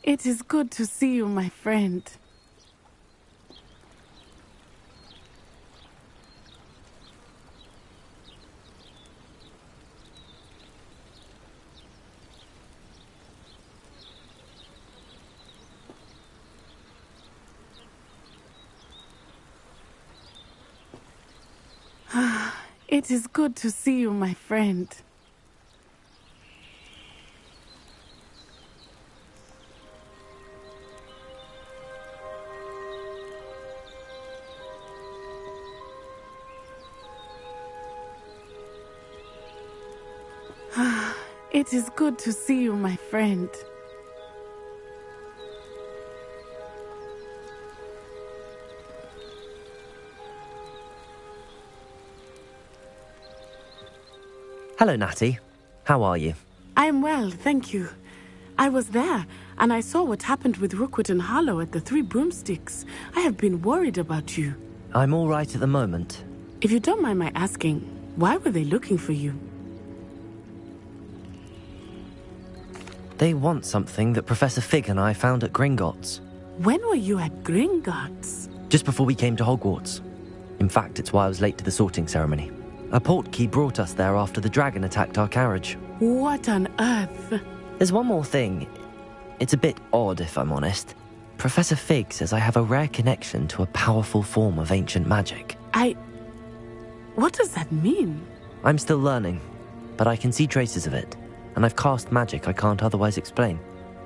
It is good to see you, my friend. It is good to see you, my friend. It is good to see you, my friend. Hello, Natty. How are you? I'm well, thank you. I was there, and I saw what happened with Rookwood and Harlow at the Three Broomsticks. I have been worried about you. I'm all right at the moment. If you don't mind my asking, why were they looking for you? They want something that Professor Fig and I found at Gringotts. When were you at Gringotts? Just before we came to Hogwarts. In fact, it's why I was late to the sorting ceremony. A portkey brought us there after the dragon attacked our carriage. What on earth? There's one more thing. It's a bit odd, if I'm honest. Professor Fig says I have a rare connection to a powerful form of ancient magic. What does that mean? I'm still learning, but I can see traces of it, and I've cast magic I can't otherwise explain.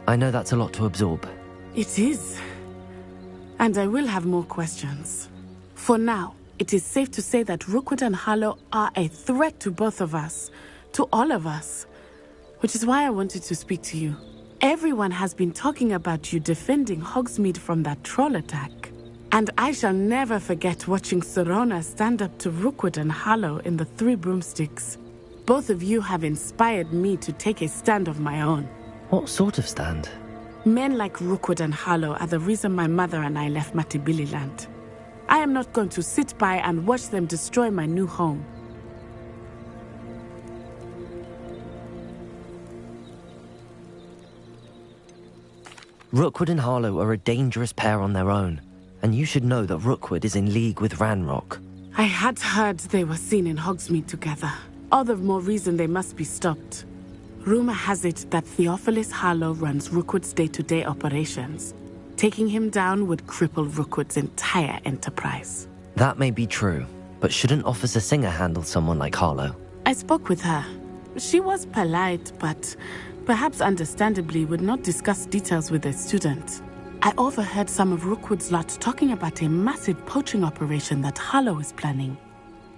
I know that's a lot to absorb. It is. And I will have more questions. For now, it is safe to say that Rookwood and Harlow are a threat to both of us, to all of us, which is why I wanted to speak to you. Everyone has been talking about you defending Hogsmeade from that troll attack. And I shall never forget watching Serona stand up to Rookwood and Harlow in the Three Broomsticks. Both of you have inspired me to take a stand of my own. What sort of stand? Men like Rookwood and Harlow are the reason my mother and I left Matabeleland. I am not going to sit by and watch them destroy my new home. Rookwood and Harlow are a dangerous pair on their own, and you should know that Rookwood is in league with Ranrock. I had heard they were seen in Hogsmeade together. All the more reason they must be stopped. Rumor has it that Theophilus Harlow runs Rookwood's day-to-day operations. Taking him down would cripple Rookwood's entire enterprise. That may be true, but shouldn't Officer Singer handle someone like Harlow? I spoke with her. She was polite, but perhaps understandably would not discuss details with a student. I overheard some of Rookwood's lot talking about a massive poaching operation that Harlow is planning.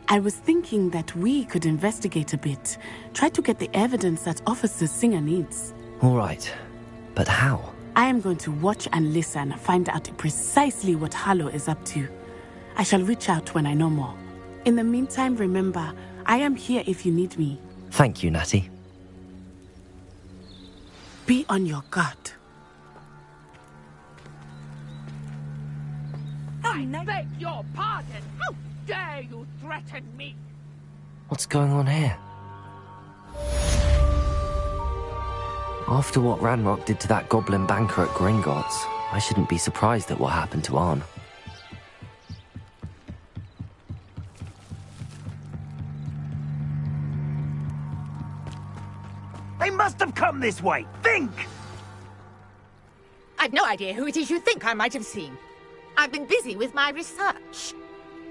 I was thinking that we could investigate a bit, try to get the evidence that Officer Singer needs. All right, but how? I am going to watch and listen, find out precisely what Harlow is up to. I shall reach out when I know more. In the meantime, remember, I am here if you need me. Thank you, Natty. Be on your guard. I beg your pardon! How dare you threaten me? What's going on here? After what Ranrock did to that goblin banker at Gringotts, I shouldn't be surprised at what happened to Arn. They must have come this way! Think! I've no idea who it is you think I might have seen. I've been busy with my research.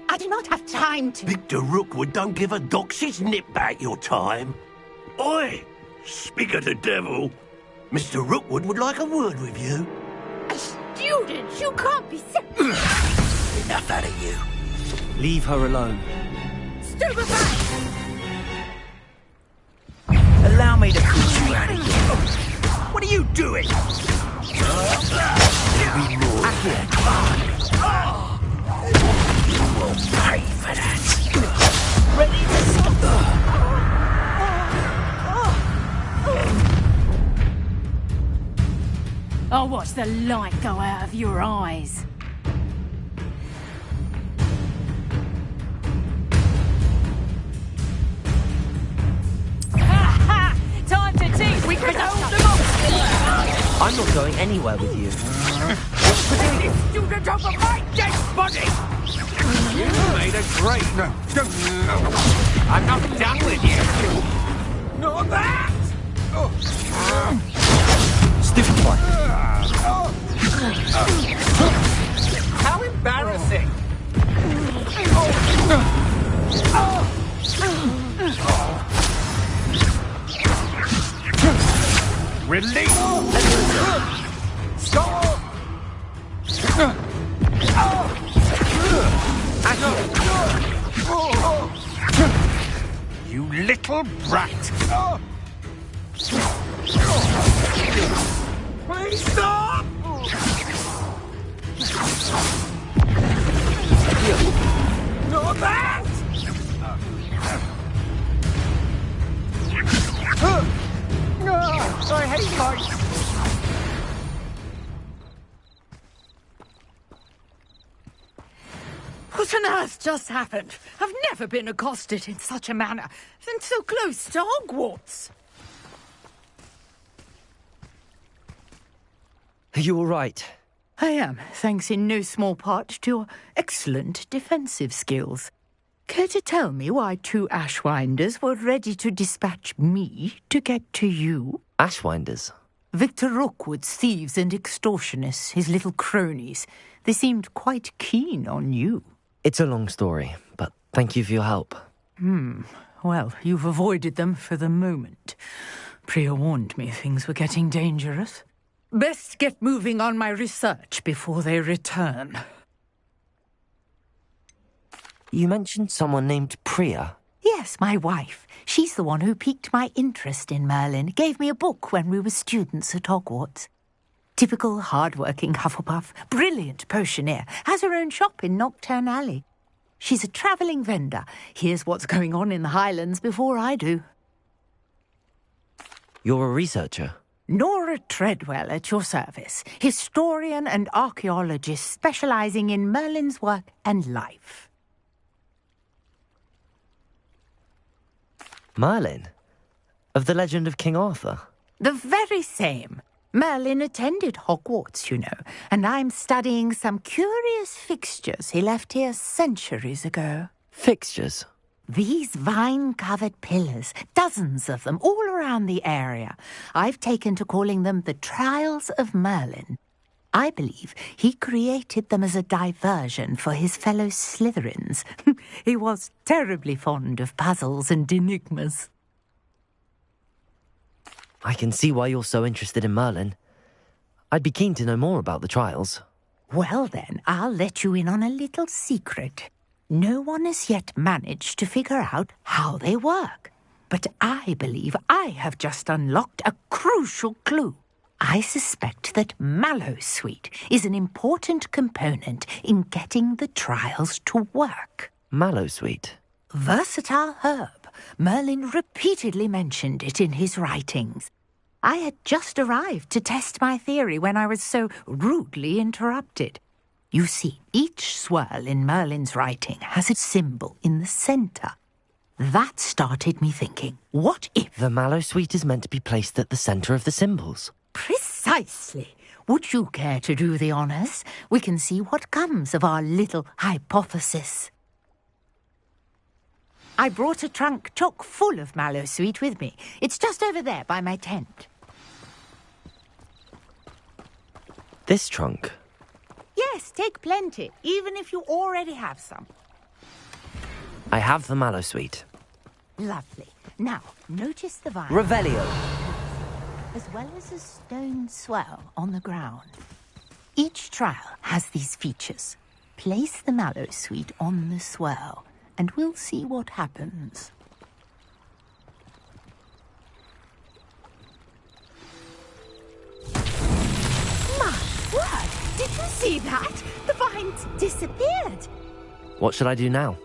I do not have time to... Victor Rookwood don't give a doxy's nip about your time. Oi! Speak of the devil. Mr. Rookwood would like a word with you. A student? You can't be so... Enough out of you. Leave her alone. Stupefy! Allow me to put you out again. What are you doing? There'll be more. You will pay for that. Ready to stop? I'll watch the light go out of your eyes. Ha ha! Time to teach! We can hold them up! I'm not going anywhere with you. Putting this student over my dead body! You made a great... I'm not done with you! Not that! Stupid one. How embarrassing! Release! Stop! You little brat! Please stop! Not that! I hate lights! What on earth just happened? I've never been accosted in such a manner, and so close to Hogwarts. Are you all right? I am, thanks in no small part to your excellent defensive skills. Care to tell me why 2 Ashwinders were ready to dispatch me to get to you? Ashwinders? Victor Rookwood's thieves and extortionists, his little cronies. They seemed quite keen on you. It's a long story, but thank you for your help. Well, you've avoided them for the moment. Priya warned me things were getting dangerous. Best get moving on my research before they return. You mentioned someone named Priya. Yes, my wife. She's the one who piqued my interest in Merlin. Gave me a book when we were students at Hogwarts. Typical hard-working Hufflepuff, brilliant potioneer, has her own shop in Nocturne Alley. She's a travelling vendor. Hears what's going on in the Highlands before I do. You're a researcher? Nora Treadwell at your service, historian and archaeologist specialising in Merlin's work and life. Merlin? Of the legend of King Arthur? The very same. Merlin attended Hogwarts, you know, and I'm studying some curious fixtures he left here centuries ago. Fixtures? These vine-covered pillars, dozens of them, all around the area. I've taken to calling them the Trials of Merlin. I believe he created them as a diversion for his fellow Slytherins. He was terribly fond of puzzles and enigmas. I can see why you're so interested in Merlin. I'd be keen to know more about the trials. Well then, I'll let you in on a little secret. No one has yet managed to figure out how they work. But I believe I have just unlocked a crucial clue. I suspect that Mallowsweet is an important component in getting the trials to work. Mallowsweet? Versatile herb. Merlin repeatedly mentioned it in his writings. I had just arrived to test my theory when I was so rudely interrupted. You see, each swirl in Merlin's writing has a symbol in the centre. That started me thinking, what if... The Mallowsweet is meant to be placed at the centre of the symbols. Precisely. Would you care to do the honours? We can see what comes of our little hypothesis. I brought a trunk chock full of Mallowsweet with me. It's just over there by my tent. This trunk? Yes, take plenty, even if you already have some. I have the Mallowsweet. Lovely. Now, notice the vine. Revelio. As well as a stone swirl on the ground. Each trial has these features. Place the Mallowsweet on the swirl, and we'll see what happens. My word! Did you see that? The vines disappeared. What should I do now?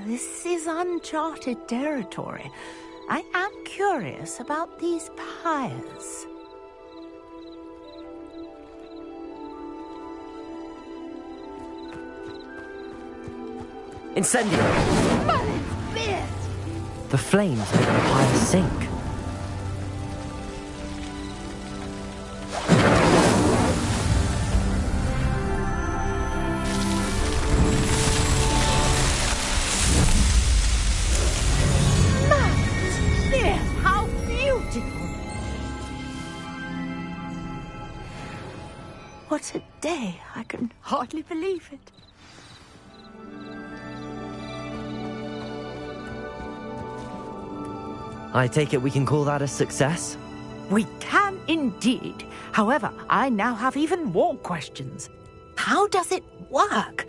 This is uncharted territory. I am curious about these pyres. Incendio! Merlin's beard! The flames make the pyre sink. what a day. I can hardly believe it. I take it we can call that a success? We can indeed. However, I now have even more questions. How does it work?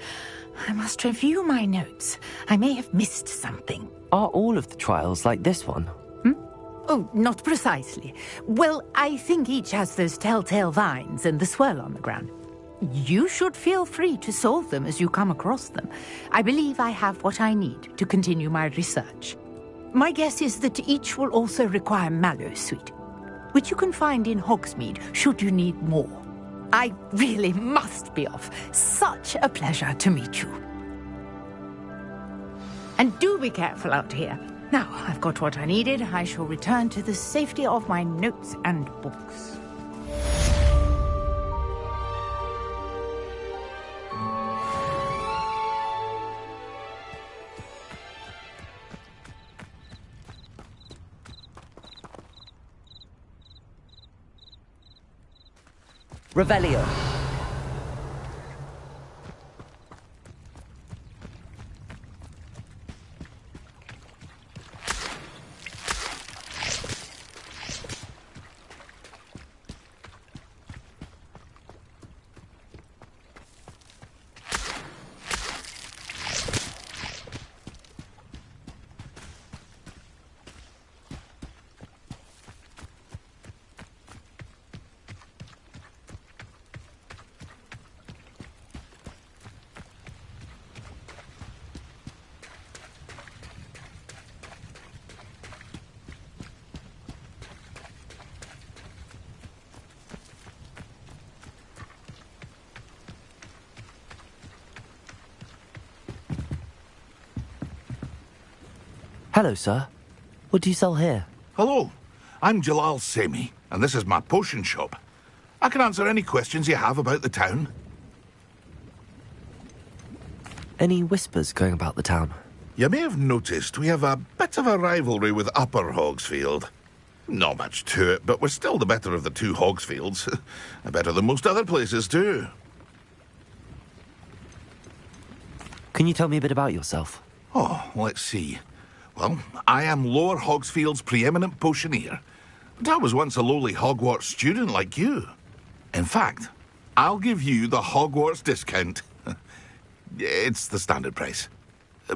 I must review my notes. I may have missed something. Are all of the trials like this one? Oh, not precisely. Well, I think each has those telltale vines and the swirl on the ground. You should feel free to solve them as you come across them. I believe I have what I need to continue my research. My guess is that each will also require mallow sweet, which you can find in Hogsmeade should you need more. I really must be off. Such a pleasure to meet you. And do be careful out here. Now, I've got what I needed. I shall return to the safety of my notes and books. Revelio. Hello, sir. What do you sell here? Hello, I'm Jalal Semi, and this is my potion shop. I can answer any questions you have about the town. Any whispers going about the town? You may have noticed we have a bit of a rivalry with Upper Hogsfield. Not much to it, but we're still the better of the two Hogsfields. Better than most other places, too. Can you tell me a bit about yourself? Oh, let's see. Well, I am Lower Hogsfield's preeminent potioneer, but I was once a lowly Hogwarts student like you. In fact, I'll give you the Hogwarts discount. It's the standard price.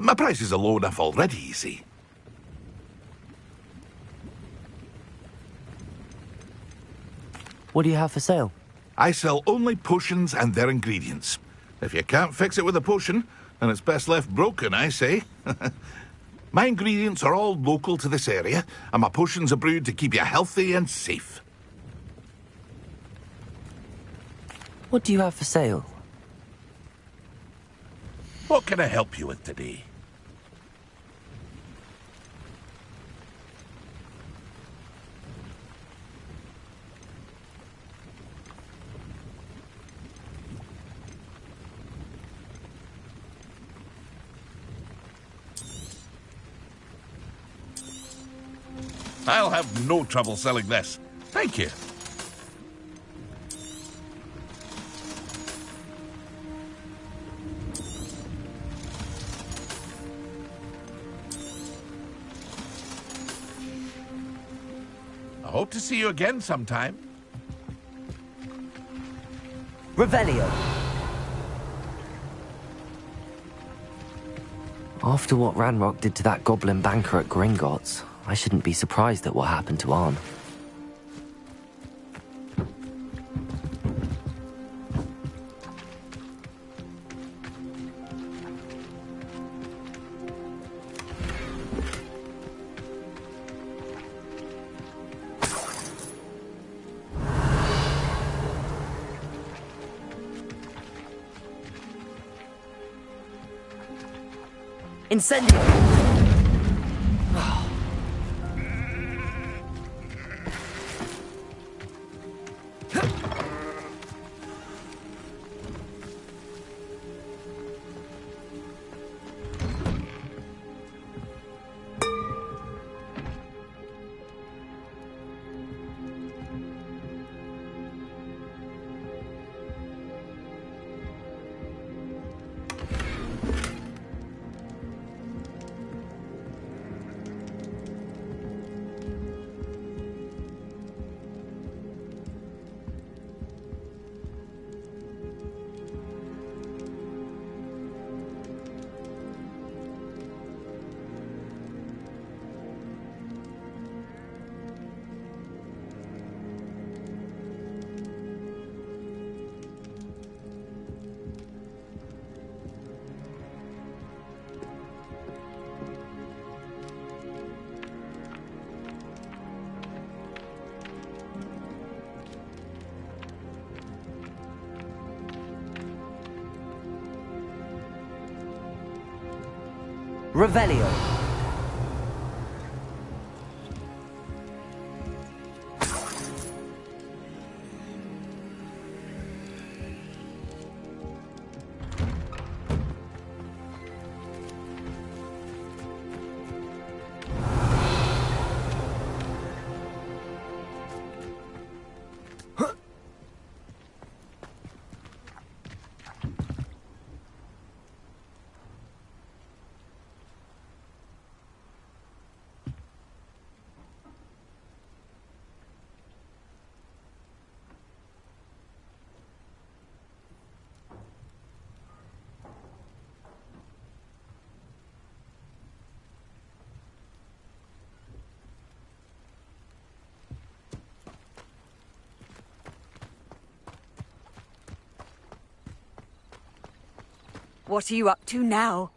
My prices are low enough already, you see. What do you have for sale? I sell only potions and their ingredients. If you can't fix it with a potion, then it's best left broken, I say. My ingredients are all local to this area, and my potions are brewed to keep you healthy and safe. What do you have for sale? What can I help you with today? I'll have no trouble selling this. Thank you. I hope to see you again sometime. Revelio. After what Ranrock did to that goblin banker at Gringotts, I shouldn't be surprised at what happened to Arn. Incendio! Revelio. What are you up to now?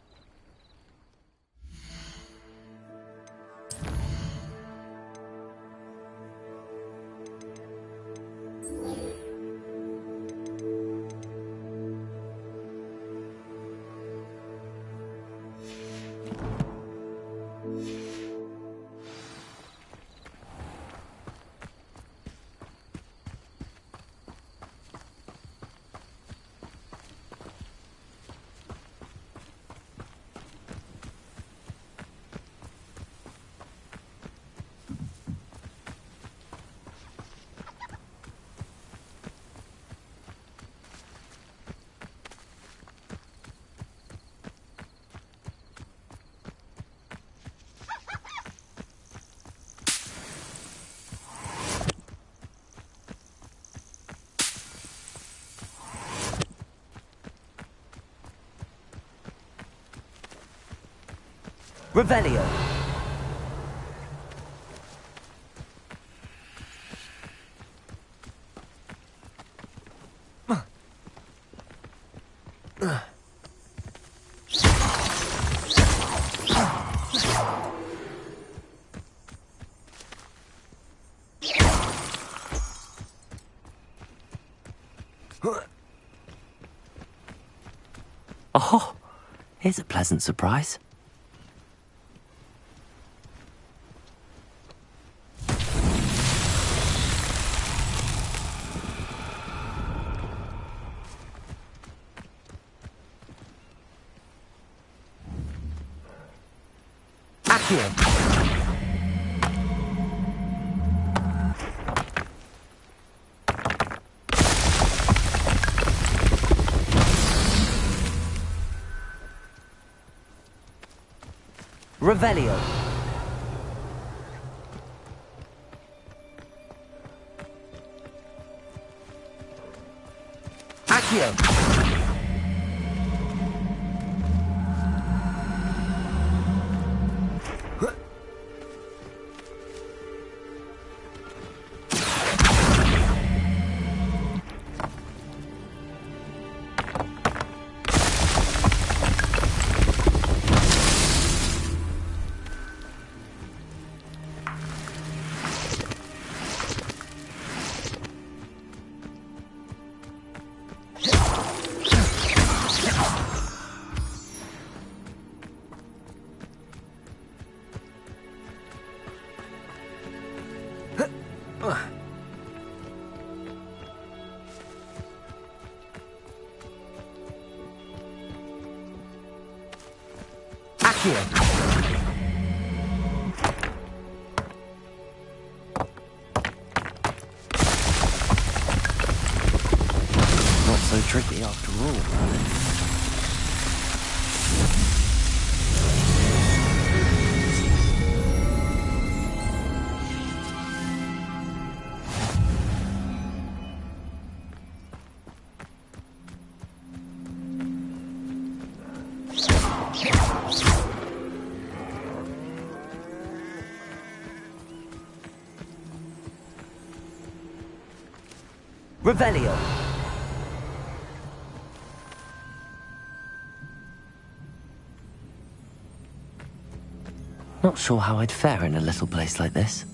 Revelio. Oh, here's a pleasant surprise. Revelio. Accio. Not so tricky after all. Revelio. Not sure how I'd fare in a little place like this.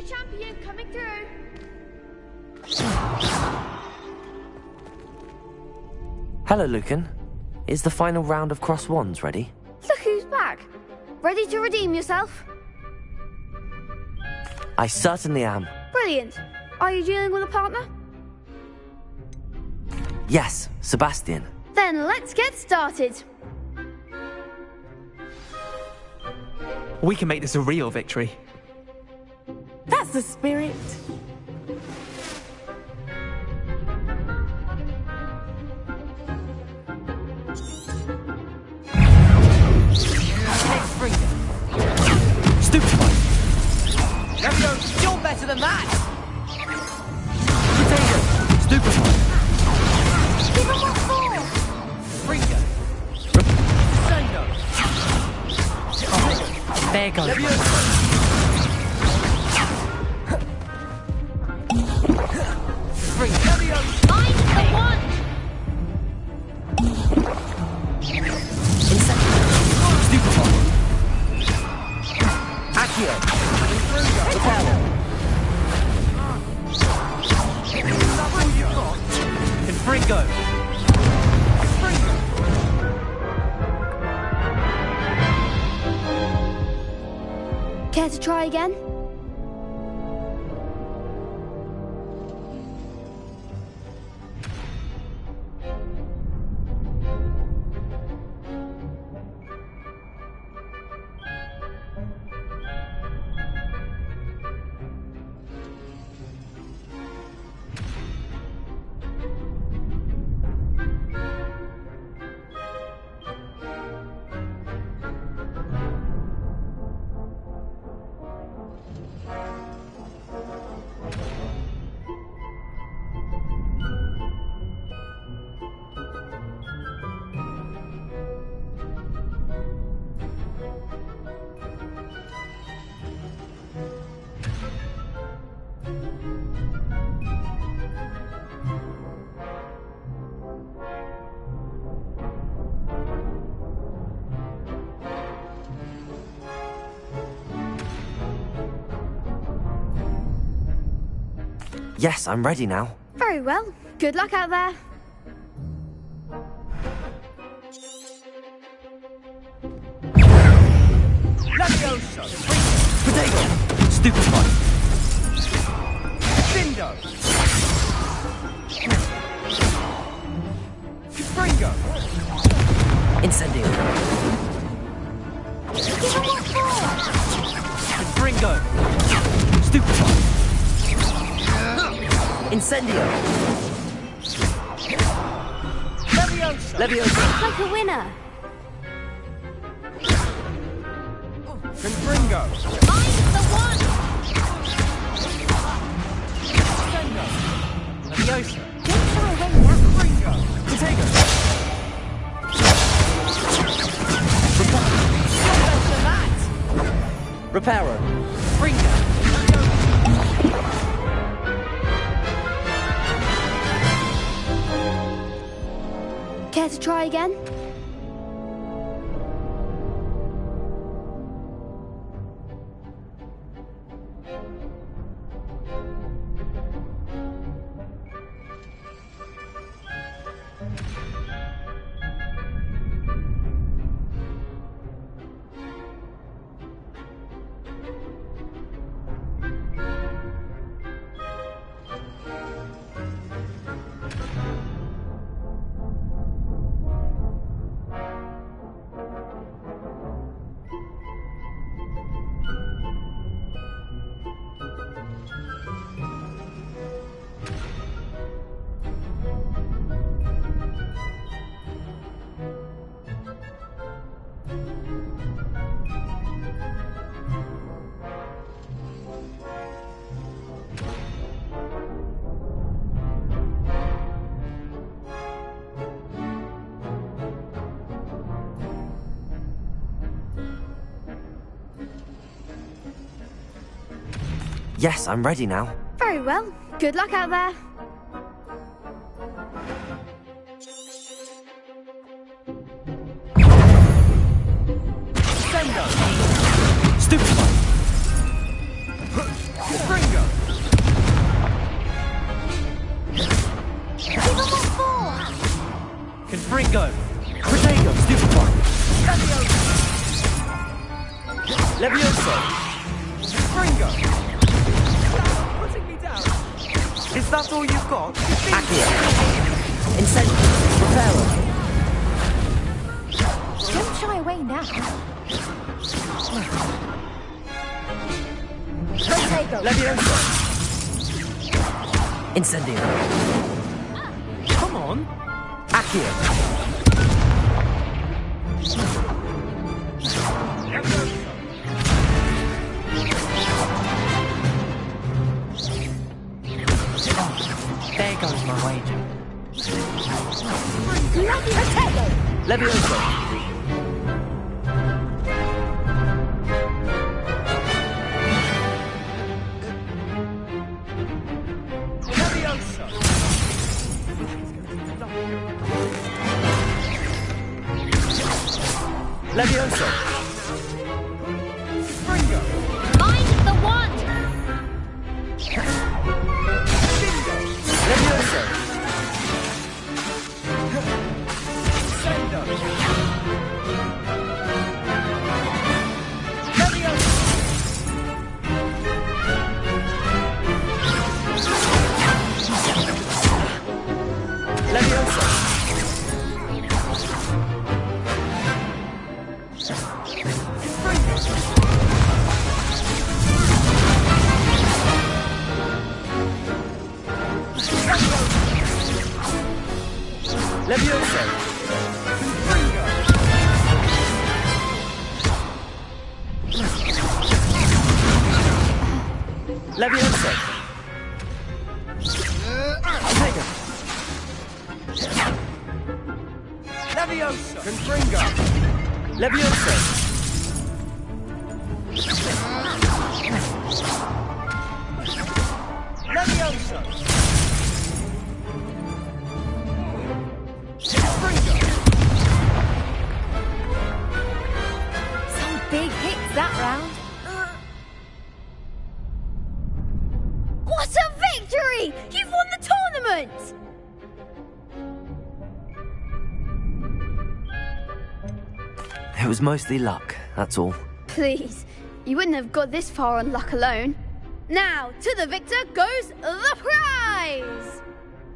champion coming through. Hello, Lucan. Is the final round of Cross Wands ready? Look who's back. Ready to redeem yourself? I certainly am. Brilliant. Are you dealing with a partner? Yes, Sebastian. Then let's get started. We can make this a real victory. That's the spirit. Stupefy! Leviosa! You're better than that! Potato! Stupefy! Give him what for? Springer! Sendo! There goes. Leviosa! Springer! Leviosa! I'm the one! Stupefy! Accio! Repel! Confringo! Care to try again? Yes, I'm ready now. Very well. Good luck out there. Leviosa! Potato! Stupefy! Cindo! Springo! Incendio. Give him what for? Confringo! Stupefy! Incendio. Leviosa! Leviosa. Like a winner. Confringo! I'm the one! Leviosa! Don't shy away now. Springo! Potato! Reparo. Springo! Care to try again? Yes, I'm ready now. Very well. Good luck out there. Stupefy! Springo! now. Protego. Leviosa! Incendio! Come on! Accio! There goes my wager. Leviosa! Leviosa! Mind the wand! Leviosa! Leviosa! Leviosa! Take it! Leviosa! Confringo! Leviosa! Leviosa! Some big hits that round. What a victory! You've won the tournament! It was mostly luck, that's all. Please, you wouldn't have got this far on luck alone. Now, to the victor goes the prize!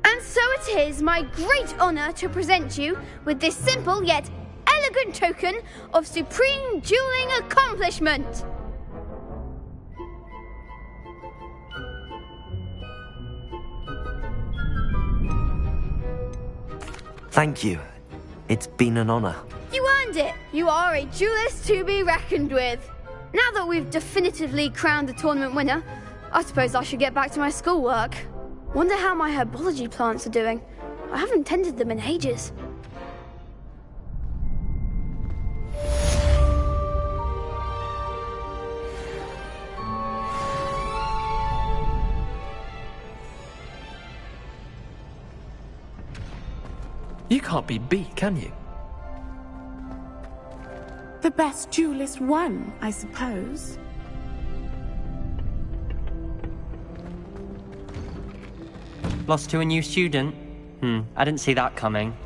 And so it is my great honour to present you with this simple yet elegant token of supreme dueling accomplishment. Thank you. It's been an honor. You earned it! You are a duelist to be reckoned with. Now that we've definitively crowned the tournament winner, I suppose I should get back to my schoolwork. Wonder how my herbology plants are doing. I haven't tended them in ages. You can't be beat, can you? The best duelist won, I suppose. Lost to a new student? I didn't see that coming.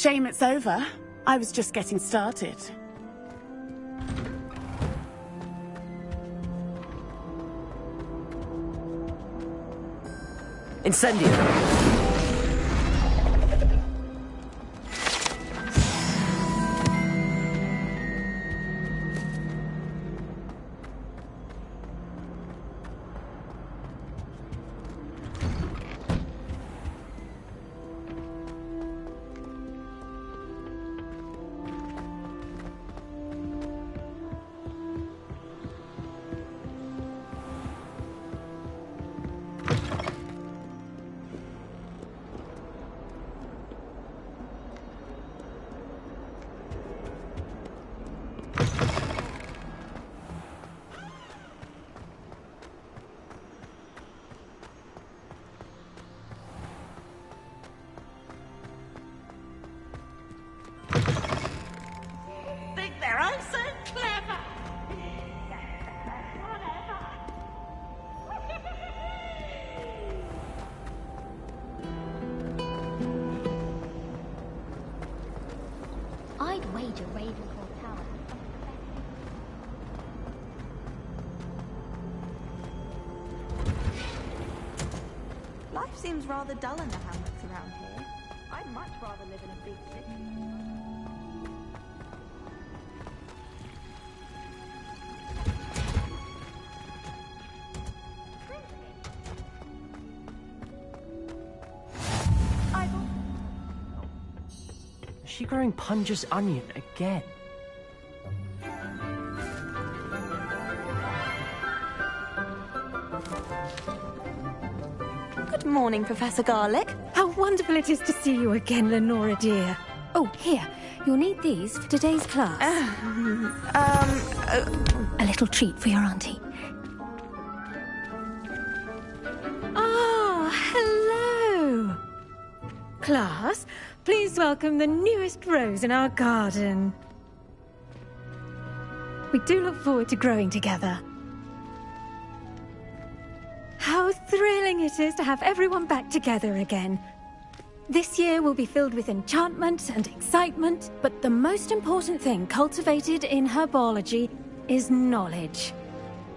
Shame it's over. I was just getting started. Incendio! Life seems rather dull in the hamlets around here. I'd much rather live in a big city. Is she growing Punja's onion again? Good morning, Professor Garlic. How wonderful it is to see you again, Lenora dear. Oh, here. You'll need these for today's class. A little treat for your auntie. Ah, hello. Class, please welcome the newest rose in our garden. We do look forward to growing together. How thrilling it is to have everyone back together again. This year will be filled with enchantment and excitement, but the most important thing cultivated in herbology is knowledge.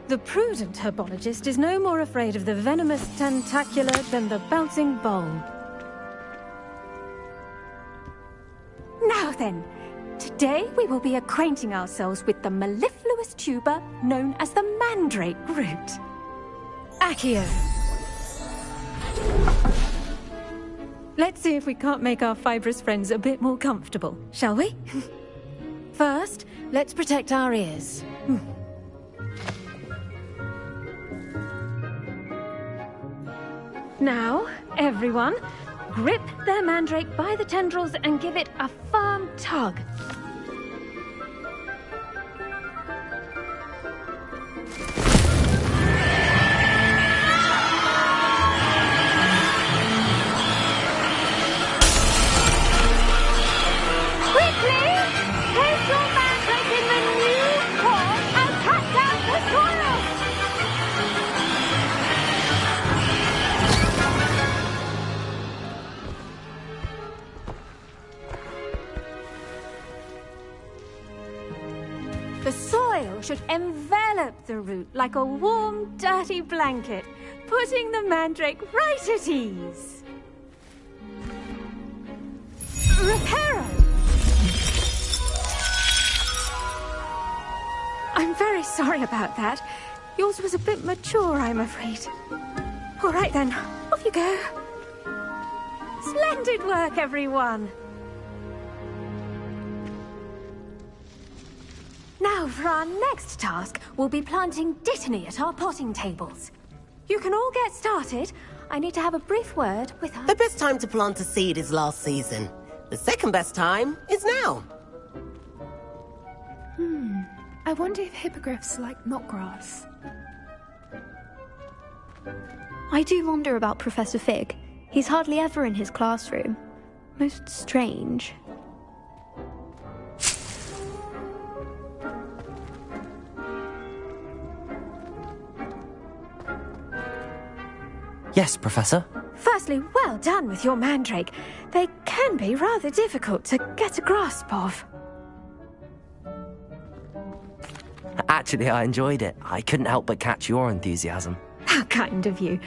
The prudent herbologist is no more afraid of the venomous tentacula than the bouncing bowl. Now then, today we will be acquainting ourselves with the mellifluous tuber known as the mandrake root. Accio. Let's see if we can't make our fibrous friends a bit more comfortable, shall we? First, let's protect our ears. Now, everyone, grip their mandrake by the tendrils and give it a firm tug. The soil should envelop the root like a warm, dirty blanket, putting the mandrake right at ease. Reparo! I'm very sorry about that. Yours was a bit mature, I'm afraid. All right then, off you go. Splendid work, everyone! Now, for our next task, we'll be planting dittany at our potting tables. You can all get started. I need to have a brief word with our... The best time to plant a seed is last season. The second best time is now. I wonder if hippogriffs like knotgrass. I do wonder about Professor Fig. He's hardly ever in his classroom. Most strange. Yes, Professor? Firstly, well done with your mandrake. They can be rather difficult to get a grasp of. Actually, I enjoyed it. I couldn't help but catch your enthusiasm. How kind of you.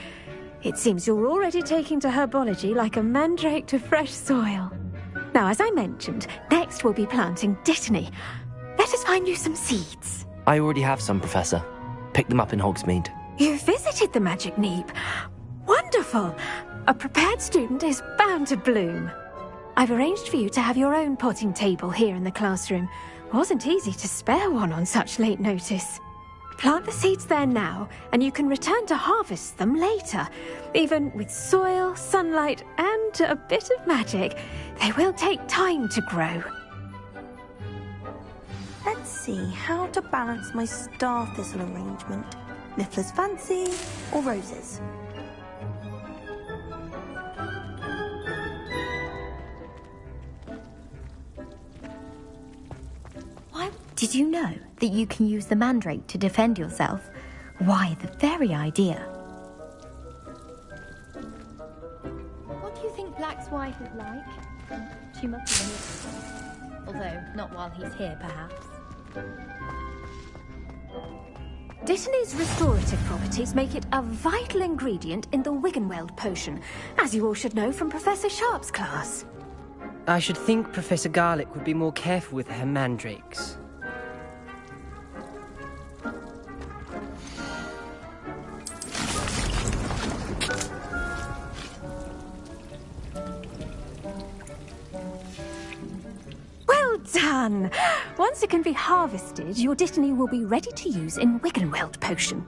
It seems you're already taking to herbology like a mandrake to fresh soil. Now, as I mentioned, next we'll be planting Dittany. Let us find you some seeds. I already have some, Professor. Picked them up in Hogsmeade. You visited the Magic Neep. Wonderful. A prepared student is bound to bloom. I've arranged for you to have your own potting table here in the classroom. Wasn't easy to spare one on such late notice. Plant the seeds there now, and you can return to harvest them later. Even with soil, sunlight, and a bit of magic, they will take time to grow. Let's see how to balance my star thistle arrangement. Niffler's fancy or roses? Did you know that you can use the mandrake to defend yourself? Why, the very idea. What do you think Black's wife is like? She must have been. Although, not while he's here, perhaps. Dittany's restorative properties make it a vital ingredient in the Wiggenweld potion, as you all should know from Professor Sharp's class. I should think Professor Garlick would be more careful with her mandrakes. Done! Once it can be harvested, your Dittany will be ready to use in Wiggenweld potion.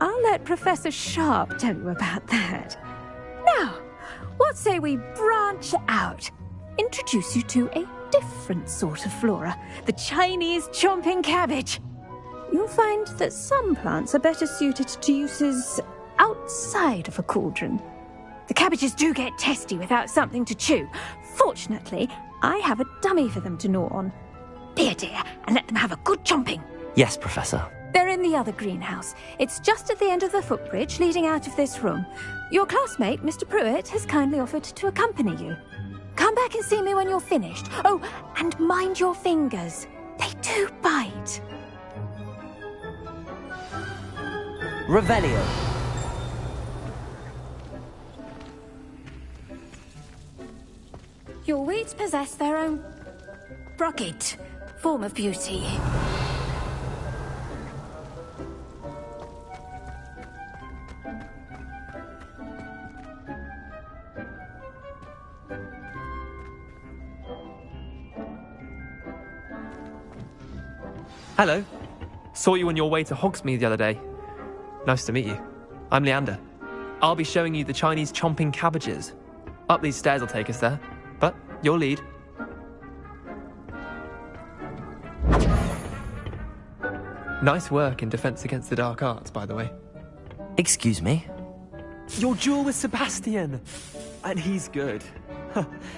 I'll let Professor Sharp tell you about that. Now, what say we branch out? Introduce you to a different sort of flora, the Chinese chomping cabbage. You'll find that some plants are better suited to uses outside of a cauldron. The cabbages do get testy without something to chew. Fortunately, I have a dummy for them to gnaw on. Be a dear and let them have a good chomping. Yes, Professor. They're in the other greenhouse. It's just at the end of the footbridge leading out of this room. Your classmate, Mr. Pruitt, has kindly offered to accompany you. Come back and see me when you're finished. Oh, and mind your fingers. They do bite. Revelio. Your weeds possess their own rugged form of beauty. Hello. Saw you on your way to Hogsmeade the other day. Nice to meet you. I'm Leander. I'll be showing you the Chinese chomping cabbages. Up these stairs will take us there. But your lead. Nice work in Defense Against the Dark Arts, by the way. Excuse me? Your duel with Sebastian! And he's good.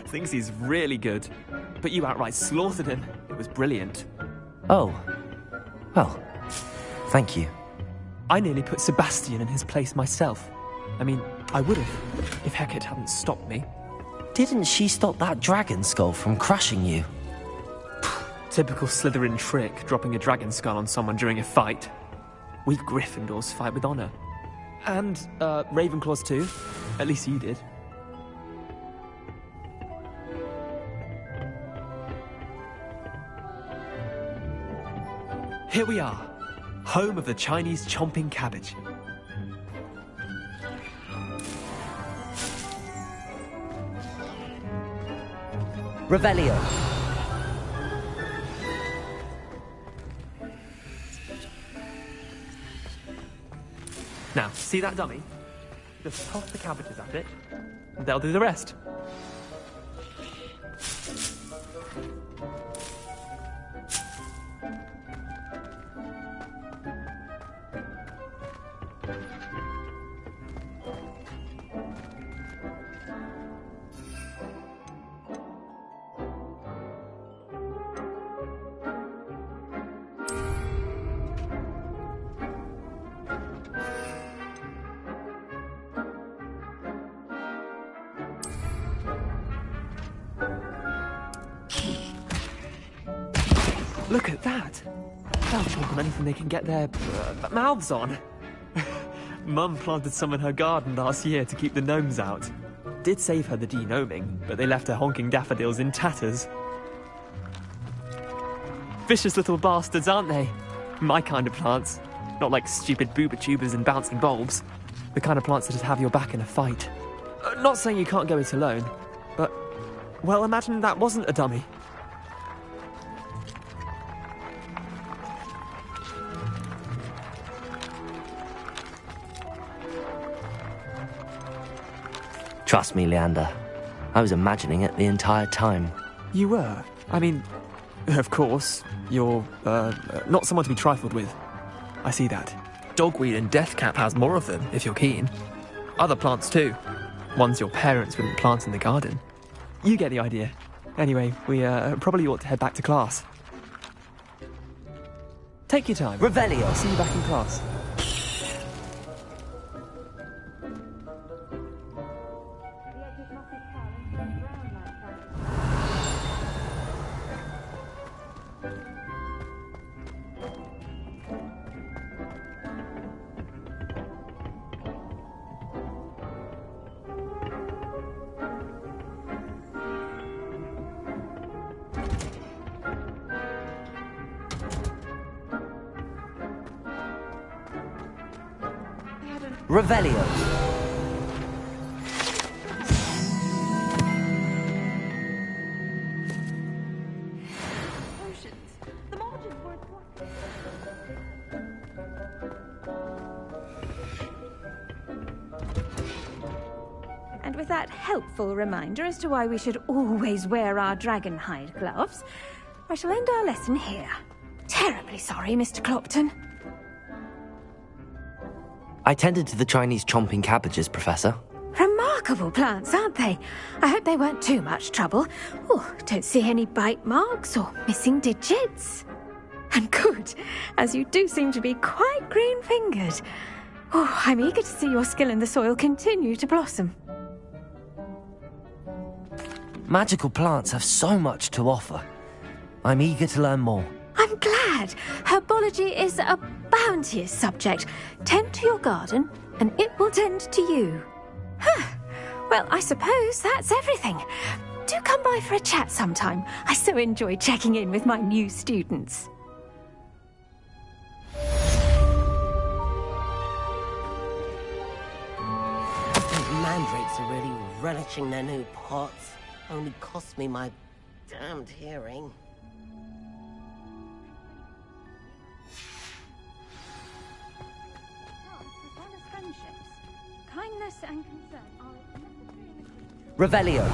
Thinks he's really good. But you outright slaughtered him. It was brilliant. Oh. Well, thank you. I nearly put Sebastian in his place myself. I mean, I would have, if Hecate hadn't stopped me. Didn't she stop that dragon skull from crushing you? Typical Slytherin trick, dropping a dragon skull on someone during a fight. We Gryffindors fight with honor. And, Ravenclaws too. At least you did. Here we are, home of the Chinese chomping cabbage. Revelio. Now, see that dummy? Just toss the cabbages at it, and they'll do the rest. Look at that. They'll chomp on anything they can get their mouths on. Mum planted some in her garden last year to keep the gnomes out. Did save her the de-gnoming, but they left her honking daffodils in tatters. Vicious little bastards, aren't they? My kind of plants. Not like stupid booba tubers and bouncing bulbs. The kind of plants that'd have your back in a fight. Not saying you can't go it alone, but, well, imagine that wasn't a dummy. Trust me, Leander. I was imagining it the entire time. You were? I mean, of course, you're, not someone to be trifled with. I see that. Dogweed and deathcap has more of them, if you're keen. Other plants too. Ones your parents wouldn't plant in the garden. You get the idea. Anyway, we probably ought to head back to class. Take your time. Revelio. I'll see you back in class. Revelio. And with that helpful reminder as to why we should always wear our dragon hide gloves, I shall end our lesson here. Terribly sorry, Mr. Clopton. I tended to the Chinese chomping cabbages, Professor. Remarkable plants, aren't they? I hope they weren't too much trouble. Oh, don't see any bite marks or missing digits. And good, as you do seem to be quite green-fingered. Oh, I'm eager to see your skill in the soil continue to blossom. Magical plants have so much to offer. I'm eager to learn more. I'm glad. Herbology is a bounteous subject. Tend to your garden, and it will tend to you. Huh. Well, I suppose that's everything. Do come by for a chat sometime. I so enjoy checking in with my new students. Those mandrakes are really relishing their new pots. Only cost me my damned hearing. Kindness and concern are Revelio.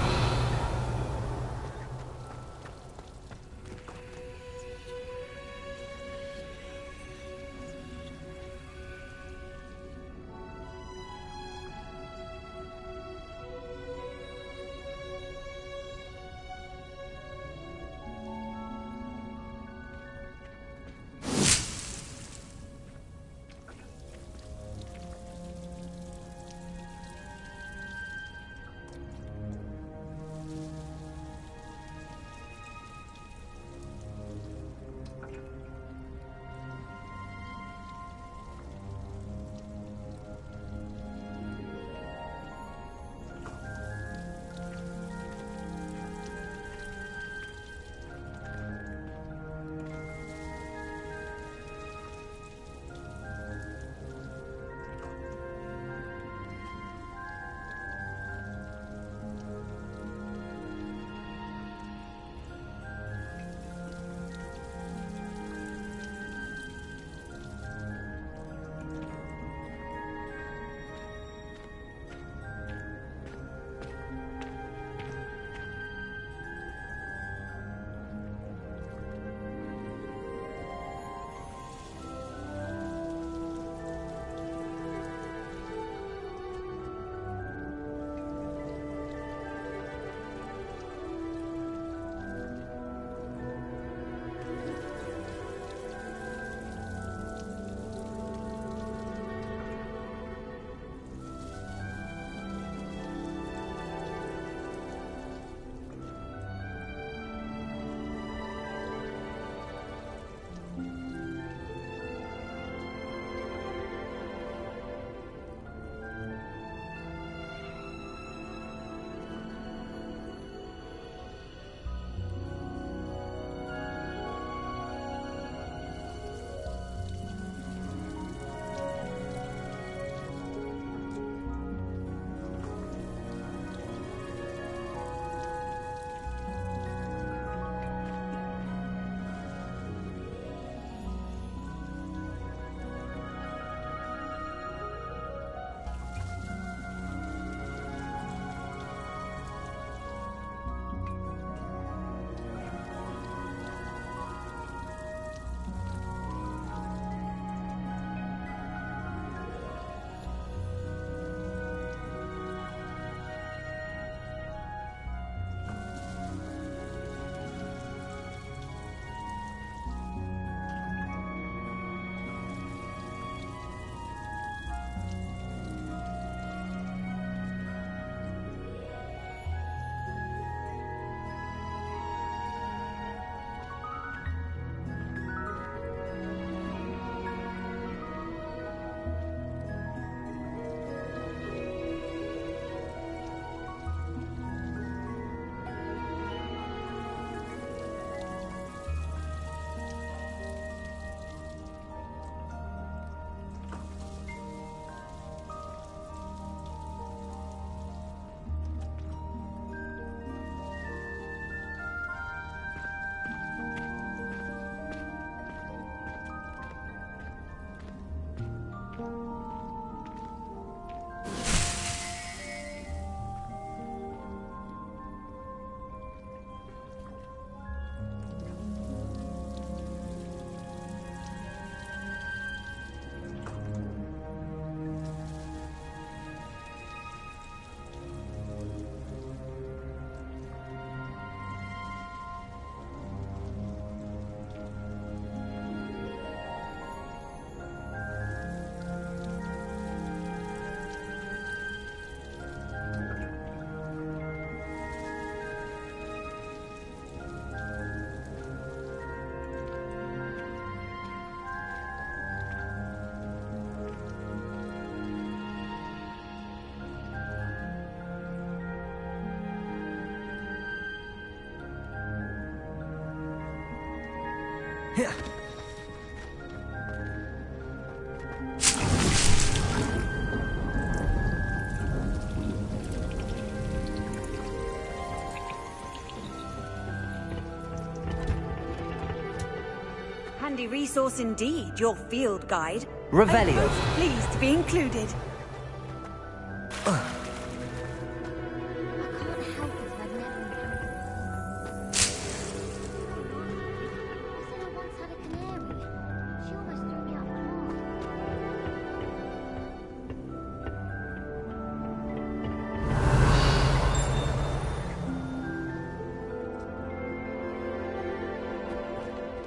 Handy resource indeed, your field guide. Revelio. I'm most pleased to be included.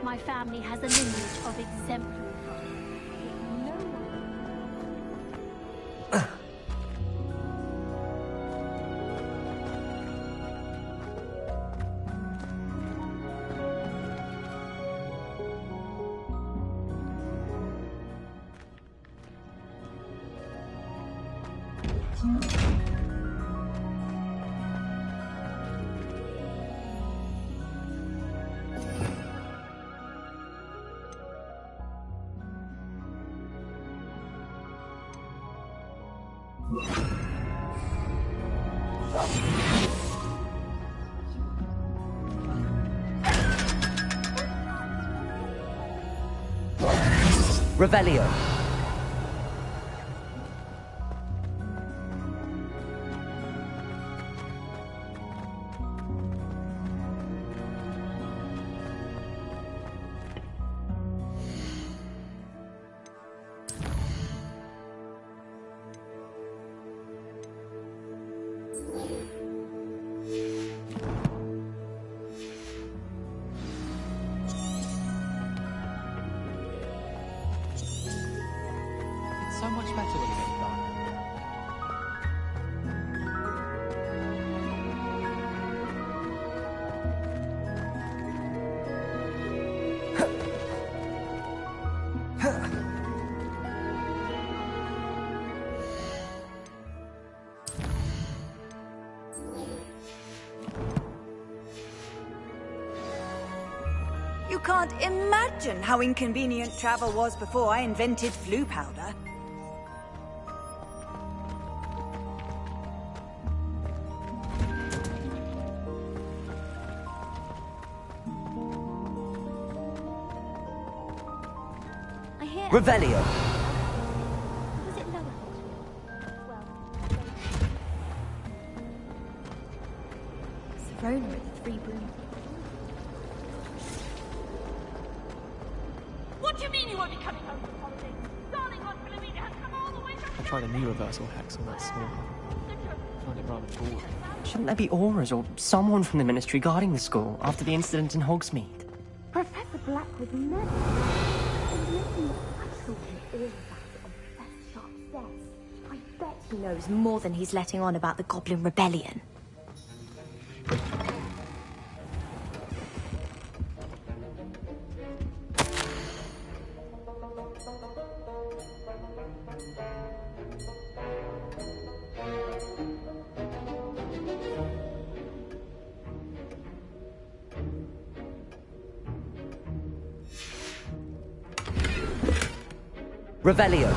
My family has a lineage of exemplary pride. No Revelio. So much better when you make it dark. You can't imagine how inconvenient travel was before I invented flu powder. Revelio. Was it lower? Well, Serona at the Three Brooms. What do you mean you won't be coming home for holidays? Darling Aunt Philomena has come all the way from... I tried a new reversal hex on that small hub. I found it rather boring. Shouldn't there be auras or someone from the Ministry guarding the school after the incident in Hogsmeade? Professor Black was murdered. I bet he knows more than he's letting on about the Goblin Rebellion. Revelio.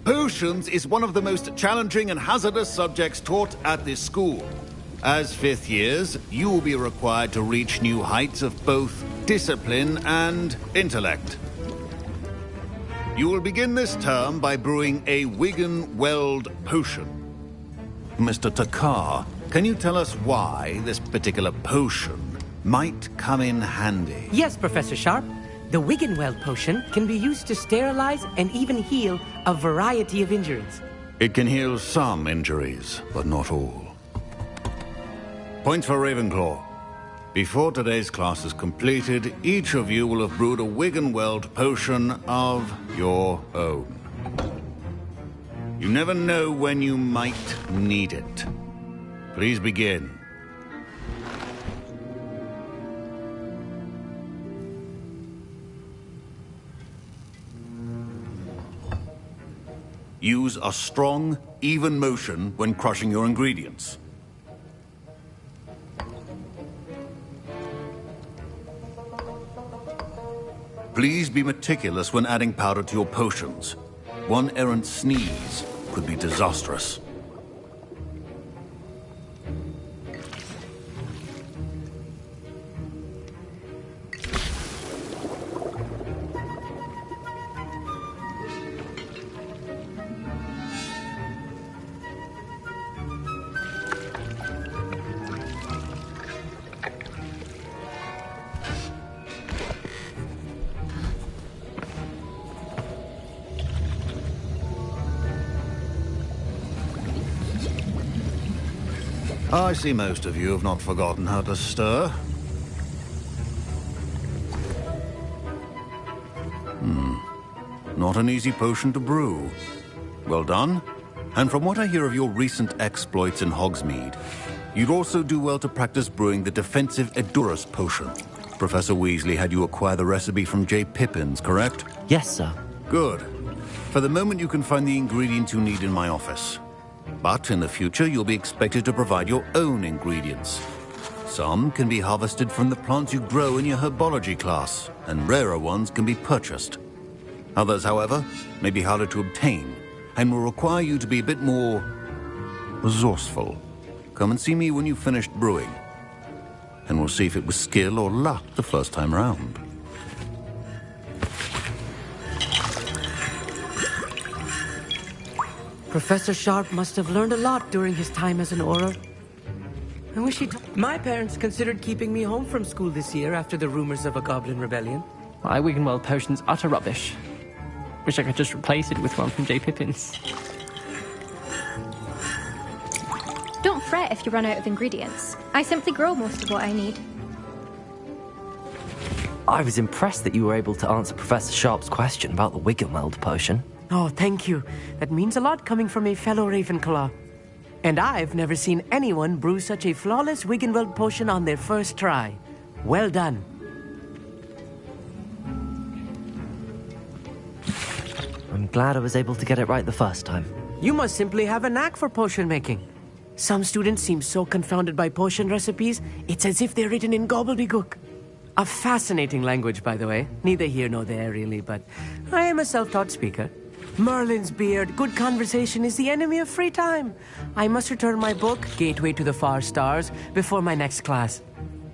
Potions is one of the most challenging and hazardous subjects taught at this school. As fifth years, you will be required to reach new heights of both discipline and intellect. You will begin this term by brewing a Wigan-Weld potion. Mr. Takar, can you tell us why this particular potion might come in handy? Yes, Professor Sharp. The Wigan-Weld potion can be used to sterilize and even heal a variety of injuries. It can heal some injuries, but not all. Point for Ravenclaw. Before today's class is completed, each of you will have brewed a Wigan-Weld potion of your own. You never know when you might need it. Please begin. Use a strong, even motion when crushing your ingredients. Please be meticulous when adding powder to your potions. One errant sneeze could be disastrous. I see most of you have not forgotten how to stir. Not an easy potion to brew. Well done. And from what I hear of your recent exploits in Hogsmeade, you'd also do well to practice brewing the defensive Edurus potion. Professor Weasley had you acquire the recipe from J. Pippin's, correct? Yes, sir. Good. For the moment, you can find the ingredients you need in my office. But in the future, you'll be expected to provide your own ingredients. Some can be harvested from the plants you grow in your herbology class, and rarer ones can be purchased. Others, however, may be harder to obtain, and will require you to be a bit more resourceful. Come and see me when you've finished brewing, and we'll see if it was skill or luck the first time round. Professor Sharp must have learned a lot during his time as an Auror. I wish My parents considered keeping me home from school this year after the rumors of a goblin rebellion. My Wiggenweld potion's utter rubbish. Wish I could just replace it with one from J. Pippin's. Don't fret if you run out of ingredients. I simply grow most of what I need. I was impressed that you were able to answer Professor Sharp's question about the Wiggenweld potion. Oh, thank you. That means a lot coming from a fellow Ravenclaw. And I've never seen anyone brew such a flawless Wiggenweld potion on their first try. Well done. I'm glad I was able to get it right the first time. You must simply have a knack for potion making. Some students seem so confounded by potion recipes, it's as if they're written in gobbledygook. A fascinating language, by the way. Neither here nor there, really, but I am a self-taught speaker. Merlin's beard, good conversation is the enemy of free time. I must return my book, Gateway to the Far Stars, before my next class.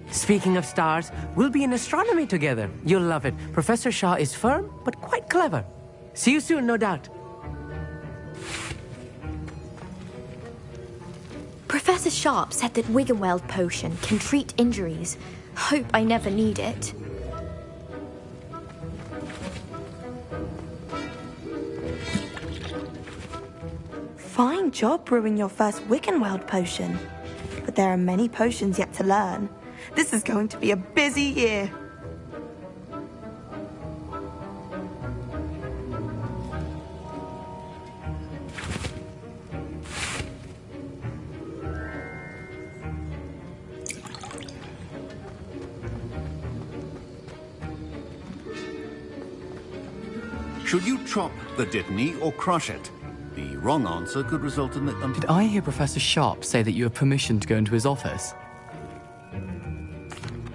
Speaking of stars, we'll be in astronomy together. You'll love it. Professor Shaw is firm, but quite clever. See you soon, no doubt. Professor Sharp said that Wiggenweld potion can treat injuries. Hope I never need it. Fine job brewing your first Wiggenweld potion. But there are many potions yet to learn. This is going to be a busy year. Should you chop the Dittany or crush it? The wrong answer could result in the... Did I hear Professor Sharp say that you have permission to go into his office?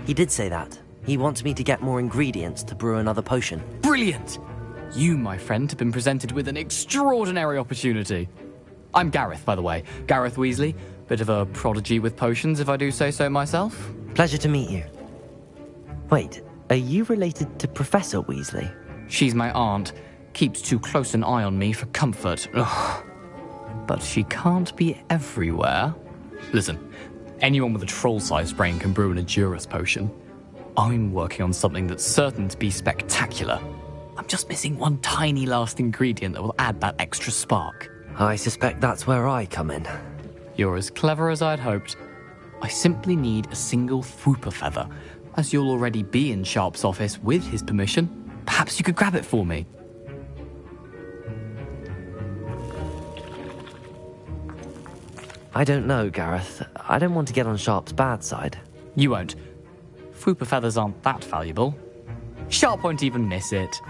He did say that. He wants me to get more ingredients to brew another potion. Brilliant! You, my friend, have been presented with an extraordinary opportunity. I'm Gareth, by the way. Gareth Weasley. Bit of a prodigy with potions, if I do say so myself. Pleasure to meet you. Wait, are you related to Professor Weasley? She's my aunt. Keeps too close an eye on me for comfort. Ugh. But she can't be everywhere. Listen, anyone with a troll-sized brain can brew an Edurus potion. I'm working on something that's certain to be spectacular. I'm just missing one tiny last ingredient that will add that extra spark. I suspect that's where I come in. You're as clever as I'd hoped. I simply need a single Fwooper feather. As you'll already be in Sharp's office with his permission, perhaps you could grab it for me. I don't know, Gareth. I don't want to get on Sharp's bad side. You won't. Fwooper feathers aren't that valuable. Sharp won't even miss it.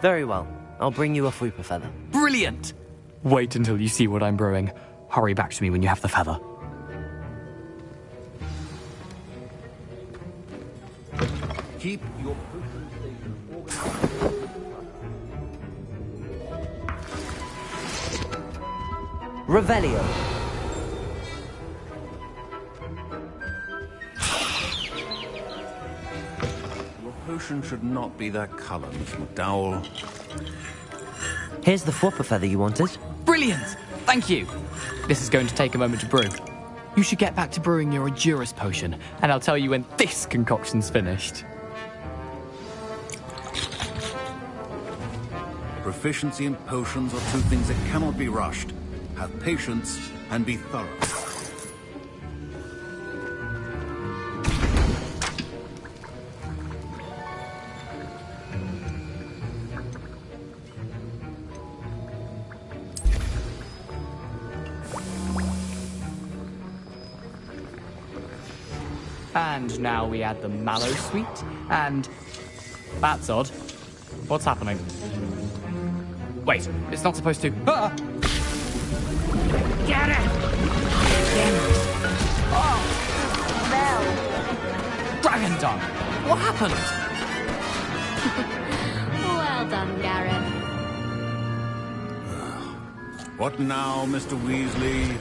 Very well. I'll bring you a Fwooper feather. Brilliant! Wait until you see what I'm brewing. Hurry back to me when you have the feather. Keep your Revelio. Your potion should not be that color, Miss McDowell. Here's the Fwooper feather you wanted. Brilliant! Thank you. This is going to take a moment to brew. You should get back to brewing your Edurus potion, and I'll tell you when this concoction's finished. Proficiency in potions are two things that cannot be rushed. Have patience and be thorough. And now we add the mallow sweet, and... That's odd. What's happening? Wait, it's not supposed to... Ah! Get it! Oh! Dragon dung! What happened? Well done, Gareth. What now, Mr. Weasley?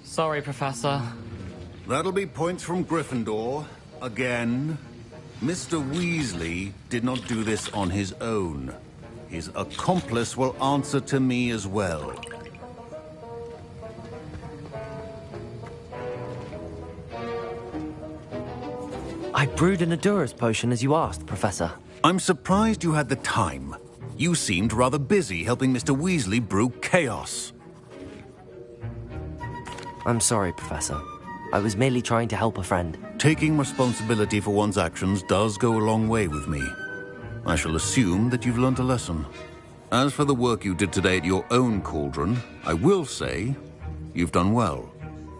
Sorry, Professor. That'll be points from Gryffindor. Again. Mr. Weasley did not do this on his own. His accomplice will answer to me as well. I brewed an Edurus potion as you asked, Professor. I'm surprised you had the time. You seemed rather busy helping Mr. Weasley brew chaos. I'm sorry, Professor. I was merely trying to help a friend. Taking responsibility for one's actions does go a long way with me. I shall assume that you've learnt a lesson. As for the work you did today at your own cauldron, I will say you've done well.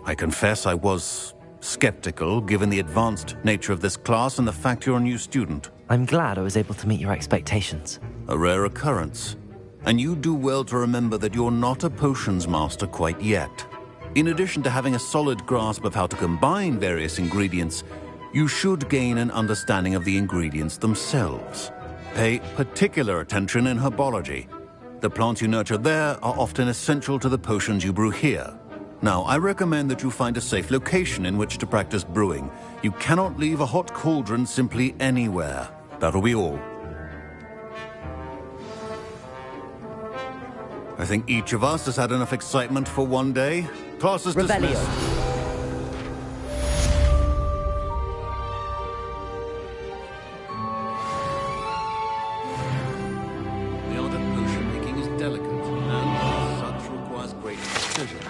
I confess I was skeptical, given the advanced nature of this class and the fact you're a new student. I'm glad I was able to meet your expectations. A rare occurrence. And you do well to remember that you're not a potions master quite yet. In addition to having a solid grasp of how to combine various ingredients, you should gain an understanding of the ingredients themselves. Pay particular attention in herbology. The plants you nurture there are often essential to the potions you brew here. Now, I recommend that you find a safe location in which to practice brewing. You cannot leave a hot cauldron simply anywhere. That'll be all. I think each of us has had enough excitement for one day. Class is dismissed. The art of potion making is delicate, and as such requires great precision.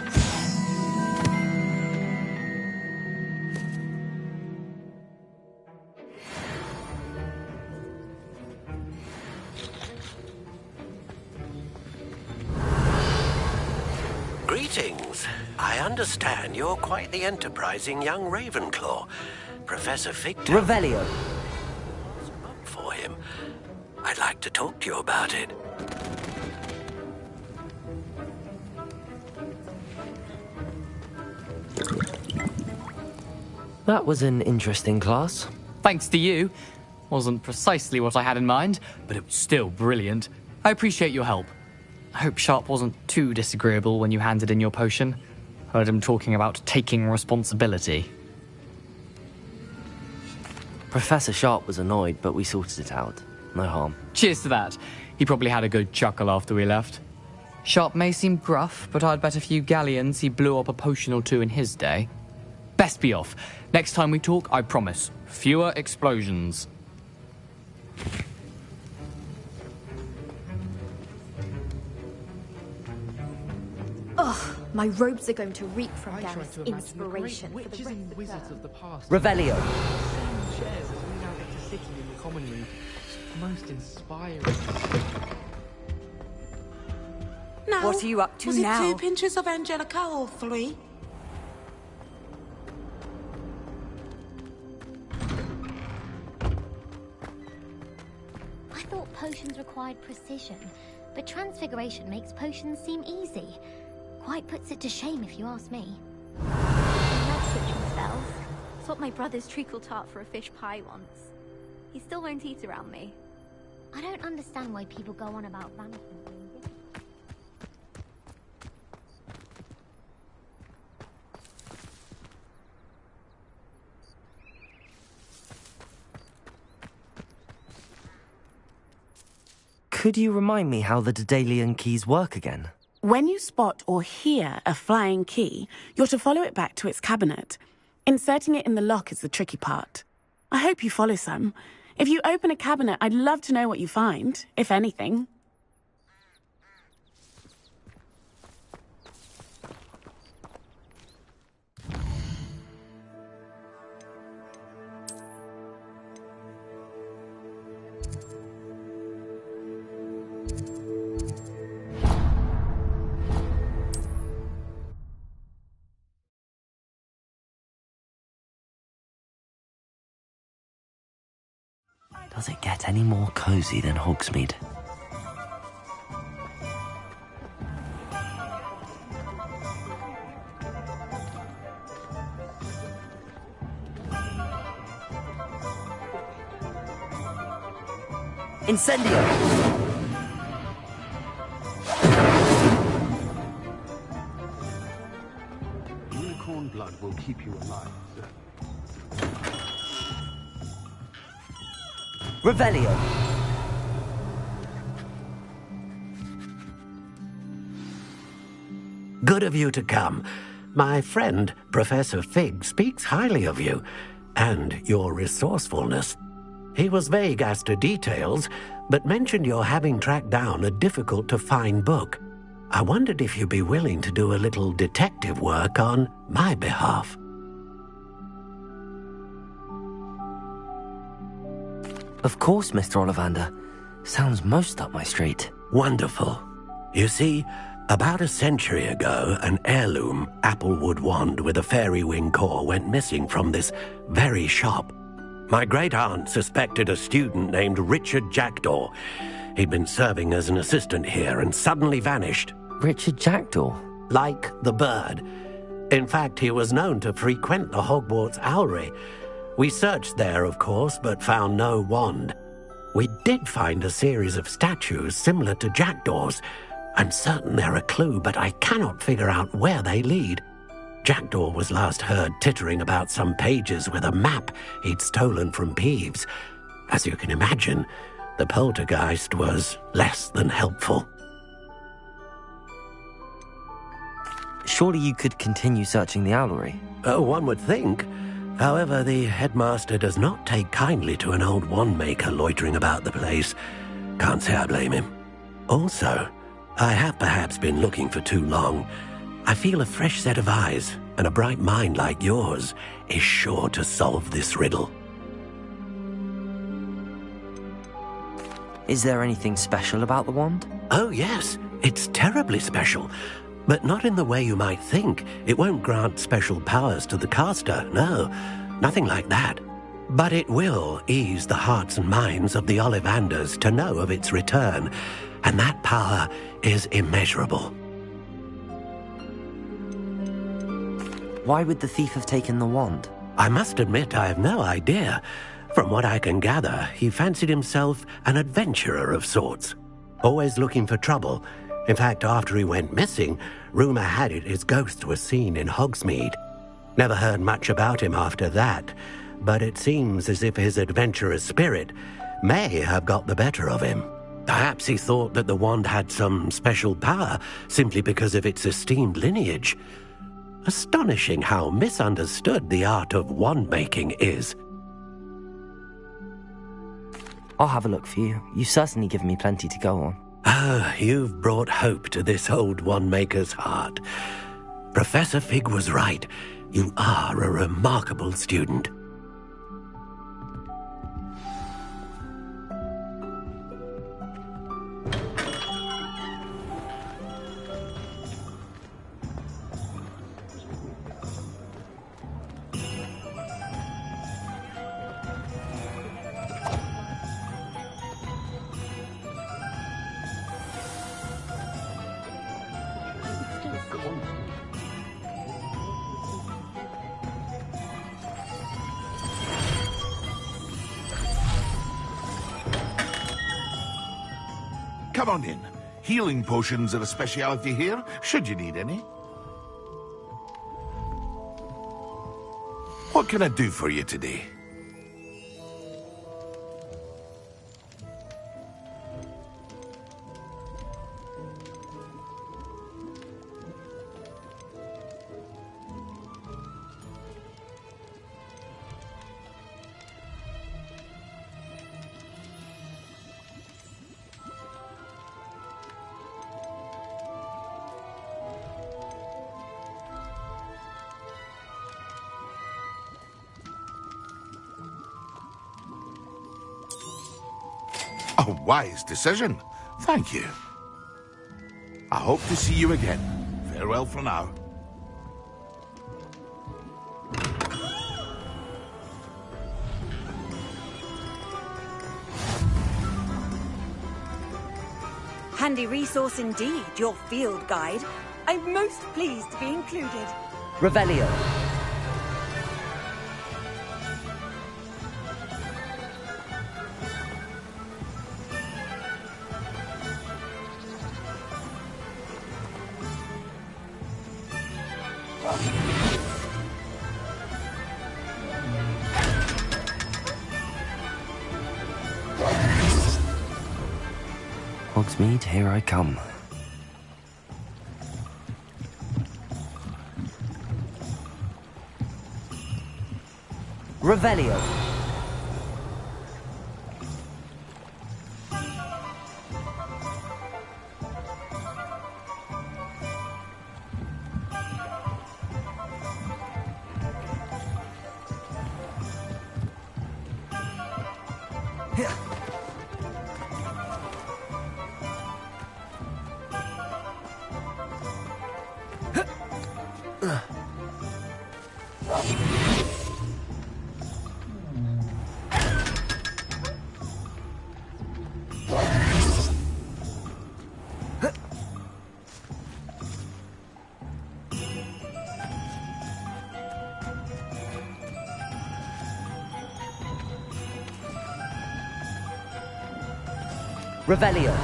Greetings. I understand you're quite the enterprising young Ravenclaw. Professor Fig... Revelio. For him. I'd like to talk to you about it. That was an interesting class. Thanks to you. Wasn't precisely what I had in mind, but it was still brilliant. I appreciate your help. I hope Sharp wasn't too disagreeable when you handed in your potion. Heard him talking about taking responsibility. Professor Sharp was annoyed, but we sorted it out. No harm. Cheers to that. He probably had a good chuckle after we left. Sharp may seem gruff, but I'd bet a few galleons he blew up a potion or two in his day. Best be off. Next time we talk, I promise, fewer explosions. Ugh, my robes are going to reek from Gareth's inspiration for the rest of the Revelio. genuinely most inspiring. Now, what are you up to was now? it 2 pinches of Angelica or 3? I thought potions required precision, but transfiguration makes potions seem easy. Quite puts it to shame if you ask me. I love switching spells. Swapped my brother's treacle tart for a fish pie once. He still won't eat around me. I don't understand why people go on about vanishing being different. Could you remind me how the Daedalian keys work again? When you spot or hear a flying key, you're to follow it back to its cabinet. Inserting it in the lock is the tricky part. I hope you follow some. If you open a cabinet, I'd love to know what you find, if anything. Does it get any more cozy than Hogsmeade? Incendio! Unicorn blood will keep you alive, sir. Revelio! Good of you to come. My friend, Professor Fig, speaks highly of you, and your resourcefulness. He was vague as to details, but mentioned your having tracked down a difficult-to-find book. I wondered if you'd be willing to do a little detective work on my behalf. Of course, Mr. Ollivander. Sounds most up my street. Wonderful. You see, about a century ago, an heirloom applewood wand with a fairy wing core went missing from this very shop. My great-aunt suspected a student named Richard Jackdaw. He'd been serving as an assistant here and suddenly vanished. Richard Jackdaw? Like the bird. In fact, he was known to frequent the Hogwarts Owlery. We searched there, of course, but found no wand. We did find a series of statues similar to Jackdaw's. I'm certain they're a clue, but I cannot figure out where they lead. Jackdaw was last heard tittering about some pages with a map he'd stolen from Peeves. As you can imagine, the poltergeist was less than helpful. Surely you could continue searching the Owlery? Oh, one would think. However, the headmaster does not take kindly to an old wand-maker loitering about the place. Can't say I blame him. Also, I have perhaps been looking for too long. I feel a fresh set of eyes, and a bright mind like yours is sure to solve this riddle. Is there anything special about the wand? Oh, yes. It's terribly special. But not in the way you might think. It won't grant special powers to the caster, no. Nothing like that. But it will ease the hearts and minds of the Ollivanders to know of its return, and that power is immeasurable. Why would the thief have taken the wand? I must admit I have no idea. From what I can gather, he fancied himself an adventurer of sorts. Always looking for trouble. In fact, after he went missing, rumour had it his ghost was seen in Hogsmeade. Never heard much about him after that, but it seems as if his adventurous spirit may have got the better of him. Perhaps he thought that the wand had some special power simply because of its esteemed lineage. Astonishing how misunderstood the art of wand-making is. I'll have a look for you. You've certainly given me plenty to go on. Ah, you've brought hope to this old wand-maker's heart. Professor Fig was right. You are a remarkable student. Come on in. Healing potions are a speciality here, should you need any. What can I do for you today? A wise decision. Thank you. I hope to see you again. Farewell for now. Handy resource indeed, your field guide. I'm most pleased to be included. Revelio. Hogsmeade, here I come. Revelio. Revelio.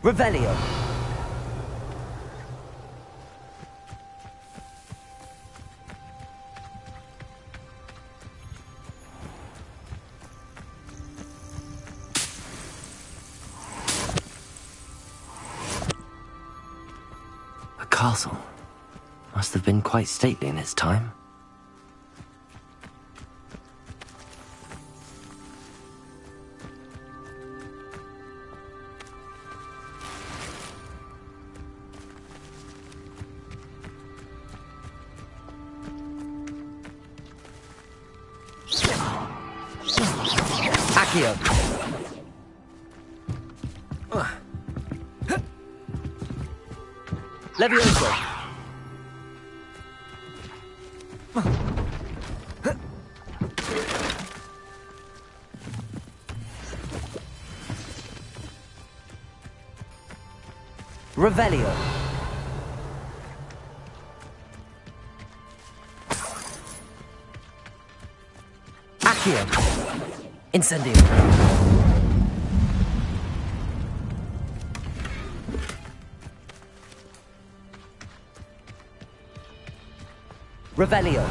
Revelio. A castle. Must have been quite stately in its time. Accio. Levioso. Revelio. Accio. Incendio. Revelio.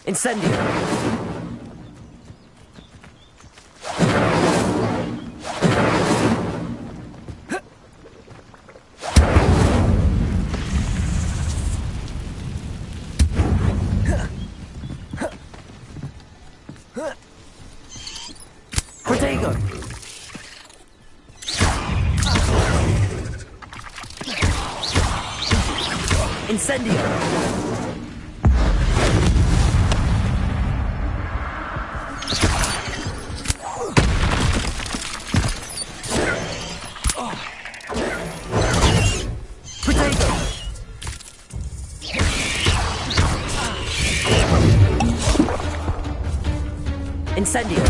Incendio. Protego. Incendio. Incendio.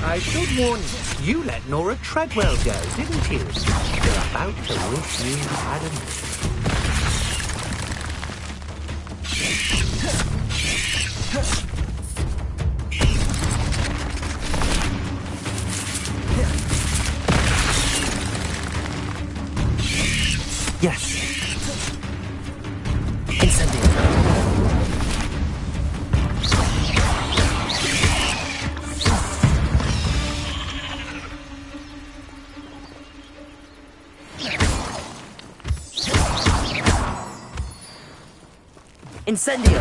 I should warn you, you let Nora Treadwell go, didn't you? You're about to wish you hadn't. Yes. Incendio. Incendio.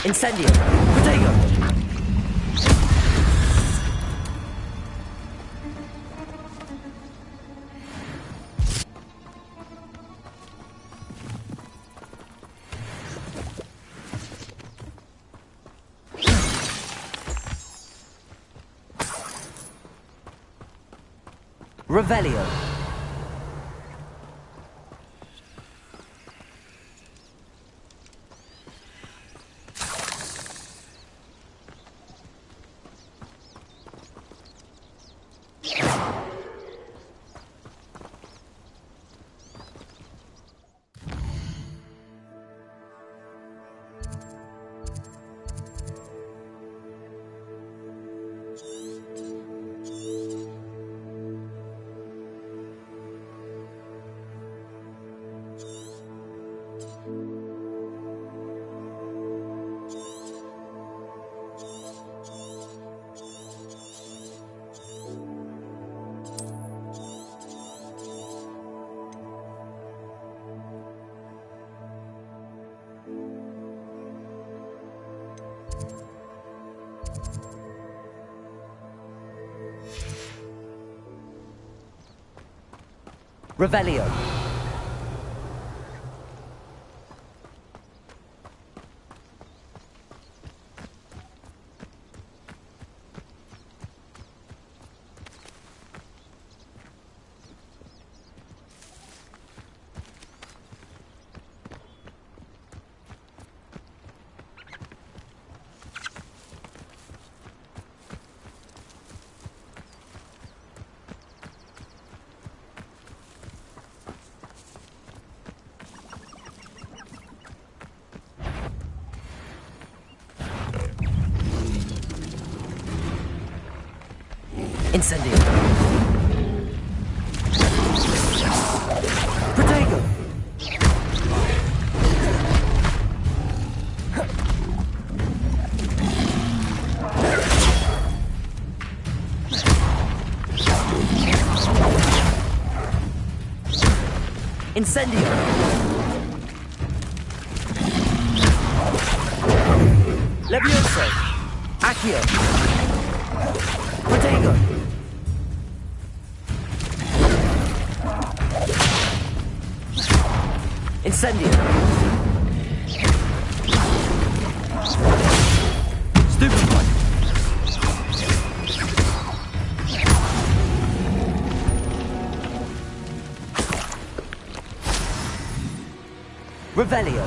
Incendio. Protego. Revelio. Revelio. Incendio. Protego. Incendio. Levioso. Accio. Protego. Incendio. Stupefy. Revelio.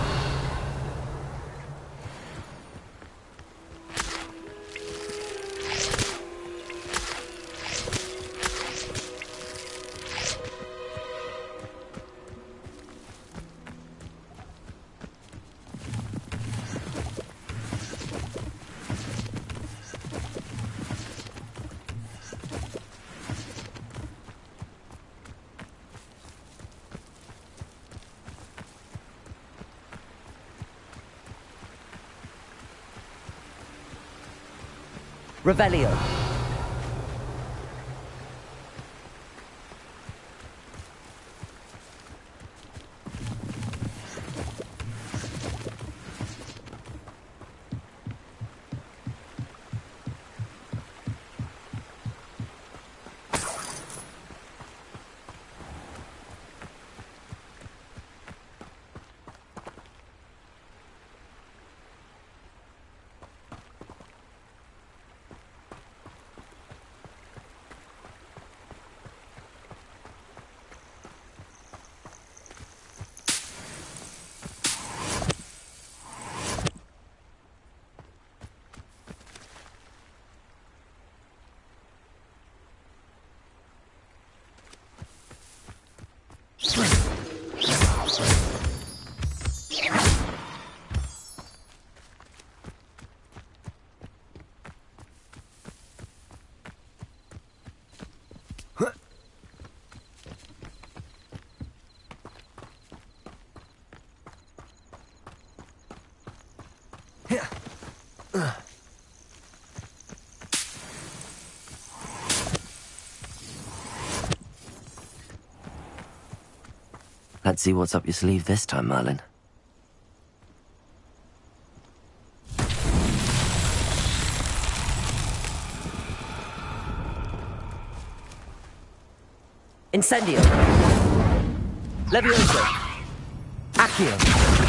Revelio. Let's see what's up your sleeve this time, Merlin. Incendio. Levioso. Accio.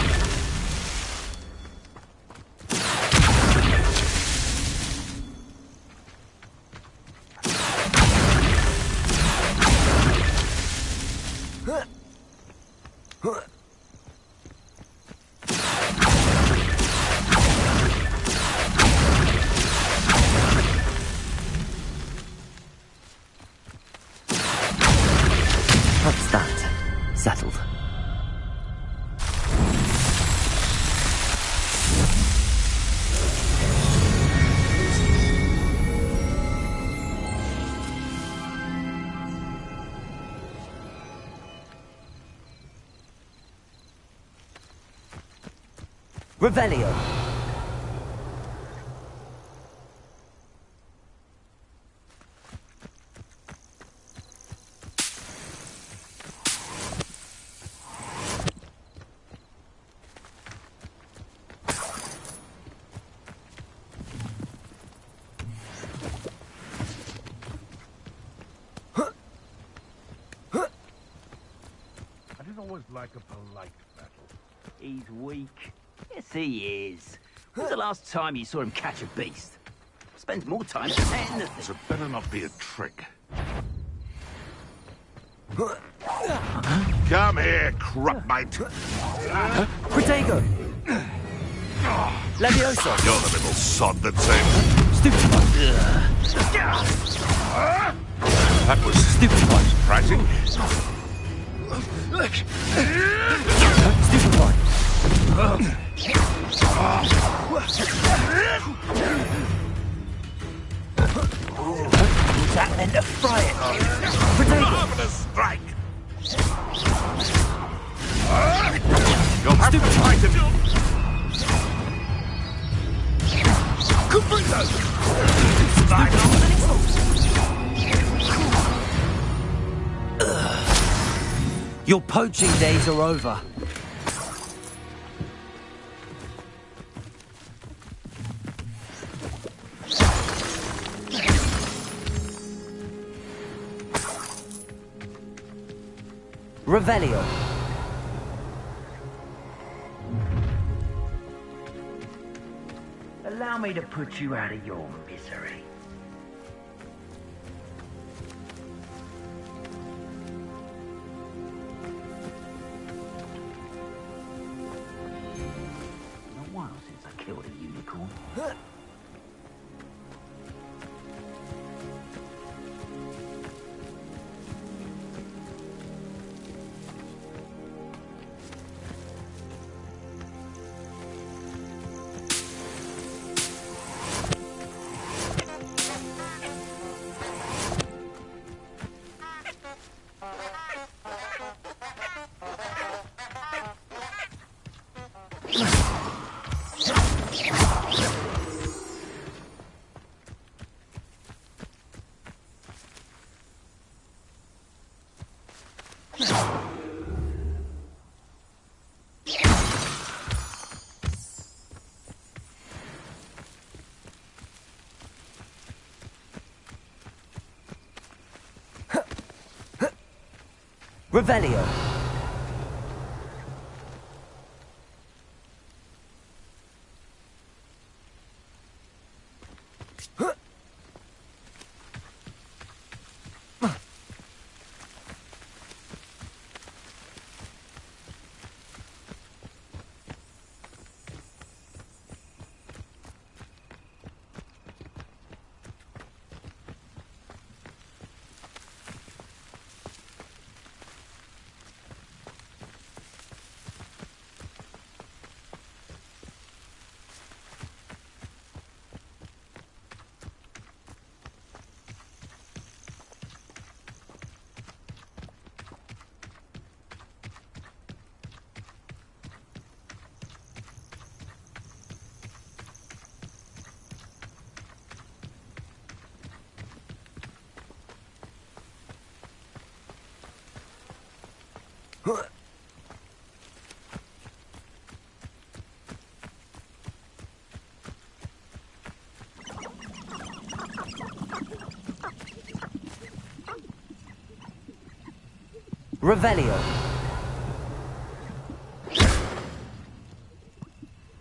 That's that. Settled. Revelio. I didn't always like a polite battle. He's weak. Yes, he is. When's the last time you saw him catch a beast? Spends more time saying than... So it better not be a trick. Come here, crupmate. Protego. Levioso. You're the little sod that saved. Stupid one. That was stupid one. Surprising. Stupid one. Use that then to fry it. Marvelous strike. You'll have to fight him. Your poaching days are over. Revelio. Allow me to put you out of your misery. It's been a while since I killed a unicorn. Revelio. Revelio.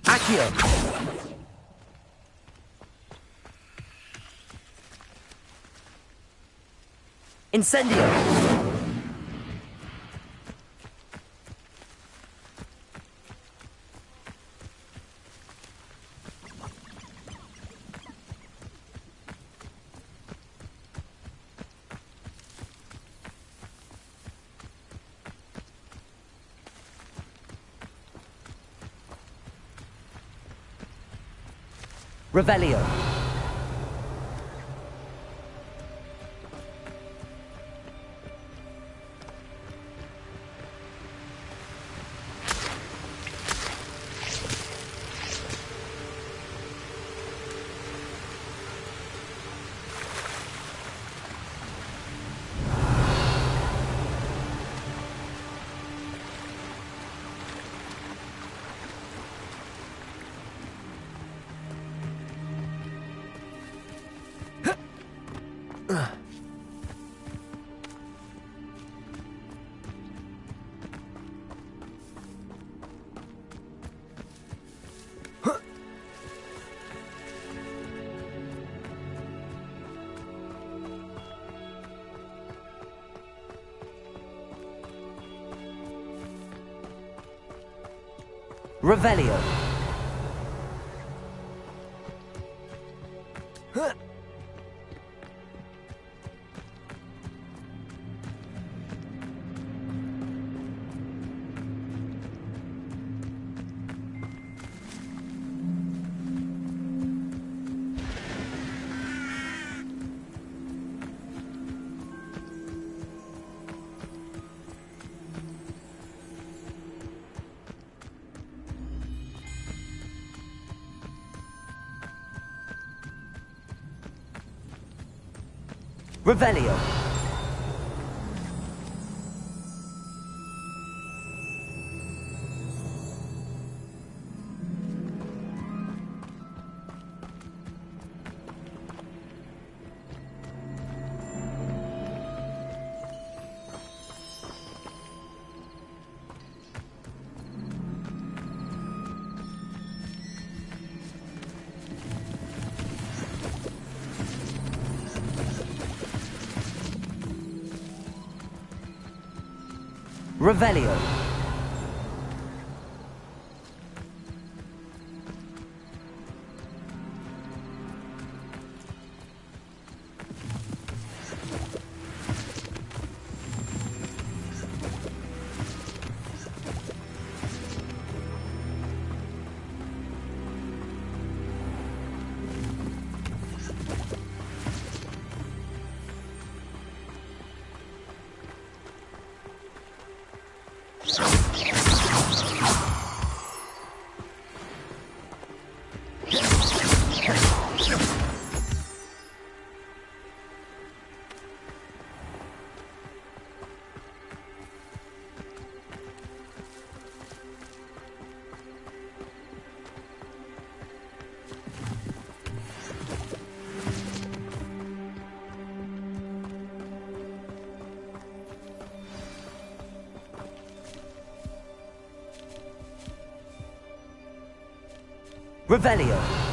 Accio. Incendio. Revelio. Revelio. Revelio. Revelio. Revelio.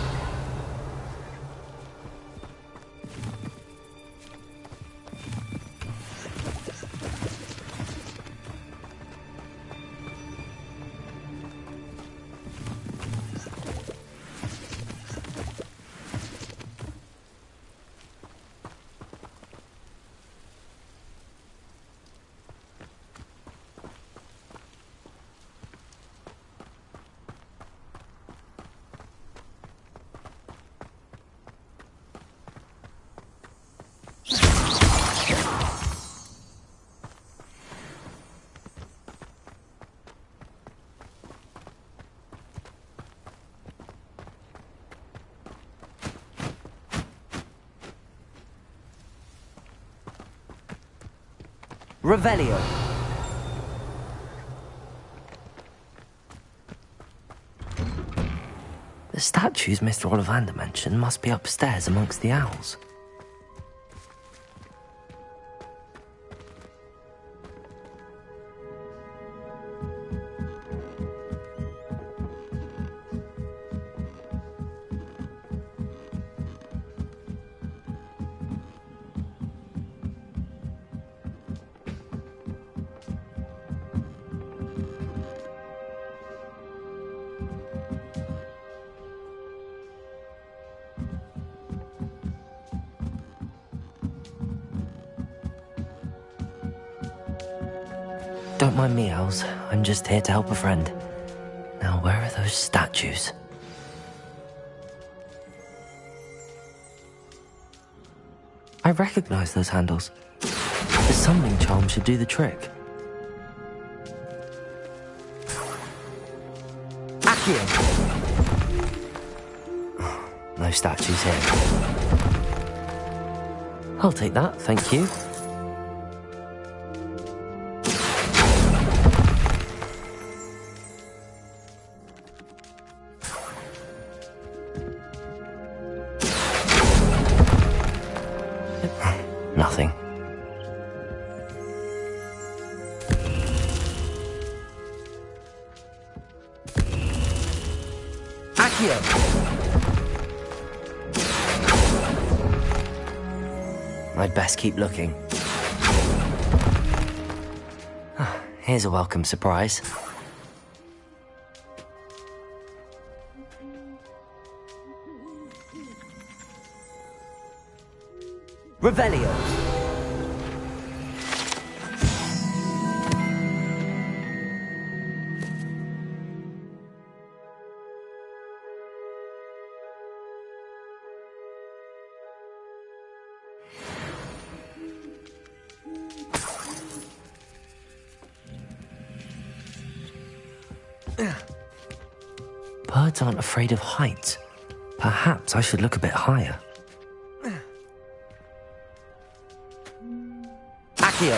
Revelio. The statues Mr. Ollivander mentioned must be upstairs amongst the owls. Don't mind me, owls. I'm just here to help a friend. Now, where are those statues? I recognize those handles. The summoning charm should do the trick. Accio! No statues here. I'll take that, thank you. Nothing. Accio! I'd best keep looking. Here's a welcome surprise. Revelio! Birds aren't afraid of heights. Perhaps I should look a bit higher. Accio!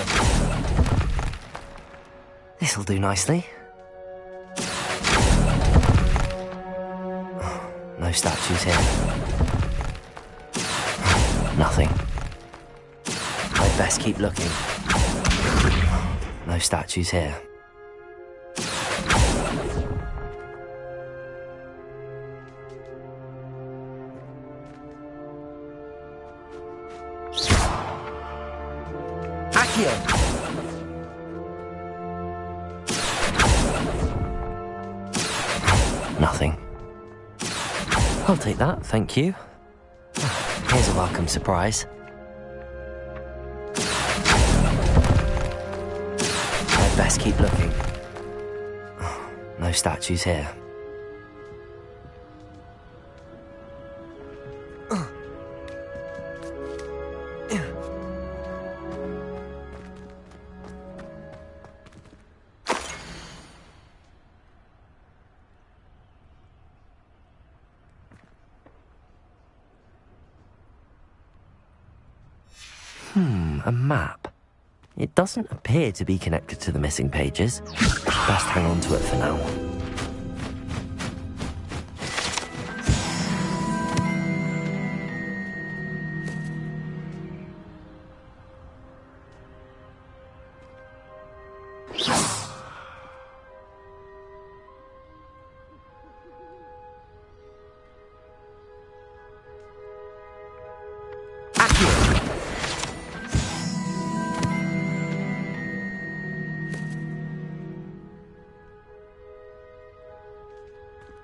This'll do nicely. No statues here. Nothing. I'd best keep looking. No statues here. Nothing. I'll take that, thank you. Here's a welcome surprise. I'd best keep looking. No statues here. A map. It doesn't appear to be connected to the missing pages. Best hang on to it for now.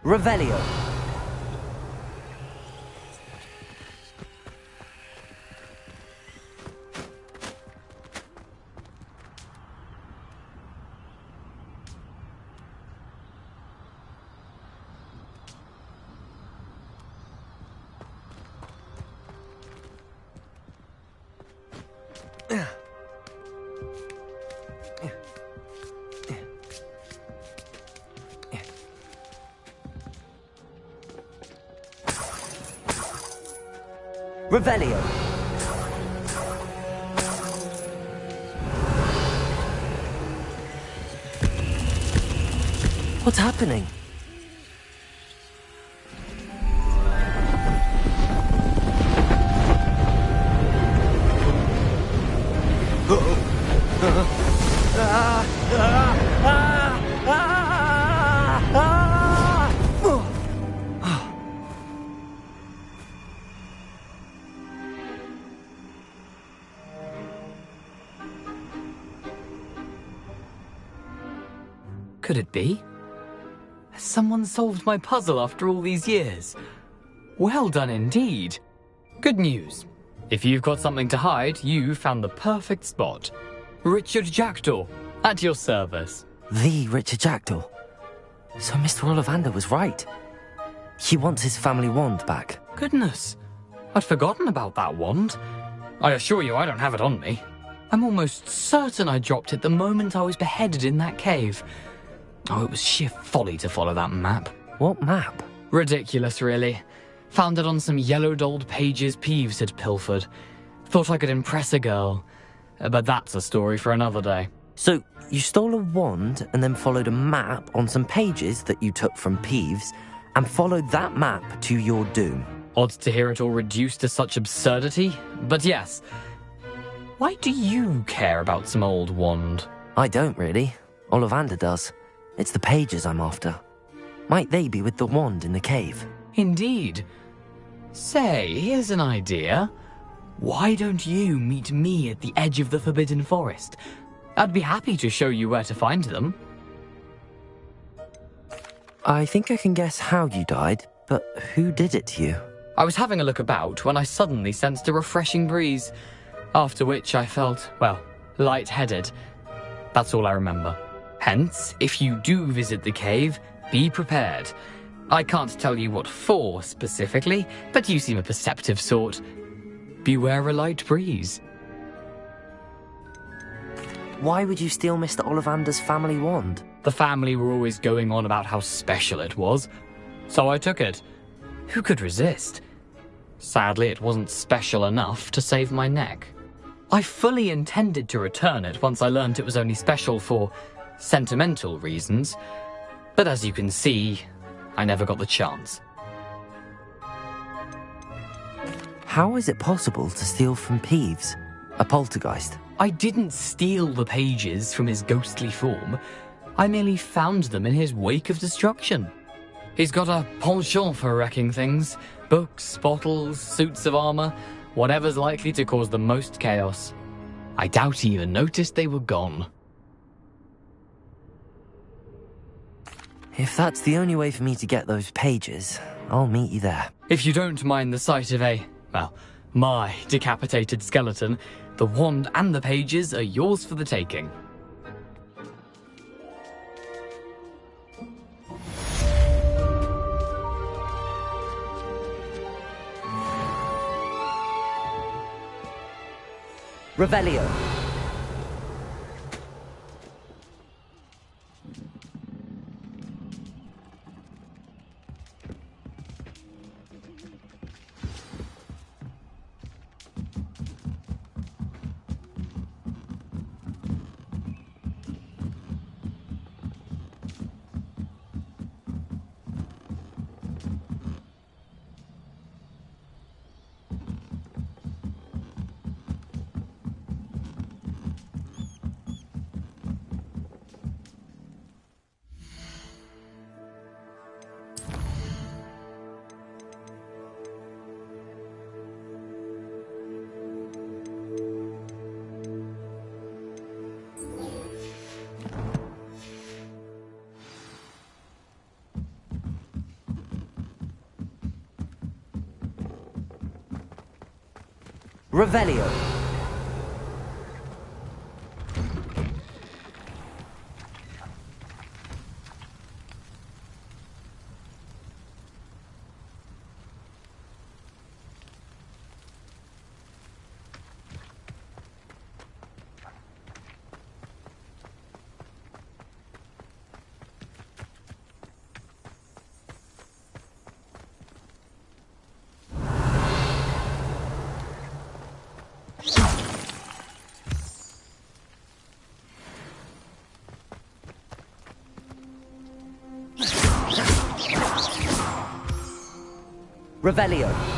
Revelio. Revelio. What's happening? Could it be? Has someone solved my puzzle after all these years? Well done indeed. Good news. If you've got something to hide, you found the perfect spot. Richard Jackdaw, at your service. The Richard Jackdaw. So Mr. Ollivander was right. He wants his family wand back. Goodness, I'd forgotten about that wand. I assure you I don't have it on me. I'm almost certain I dropped it the moment I was beheaded in that cave. Oh, it was sheer folly to follow that map. What map? Ridiculous, really. Found it on some yellowed old pages Peeves had pilfered. Thought I could impress a girl. But that's a story for another day. So, you stole a wand and then followed a map on some pages that you took from Peeves and followed that map to your doom. Odd to hear it all reduced to such absurdity, but yes. Why do you care about some old wand? I don't, really. Ollivander does. It's the pages I'm after. Might they be with the wand in the cave? Indeed. Say, here's an idea. Why don't you meet me at the edge of the Forbidden Forest? I'd be happy to show you where to find them. I think I can guess how you died, but who did it to you? I was having a look about when I suddenly sensed a refreshing breeze, after which I felt, well, lightheaded. That's all I remember. Hence, if you do visit the cave, be prepared. I can't tell you what for specifically, but you seem a perceptive sort. Beware a light breeze. Why would you steal Mr. Ollivander's family wand? The family were always going on about how special it was, so I took it. Who could resist? Sadly, it wasn't special enough to save my neck. I fully intended to return it once I learned it was only special for sentimental reasons, but as you can see, I never got the chance. How is it possible to steal from Peeves, a poltergeist? I didn't steal the pages from his ghostly form. I merely found them in his wake of destruction. He's got a penchant for wrecking things. Books, bottles, suits of armor, whatever's likely to cause the most chaos. I doubt he even noticed they were gone. If that's the only way for me to get those pages, I'll meet you there. If you don't mind the sight of my decapitated skeleton, the wand and the pages are yours for the taking. Revelio. Revelio. Revelio.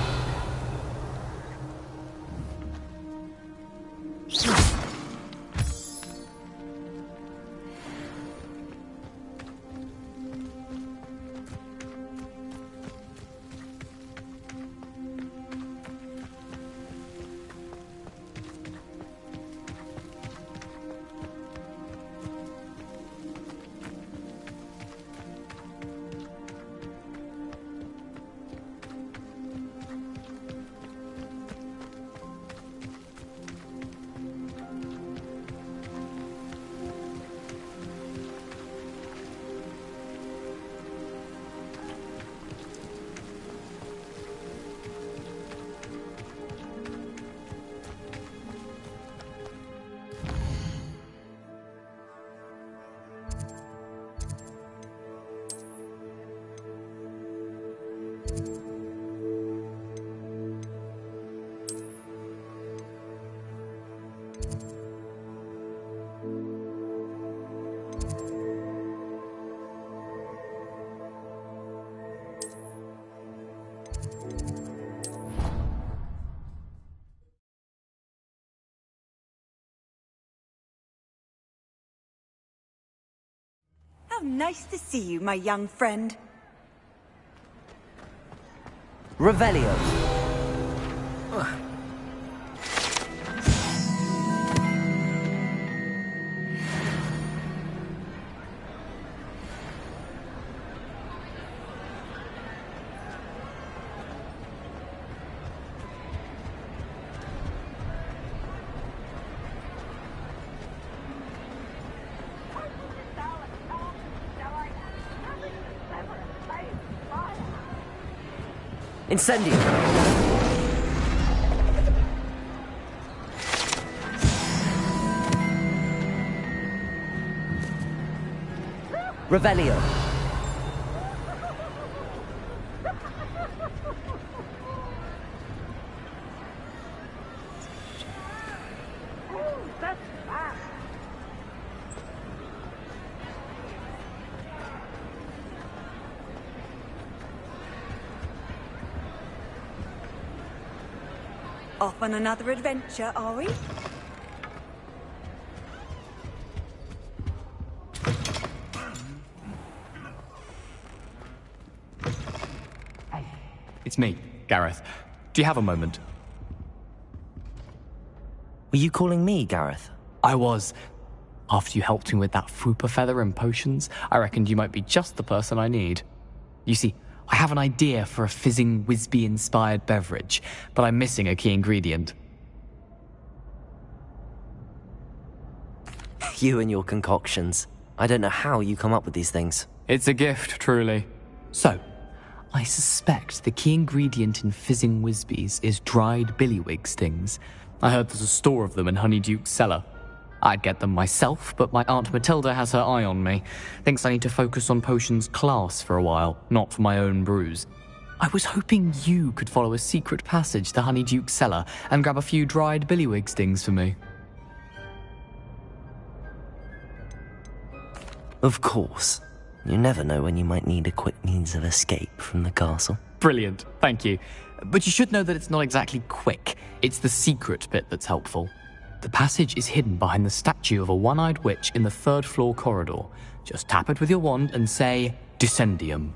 nice to see you, my young friend. Revelio. Incendio! Revelio! Off on another adventure, are we? It's me, Gareth. Do you have a moment? Were you calling me, Gareth? I was. After you helped me with that Fupa feather and potions, I reckoned you might be just the person I need. You see, I have an idea for a fizzing Wisby-inspired beverage, but I'm missing a key ingredient. You and your concoctions. I don't know how you come up with these things. It's a gift, truly. So, I suspect the key ingredient in fizzing Wisbies is dried billywig stings. I heard there's a store of them in Honeyduke's cellar. I'd get them myself, but my Aunt Matilda has her eye on me. Thinks I need to focus on potions class for a while, not for my own brews. I was hoping you could follow a secret passage to Honeyduke's cellar and grab a few dried billywig stings for me. Of course. You never know when you might need a quick means of escape from the castle. Brilliant, thank you. But you should know that it's not exactly quick. It's the secret bit that's helpful. The passage is hidden behind the statue of a one-eyed witch in the third-floor corridor. Just tap it with your wand and say, Descendium.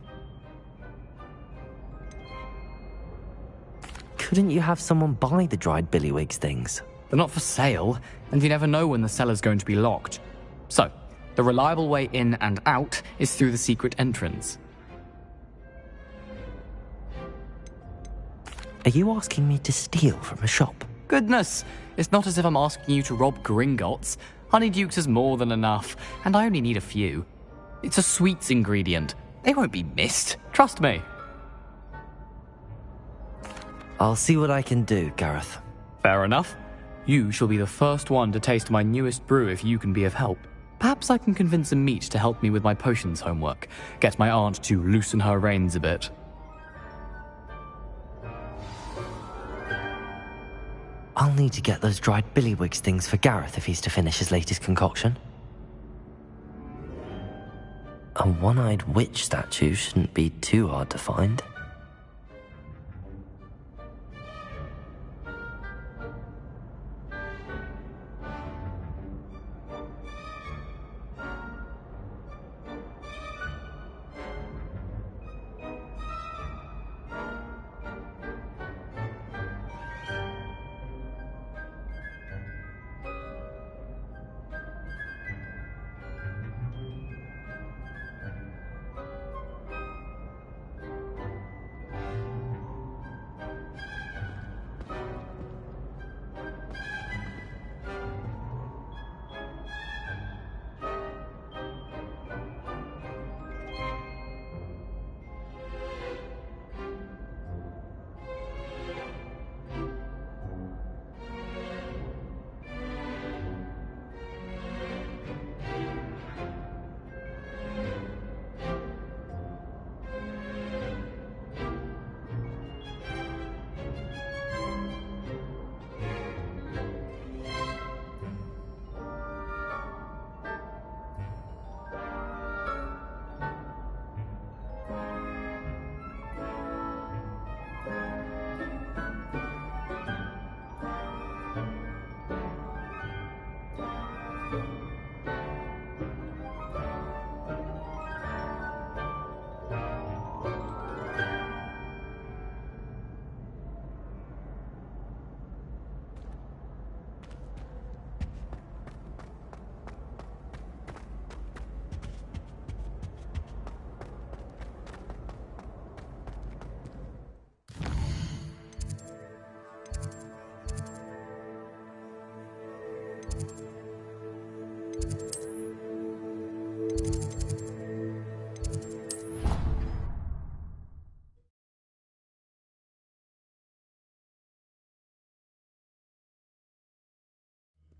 Couldn't you have someone buy the dried billywig stings? They're not for sale, and you never know when the cellar's going to be locked. So, the reliable way in and out is through the secret entrance. Are you asking me to steal from a shop? Goodness, it's not as if I'm asking you to rob Gringotts. Honeyduke's is more than enough, and I only need a few. It's a sweets ingredient. They won't be missed. Trust me. I'll see what I can do, Gareth. Fair enough. You shall be the first one to taste my newest brew if you can be of help. Perhaps I can convince a meat to help me with my potions homework. Get my aunt to loosen her reins a bit. I'll need to get those dried billywig stings for Gareth if he's to finish his latest concoction. A one-eyed witch statue shouldn't be too hard to find.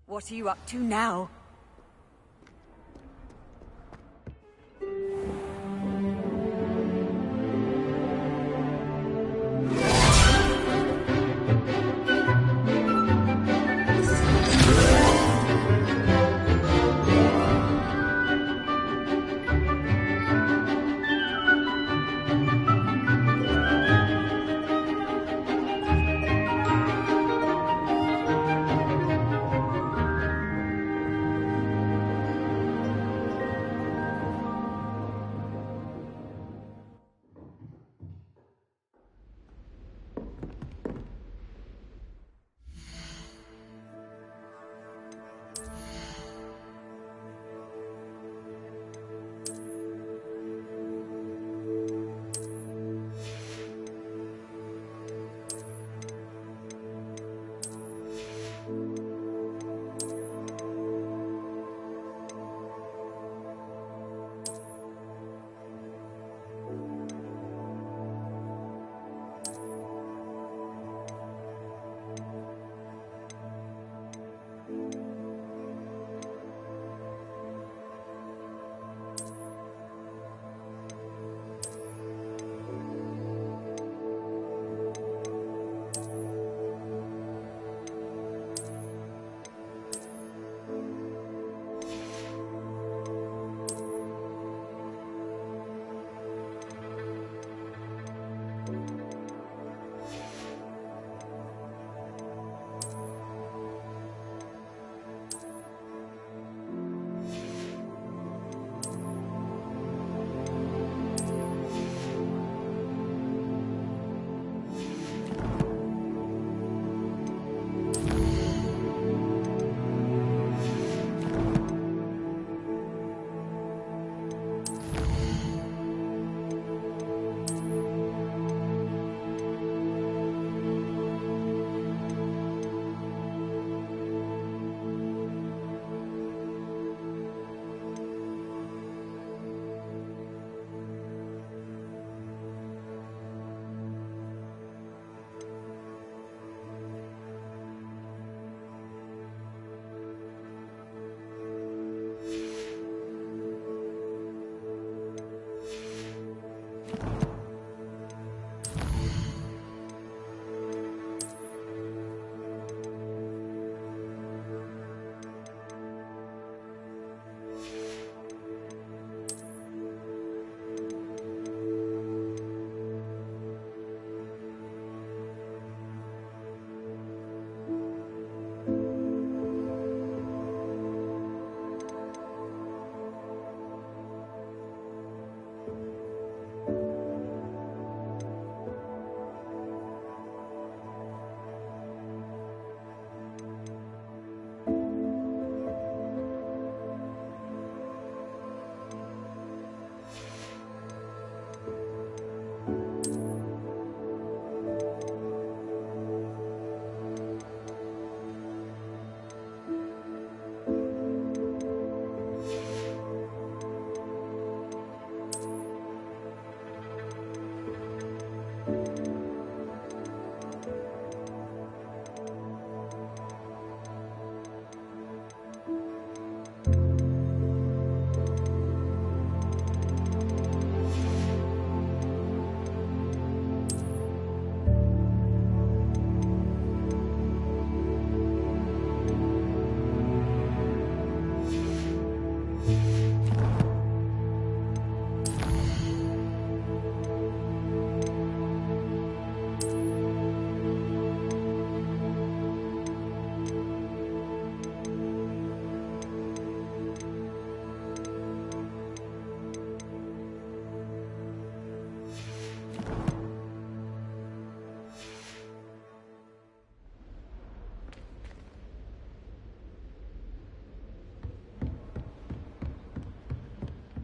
What are you up to now?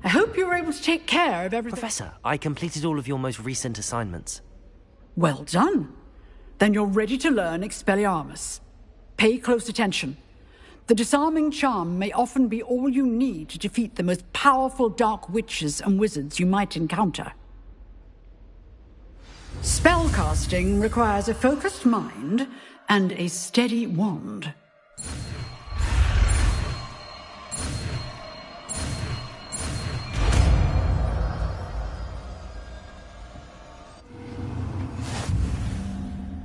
I hope you were able to take care of everything. Professor, I completed all of your most recent assignments. Well done. Then you're ready to learn Expelliarmus. Pay close attention. The disarming charm may often be all you need to defeat the most powerful dark witches and wizards you might encounter. Spellcasting requires a focused mind and a steady wand.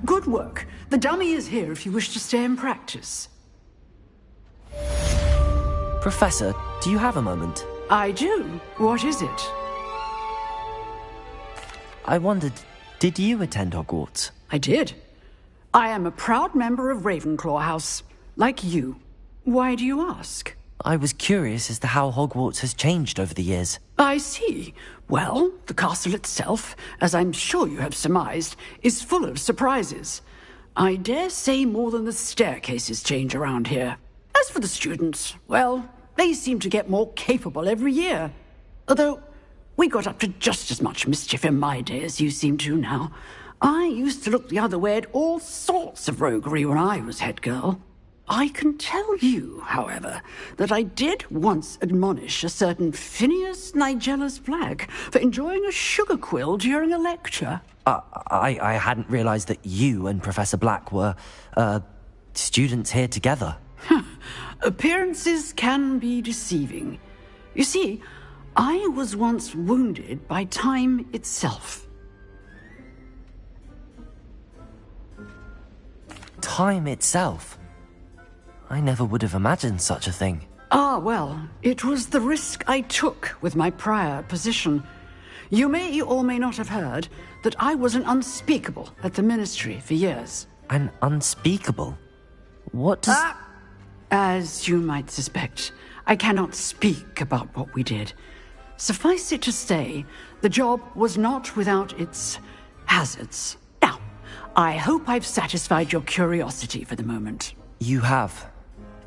Good work. The dummy is here if you wish to stay and practice. Professor, do you have a moment? I do. What is it? I wondered, did you attend Hogwarts? I did. I am a proud member of Ravenclaw House, like you. Why do you ask? I was curious as to how Hogwarts has changed over the years. I see. Well, the castle itself, as I'm sure you have surmised, is full of surprises. I dare say more than the staircases change around here. As for the students, well, they seem to get more capable every year. Although, we got up to just as much mischief in my day as you seem to now. I used to look the other way at all sorts of roguery when I was head girl. I can tell you, however, that I did once admonish a certain Phineas Nigella's Black for enjoying a sugar quill during a lecture. I hadn't realized that you and Professor Black were, students here together. Appearances can be deceiving. You see, I was once wounded by time itself. Time itself? I never would have imagined such a thing. Ah, well, it was the risk I took with my prior position. You may or may not have heard that I was an unspeakable at the Ministry for years. An unspeakable? What does... As you might suspect, I cannot speak about what we did. Suffice it to say, the job was not without its hazards. Now, I hope I've satisfied your curiosity for the moment. You have.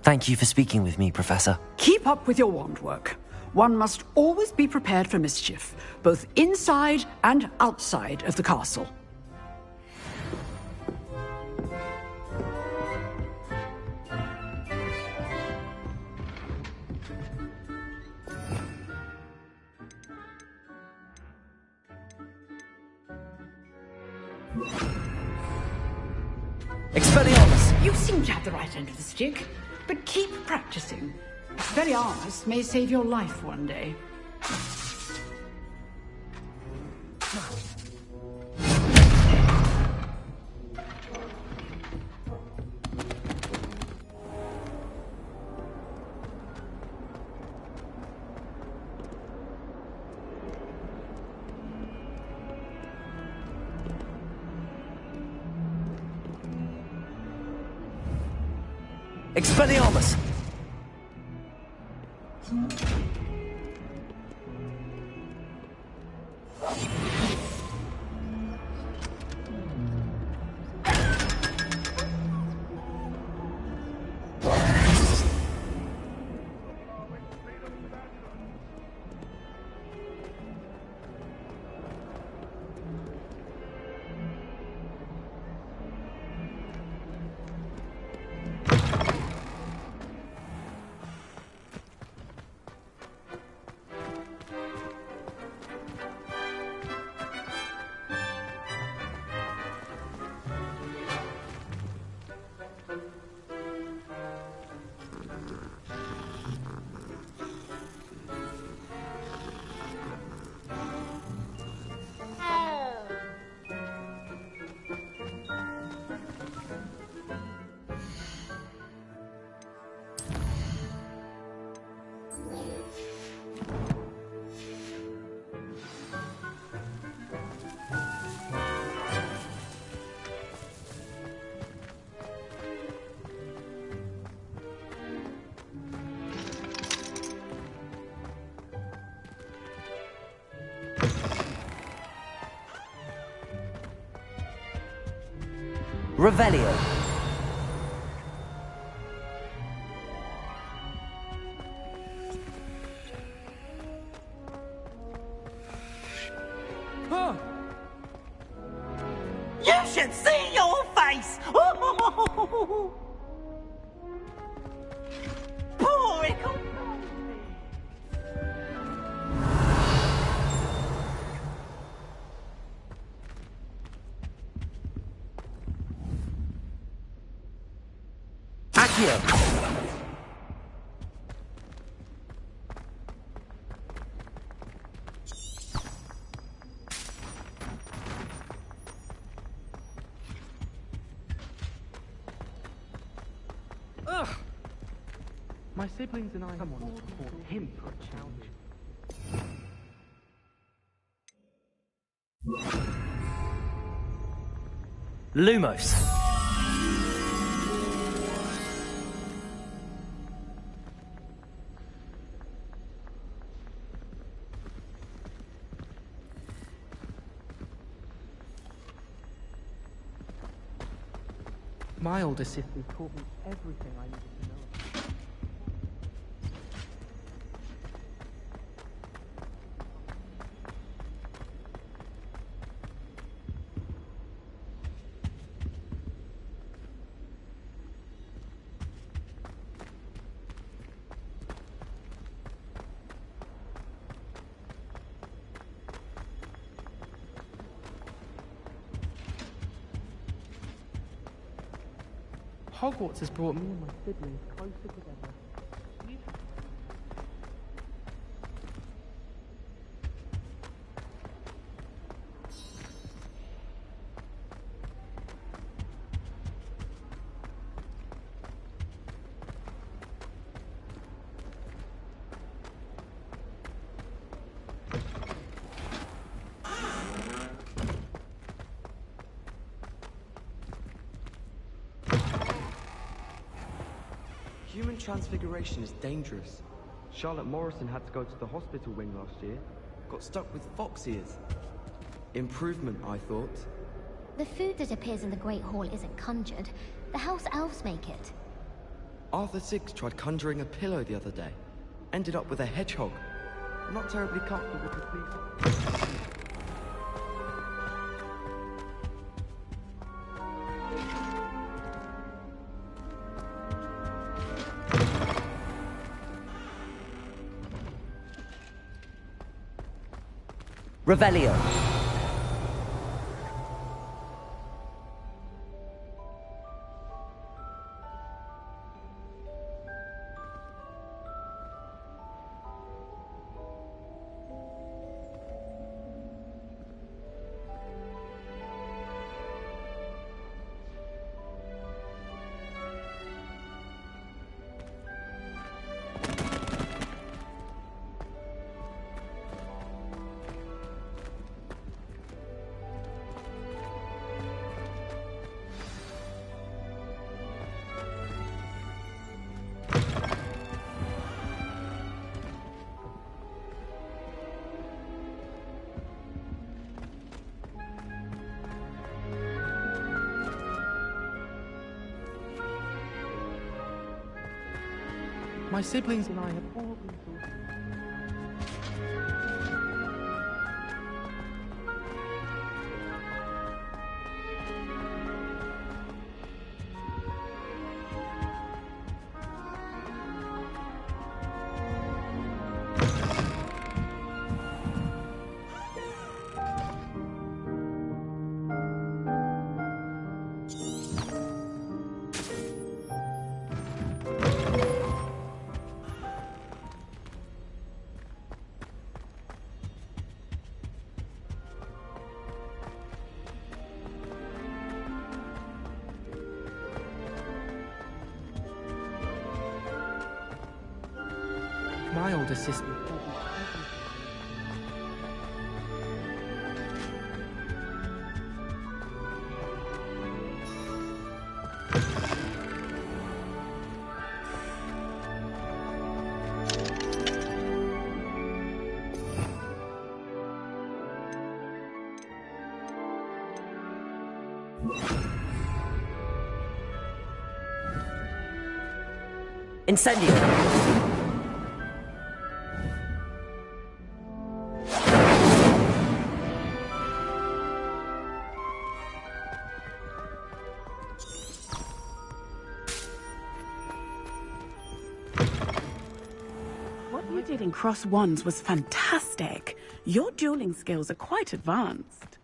Thank you for speaking with me, Professor. Keep up with your wand work. One must always be prepared for mischief, both inside and outside of the castle. Expelliarmus! You seem to have the right end of the stick, but keep practicing. Expelliarmus may save your life one day. Expelliarmus! Revelio. You should see your face! Poor Ickle! Accio! My siblings and I have all fought him for a challenge. Lumos. My older sister taught me everything I needed to know. Hogwarts has brought me and my siblings closer together. Human transfiguration is dangerous. Charlotte Morrison had to go to the hospital wing last year. Got stuck with fox ears. Improvement, I thought. The food that appears in the Great Hall isn't conjured. The house elves make it. Arthur Six tried conjuring a pillow the other day. Ended up with a hedgehog. Not terribly comfortable to sleep. Revelio. My siblings and I have all been through. My older sister. Incendio. What you did in Cross Wands was fantastic. Your dueling skills are quite advanced.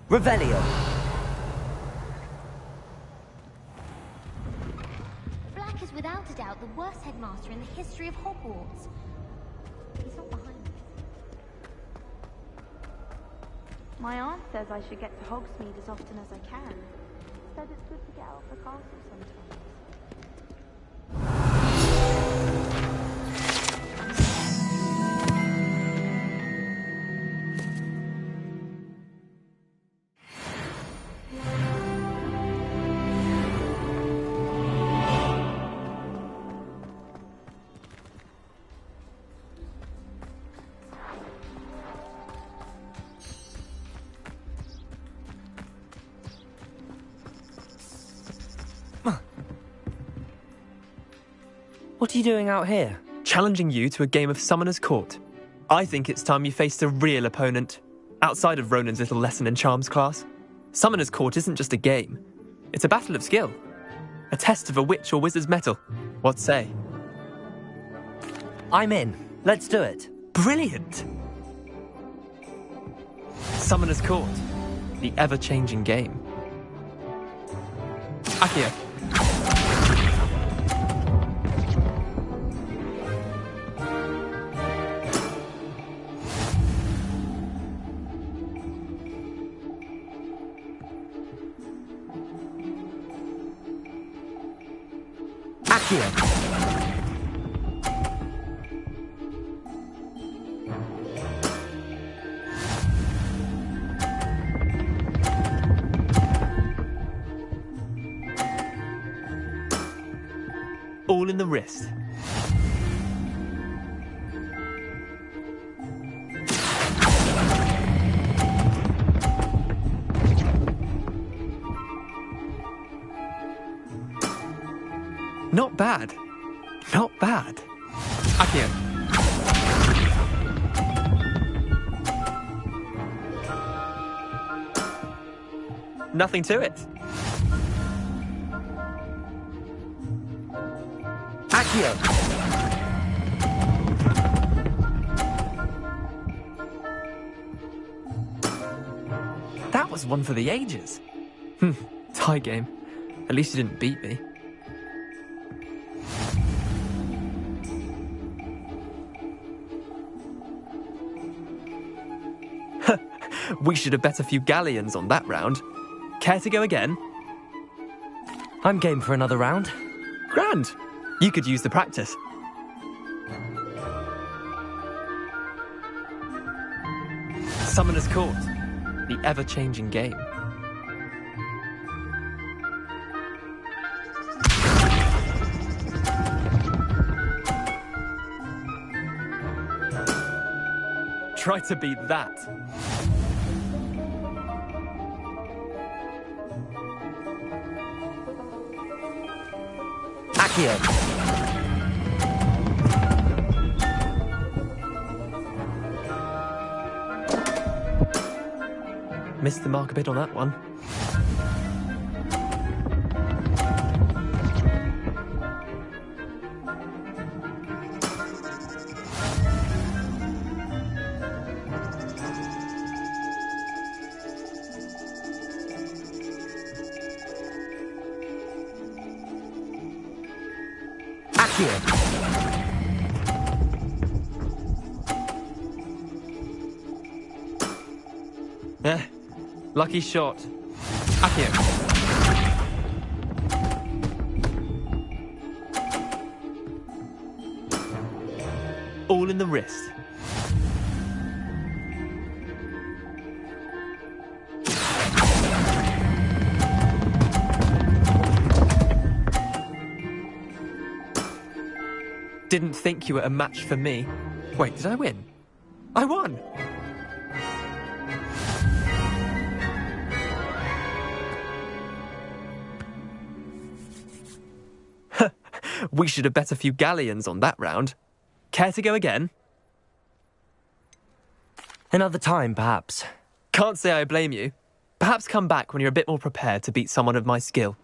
Revelio. Black is without a doubt the worst headmaster in the history of Hogwarts. He's not behind this. My aunt says I should get to Hogsmeade as often as I can. Said it's good to get out of the castle sometimes. What are you doing out here? Challenging you to a game of Summoner's Court. I think it's time you faced a real opponent, outside of Ronan's little lesson in charms class. Summoner's Court isn't just a game. It's a battle of skill. A test of a witch or wizard's mettle. What say? I'm in. Let's do it. Brilliant! Summoner's Court. The ever-changing game. Accio. All in the wrist. Not bad. Not bad. Accio. Nothing to it. Accio. That was one for the ages. Tie game. At least you didn't beat me. We should have bet a few galleons on that round. Care to go again? I'm game for another round. Grand. You could use the practice. Summoner's Court. The ever-changing game. Try to beat that. Accio. Missed the mark a bit on that one. Lucky shot. Accio. All in the wrist. Didn't think you were a match for me. Wait, did I win? I won! We should have bet a few galleons on that round. Care to go again? Another time, perhaps. Can't say I blame you. Perhaps come back when you're a bit more prepared to beat someone of my skill.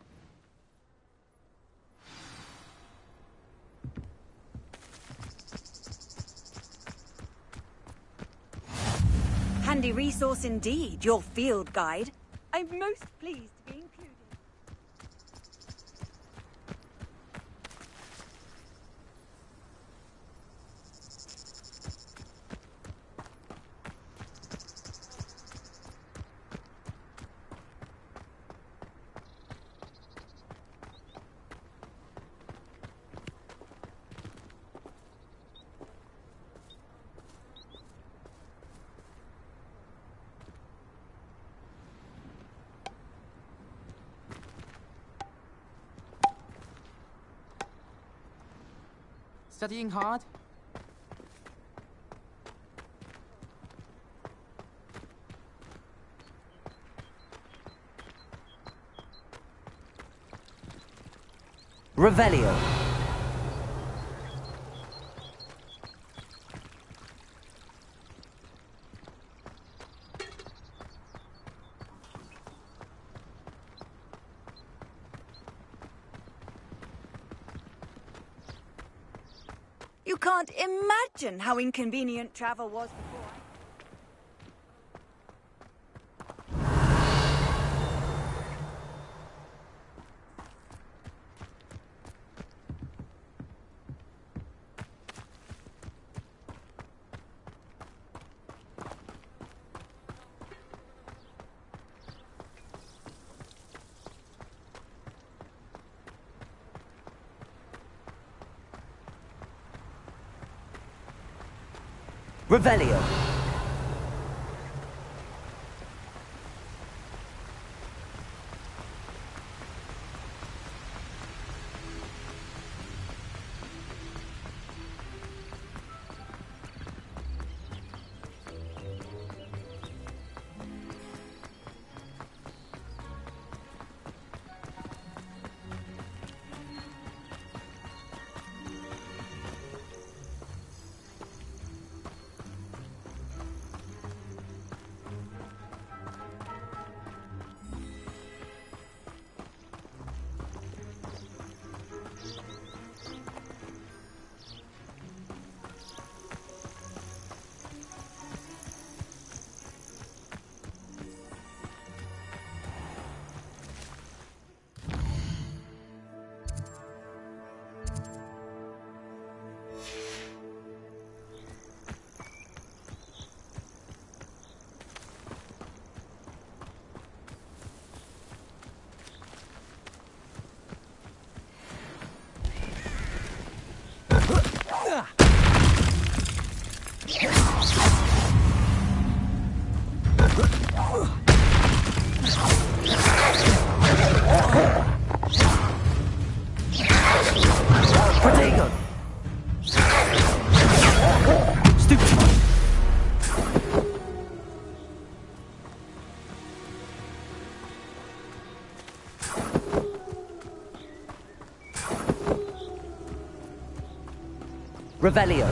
Handy resource indeed, your field guide. I'm most pleased to be included. Studying hard? Revelio. You can't imagine how inconvenient travel was before. Revelio. Revelio.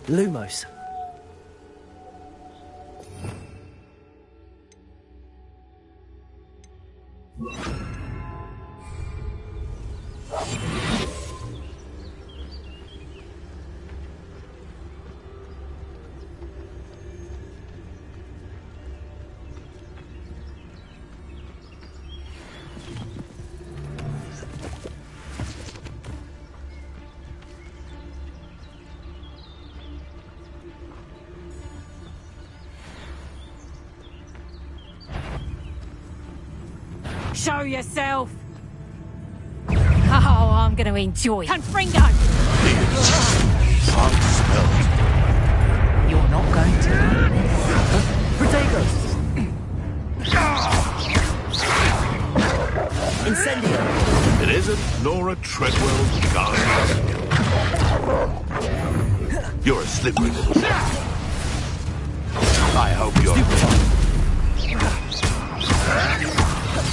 Lumos. Show yourself! Oh, I'm going to enjoy it. Confringo! You're not going to. Protagos. Incendio! It isn't Nora Treadwell's guardian. You're a slippery little shit. I hope you're...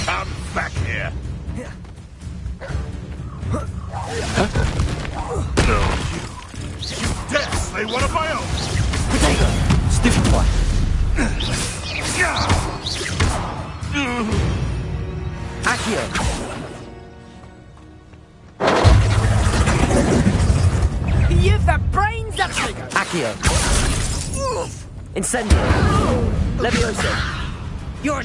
Come back here. No, you dare slay one of my own. Potato! Stupid one! Accio! You've the brains of... Accio! Incendio! Levioso! You're...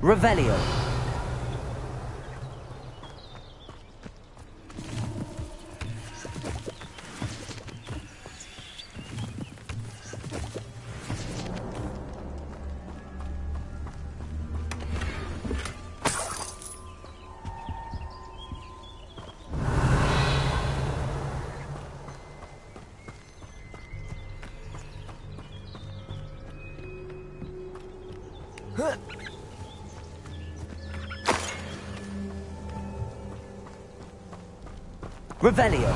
Revelio! Revelio!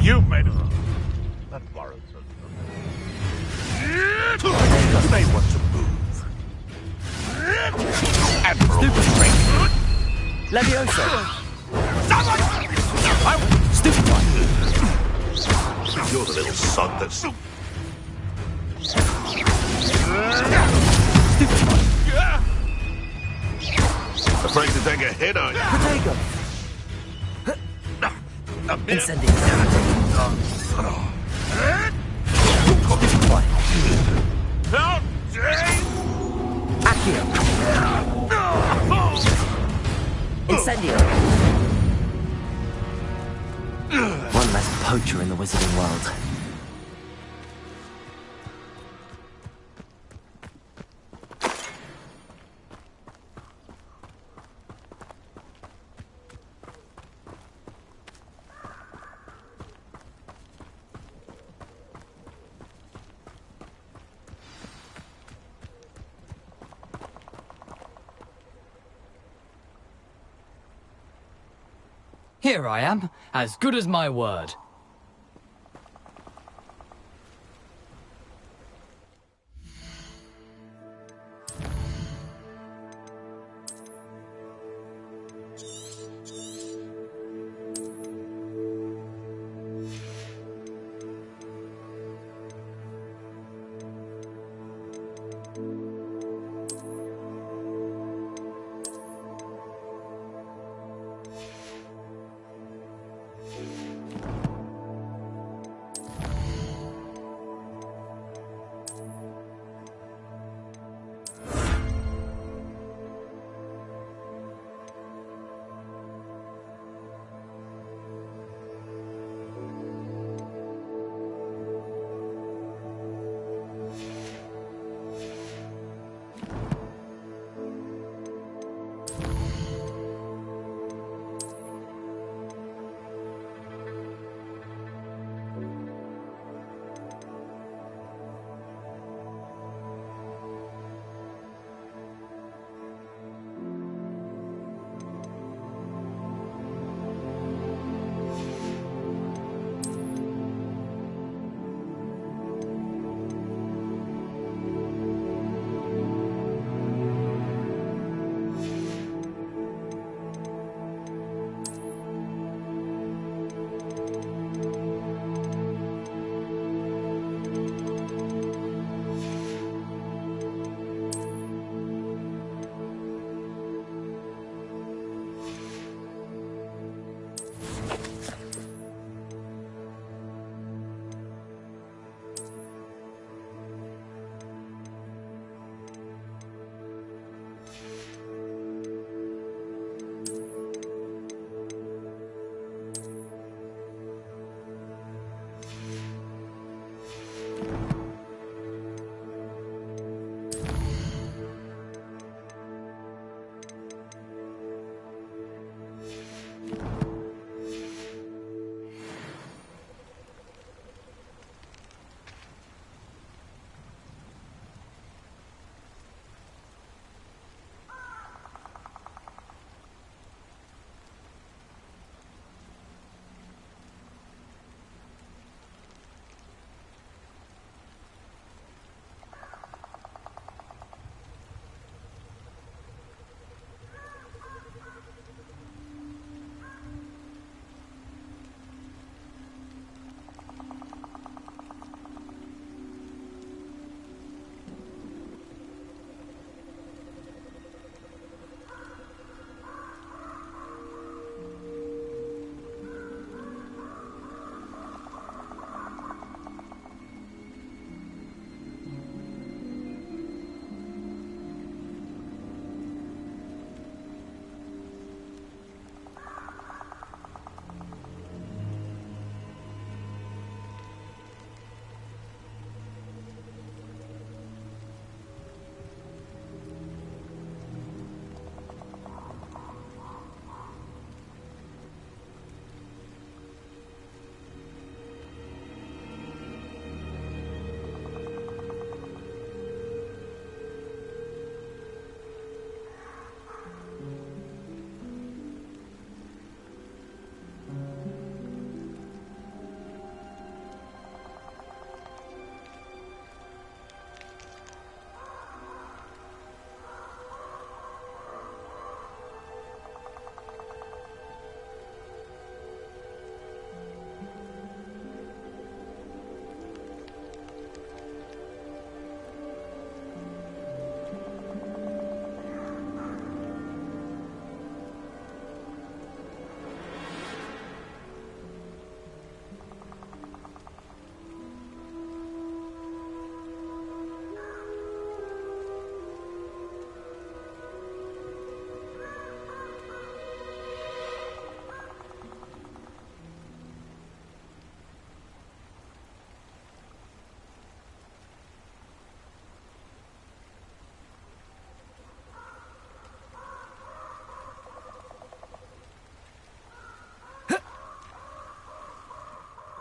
You made it. That borrowed some. They want to move. And Stupid trick! Levioso! Stupid one! You're the little sod that's... Stupid one! Afraid to take a hit, are you? Potato! Incendio! Stupid one! Accio! Incendio! One less poacher in the wizarding world. Here I am, as good as my word.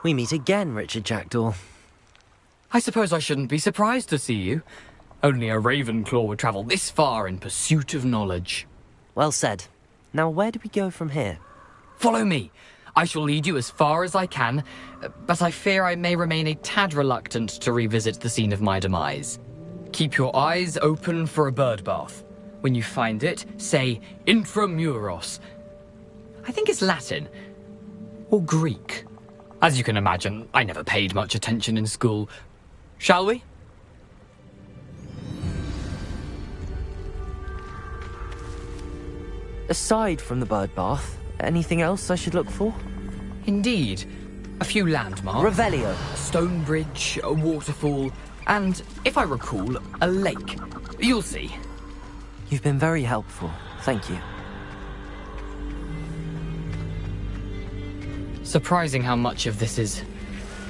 We meet again, Richard Jackdaw. I suppose I shouldn't be surprised to see you. Only a Ravenclaw would travel this far in pursuit of knowledge. Well said. Now where do we go from here? Follow me. I shall lead you as far as I can, but I fear I may remain a tad reluctant to revisit the scene of my demise. Keep your eyes open for a bird bath. When you find it, say intramuros. I think it's Latin. Or Greek. As you can imagine, I never paid much attention in school. Shall we? Aside from the bird bath, anything else I should look for? Indeed. A few landmarks. Revelio. A stone bridge, a waterfall, and, if I recall, a lake. You'll see. You've been very helpful. Thank you. Surprising how much of this is,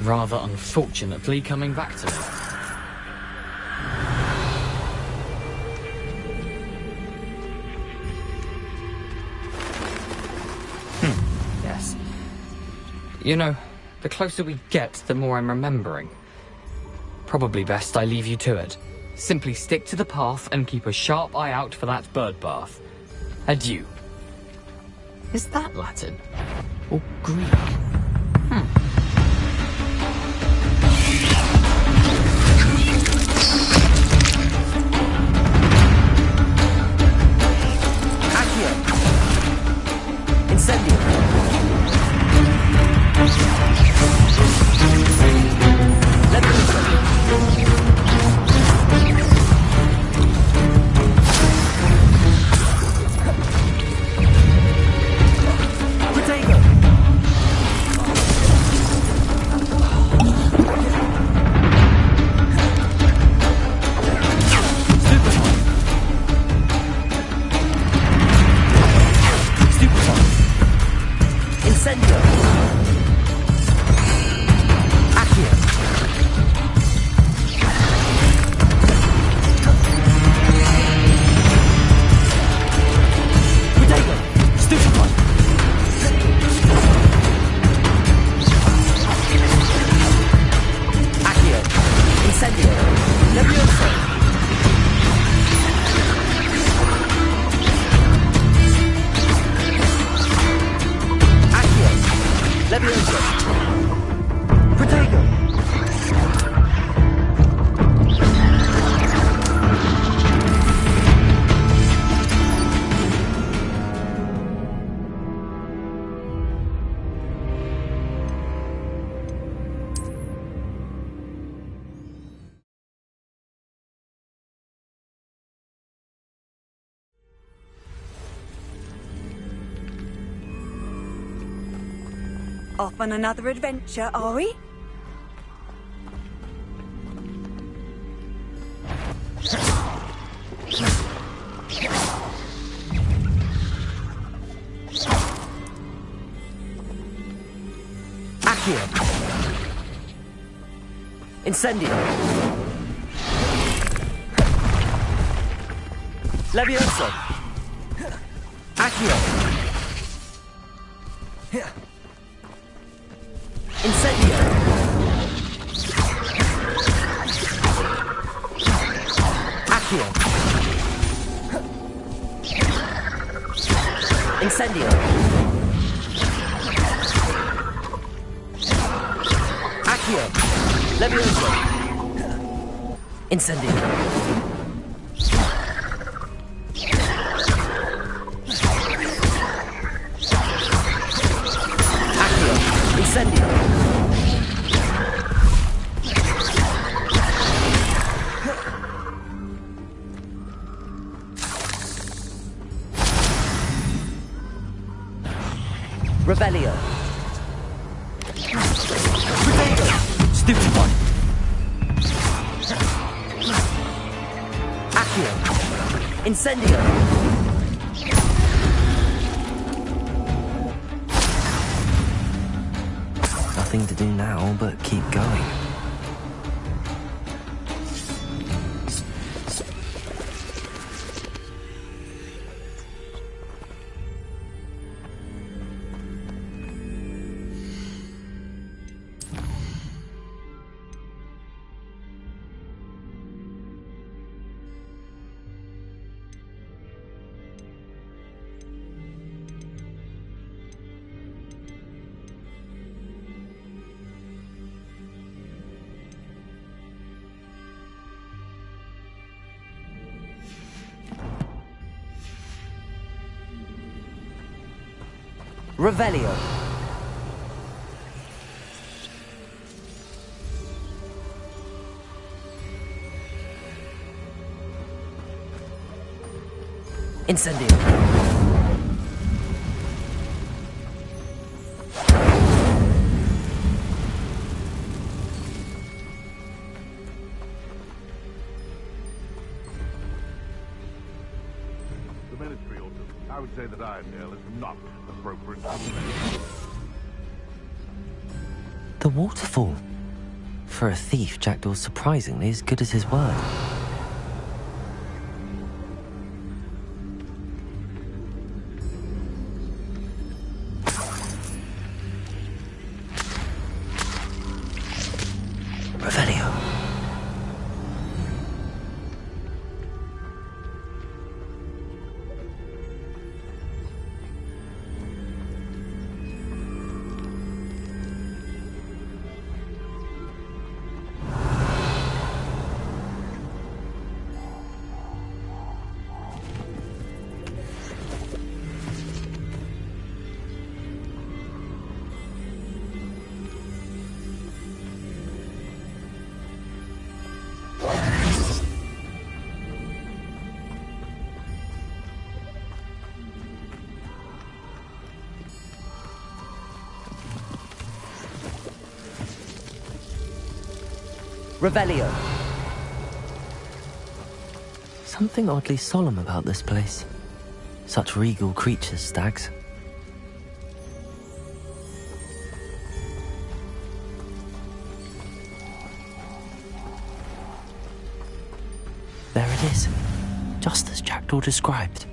rather unfortunately, coming back to me. Yes. You know, the closer we get, the more I'm remembering. Probably best I leave you to it. Simply stick to the path and keep a sharp eye out for that bird bath. Adieu. Is that Latin? Or Greek? Accio! Incendio! Off on another adventure, are we? Accio! Incendio! Levioso! Accio! Incendio! Accio! Incendio! Accio! Levioso! Incendio! Accio! Incendio! Revelio. Stupid one. Accio. Incendio. Nothing to do now but keep going. Revelio. Incendio. The military order. I would say that Irondale is not appropriate for the military. The waterfall. For a thief, Jackdaw's surprisingly as good as his word. Revelio. Revelio. Something oddly solemn about this place. Such regal creatures, stags. There it is, just as Jackdaw described.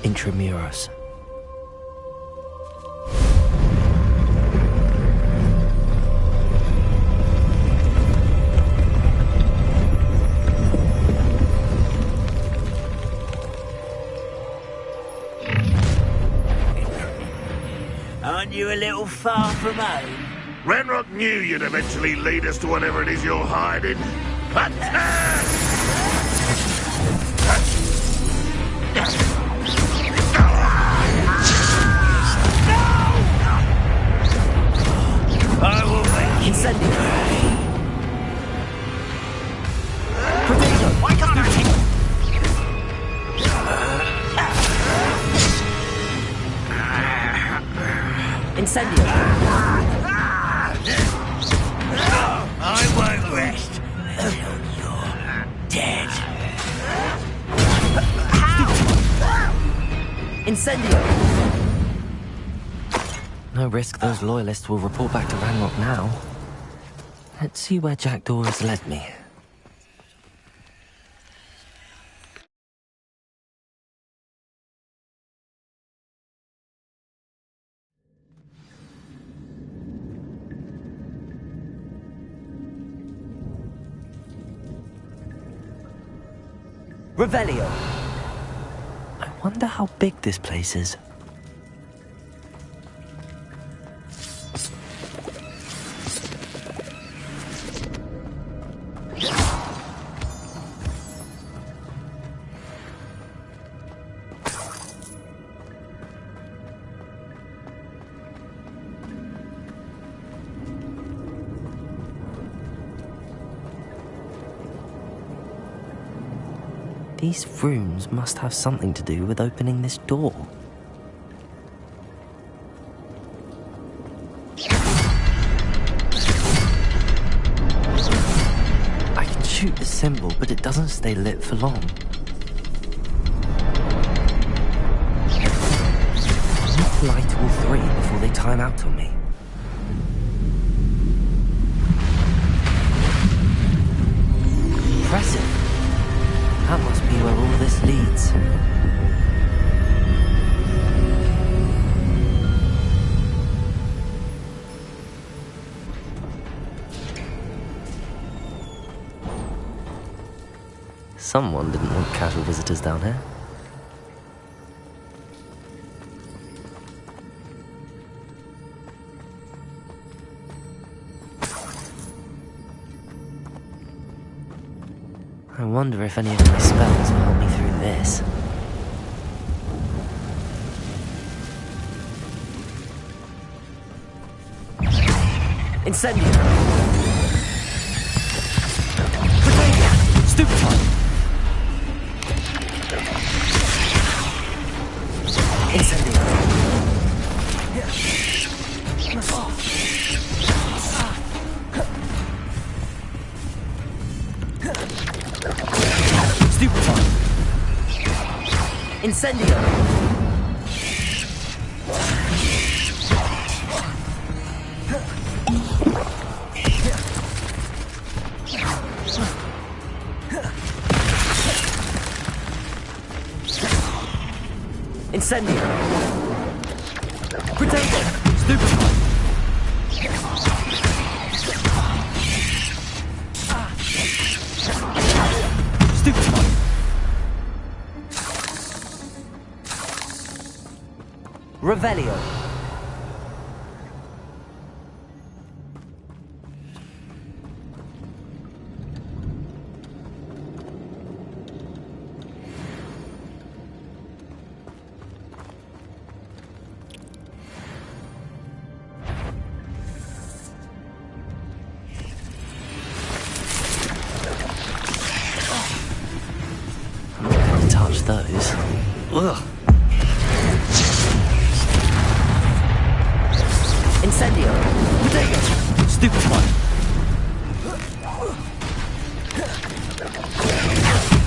Intramuros. Aren't you a little far from home? Renrock knew you'd eventually lead us to whatever it is you're hiding. Attack! I will make Incendio. Why can't I hit? Incendio. I won't rest until you're dead. Incendio. No risk those loyalists will report back to Ranrock now. Let's see where Jackdaw has led me. Revelio. I wonder how big this place is. These rooms must have something to do with opening this door. symbol, but it doesn't stay lit for long. I need to light all three before they time out on me. Impressive. That must be where all this leads. Someone didn't want casual visitors down here. I wonder if any of my spells will help me through this. Incendio! Potato! Stupefy! Incendio! Stupefy! Incendio! Incendio! Potato! Stupefy! Stupefy! Revelio! Touch those. Ugh. Incendio! Potato! Stupefy!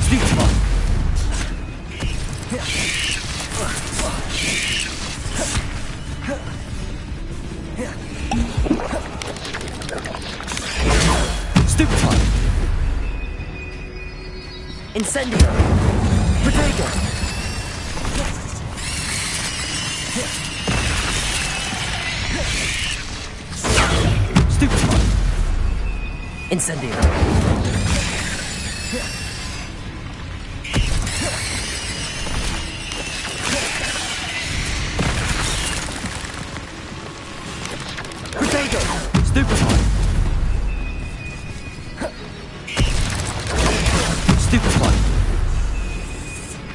Stupefy! Stupefy! Incendio! Potato! Stupefy! Incendio! Potato! Stupefy! Stupefy!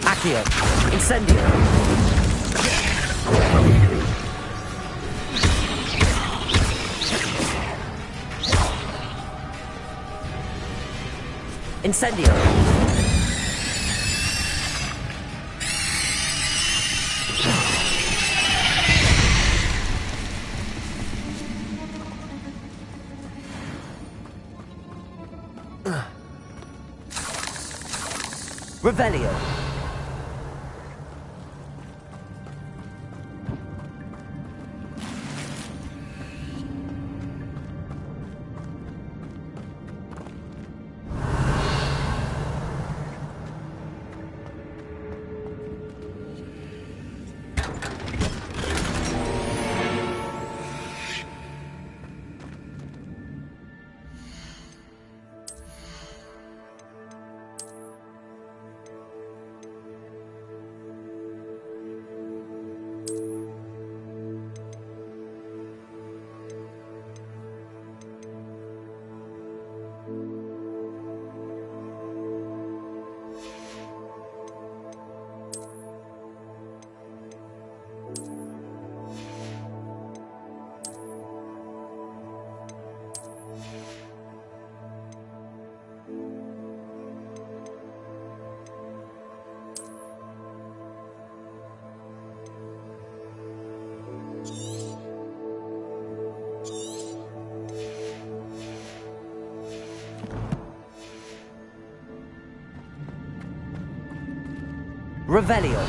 Accio! Incendio! Incendio! Revelio! Revelio.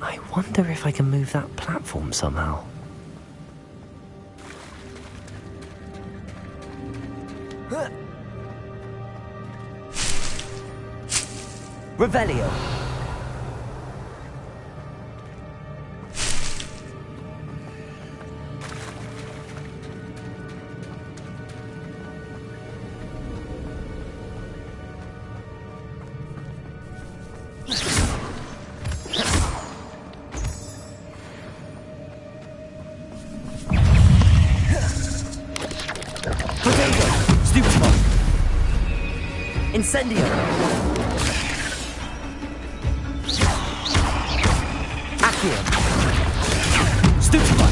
I wonder if I can move that platform somehow. Revelio. Incendio! Accio! Stupefy!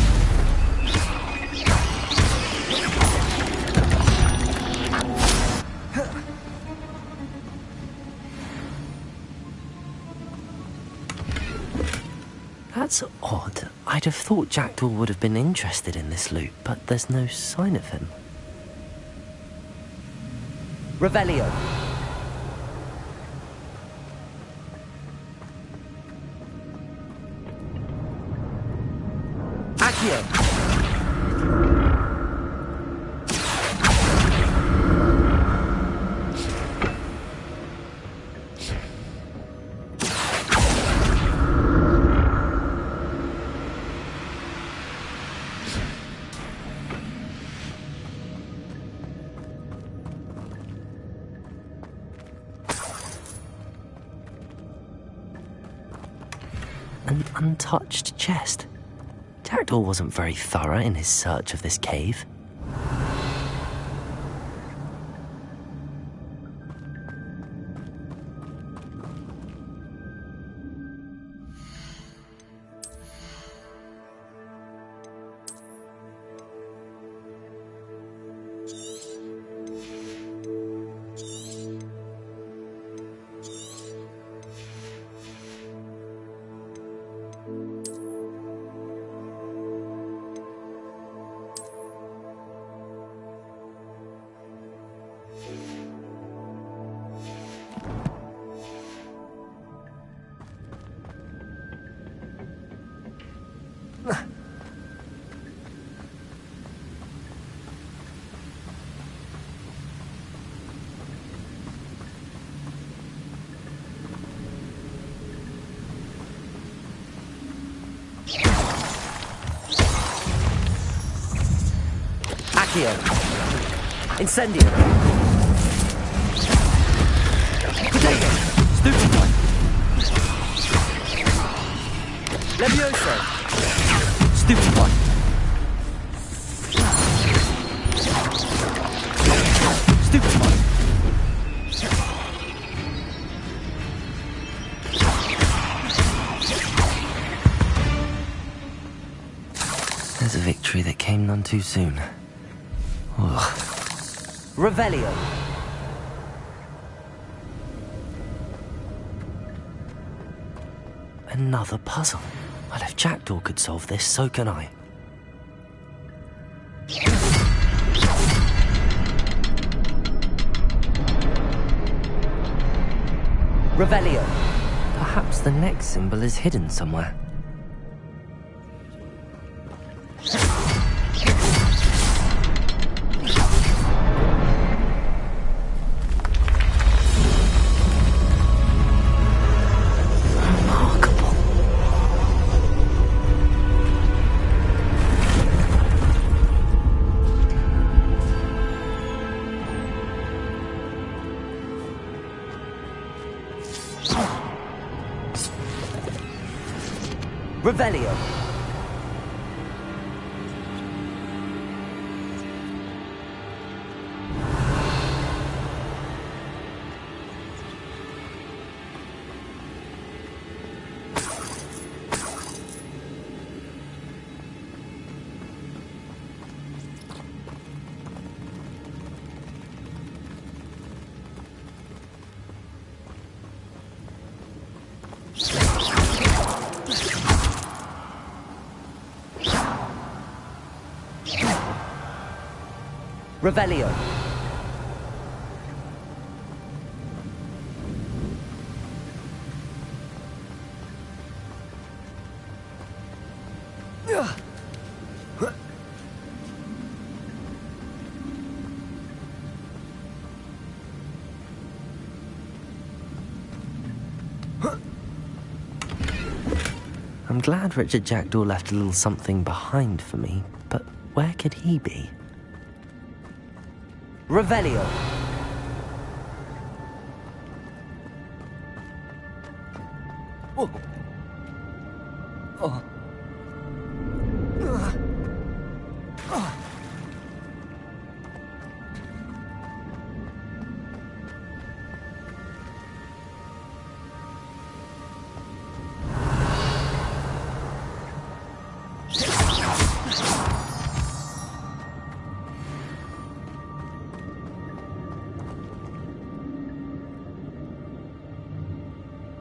That's odd. I'd have thought Jackdaw would have been interested in this loot, but there's no sign of him. Revelio. Accio. An untouched chest. Jackdaw wasn't very thorough in his search of this cave. Incendio. Potato. Stupefy. Levioso. Stupefy. Stupefy. There's a victory that came none too soon. Ugh. Revelio. Another puzzle. Well, if Jackdaw could solve this, so can I. Revelio. Perhaps the next symbol is hidden somewhere. Revelio. Revelio. I'm glad Richard Jackdaw left a little something behind for me, but where could he be? Revelio. Oh. Oh.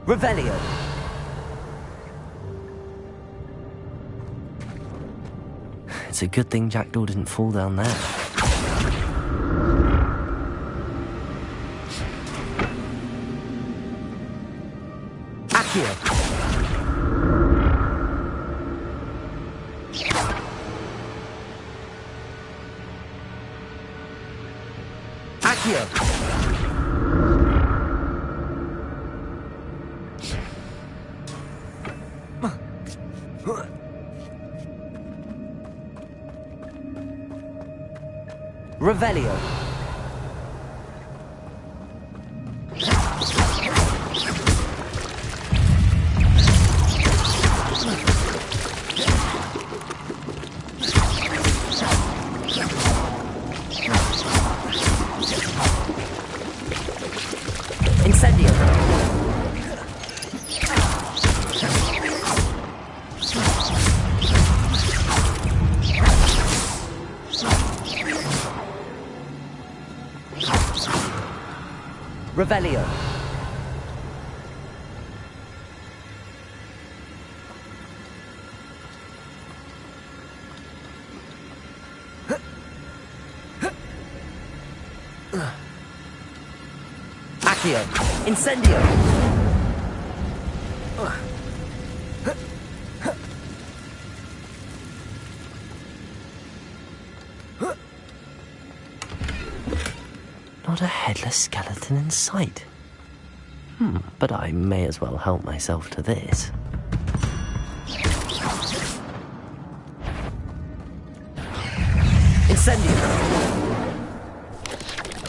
Revelio. It's a good thing Jackdaw didn't fall down there. Accio. Accio. Revelio. Incendio. Revelio. Accio. Incendio. Not a headless skeleton in sight. But I may as well help myself to this. Incendio!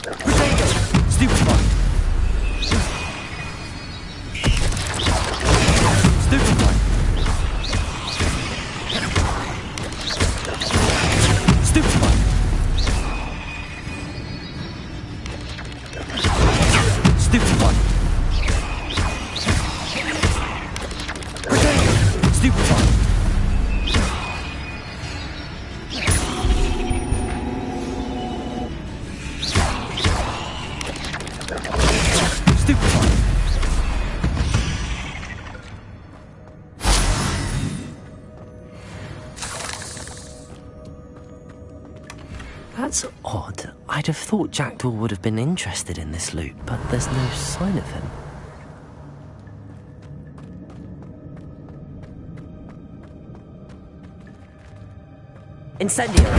Potato! Stupefy! Stupefy! Stupefy! Stupefy! That's odd. I'd have thought Jackdaw would have been interested in this loot, but there's no sign of him. Incendio!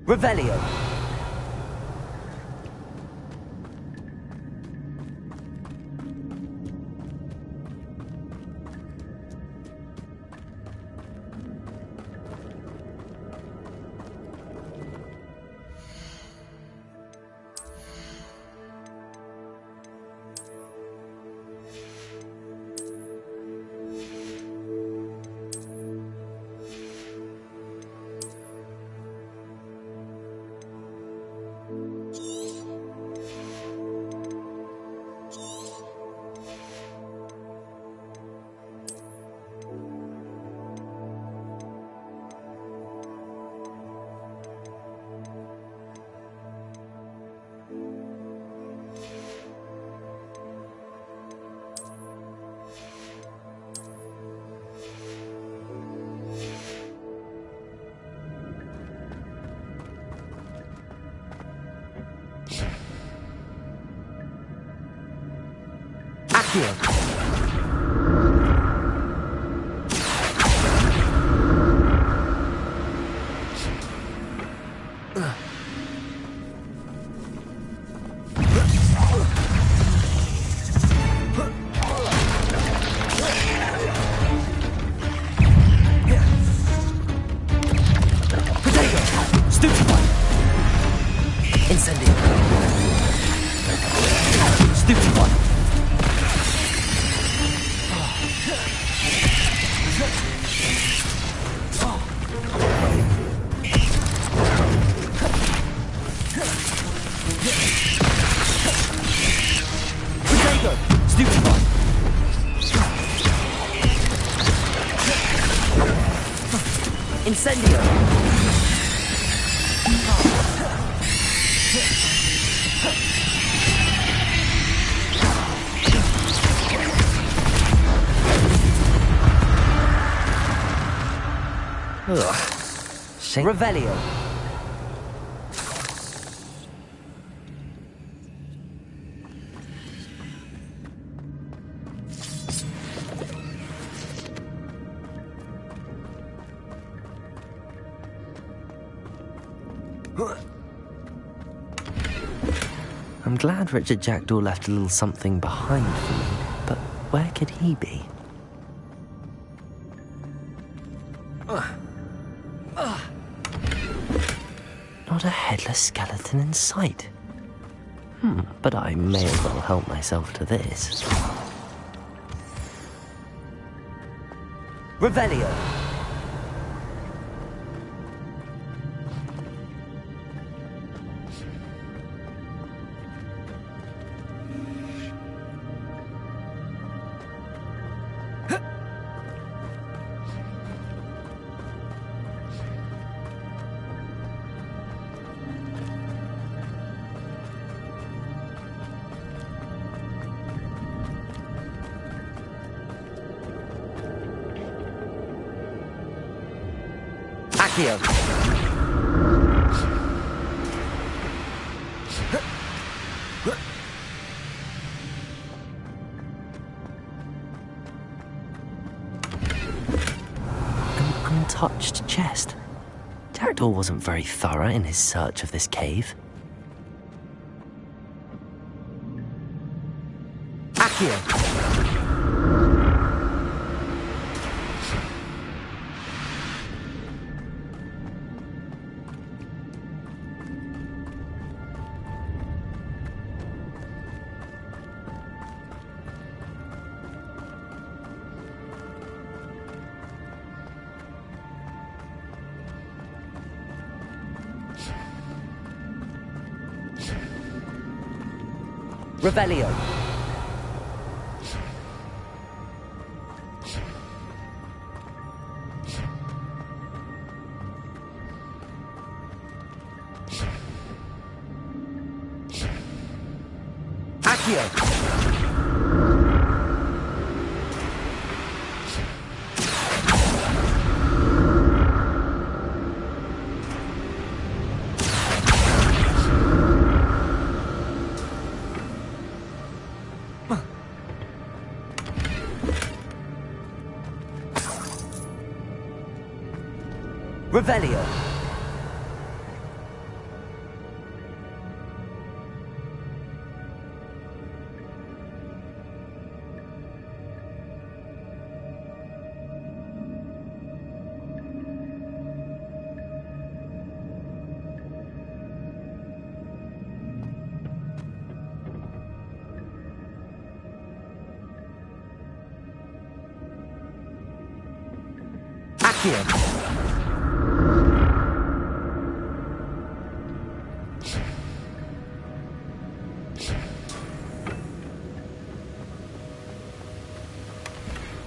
Revelio. Accio. Incendio! Ugh. Revelio. I'm glad Richard Jackdaw left a little something behind for me, but where could he be? Not a headless skeleton in sight. But I may as well help myself to this. Revelio! Accio. An untouched chest. Jackdaw wasn't very thorough in his search of this cave. Accio. Revelio. Accio. Revelio. Accio.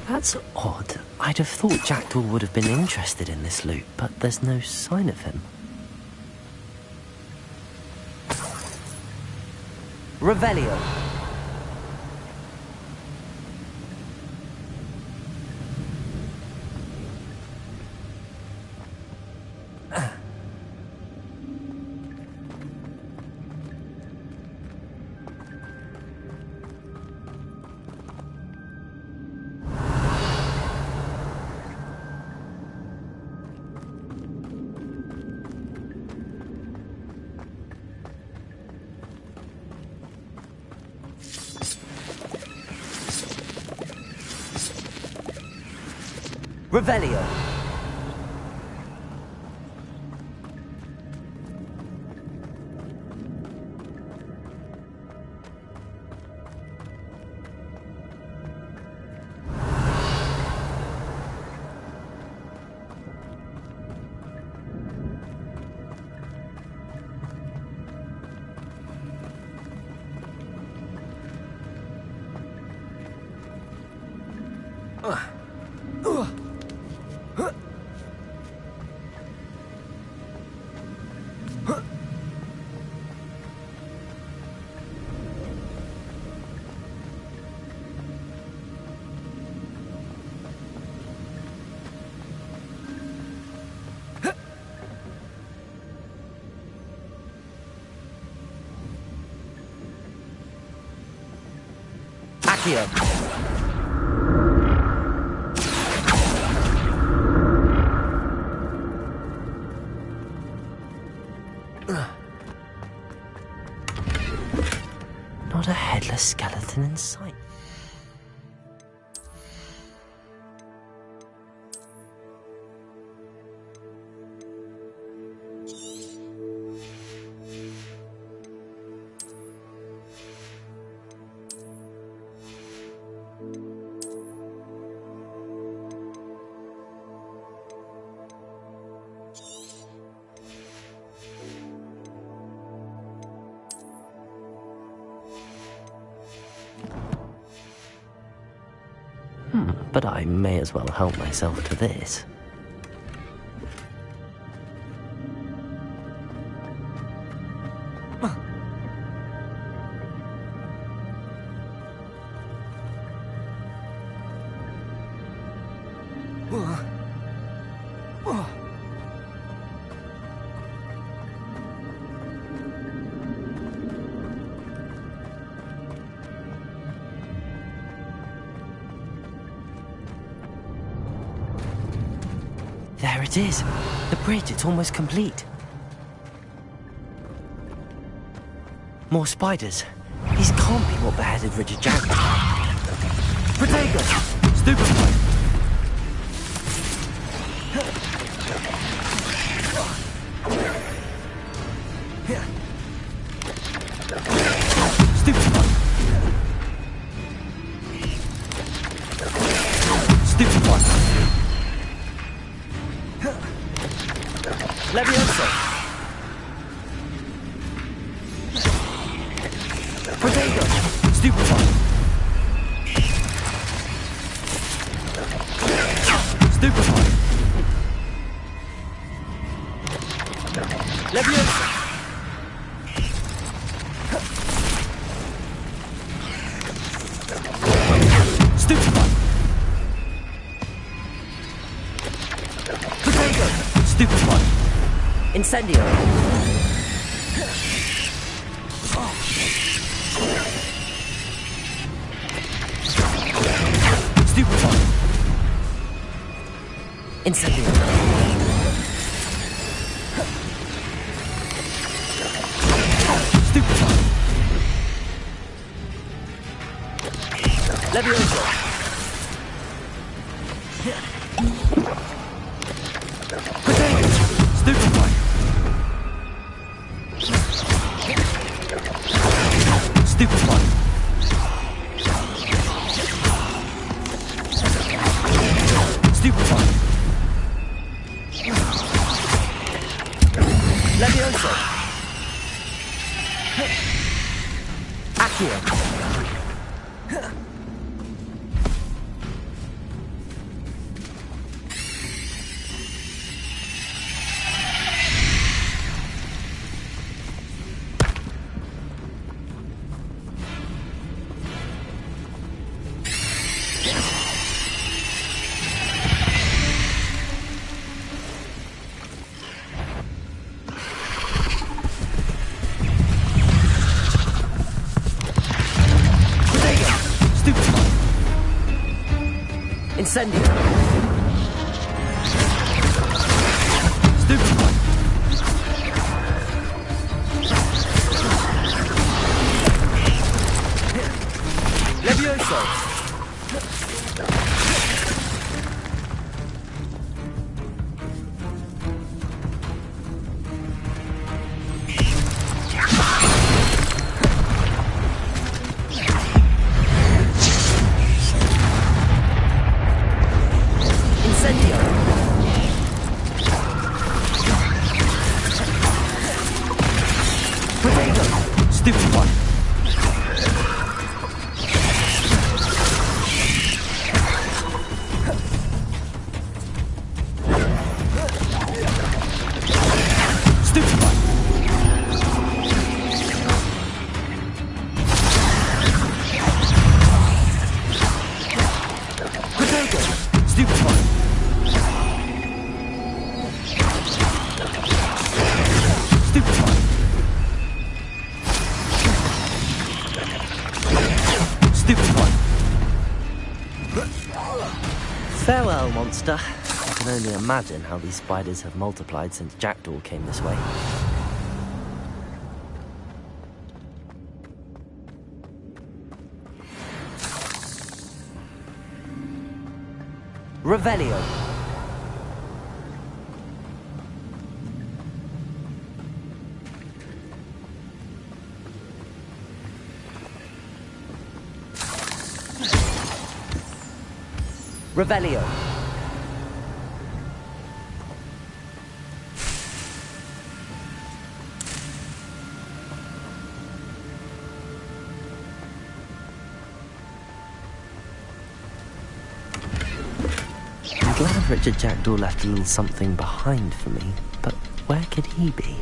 That's odd. I'd have thought Jackdaw would have been interested in this loot, but there's no sign of him. Revelio. Revelio. Accio. Not a headless skeleton in sight. But I may as well help myself to this. There it is. The bridge, it's almost complete. More spiders. These can't be what beheaded Richard Jackson. Protego! Stupefy! Stupefy! Stupefy! Levioso! Protego! Stupefy! Stupefy! Levioso! Stupefy! Protego! Stupefy! Incendio! Stupefy! Incendio! Stupefy! Levioso! Protego! Stupefy! Stupefy! Stupefy! Levioso! Accio! Incendio! Stupefy! Levioso! Farewell, monster. I can only imagine how these spiders have multiplied since Jackdaw came this way. Revelio. Revelio. I'm glad Richard Jackdaw left a little something behind for me, but where could he be?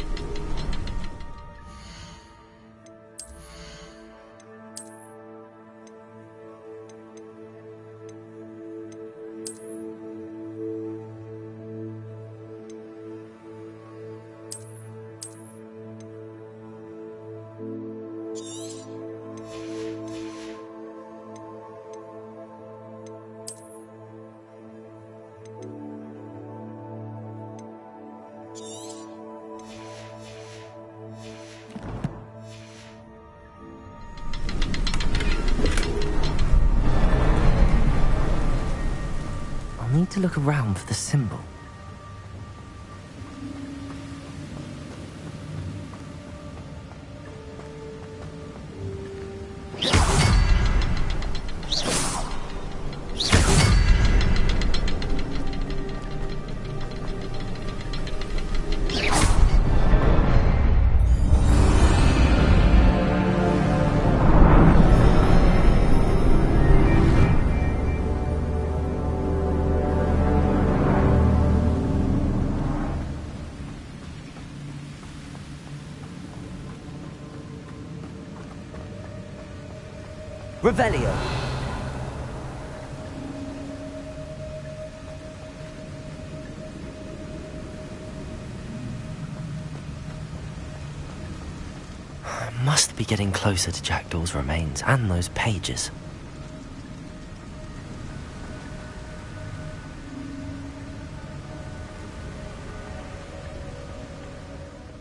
I need to look around for the symbol. Revelio. Must be getting closer to Jackdaw's remains and those pages.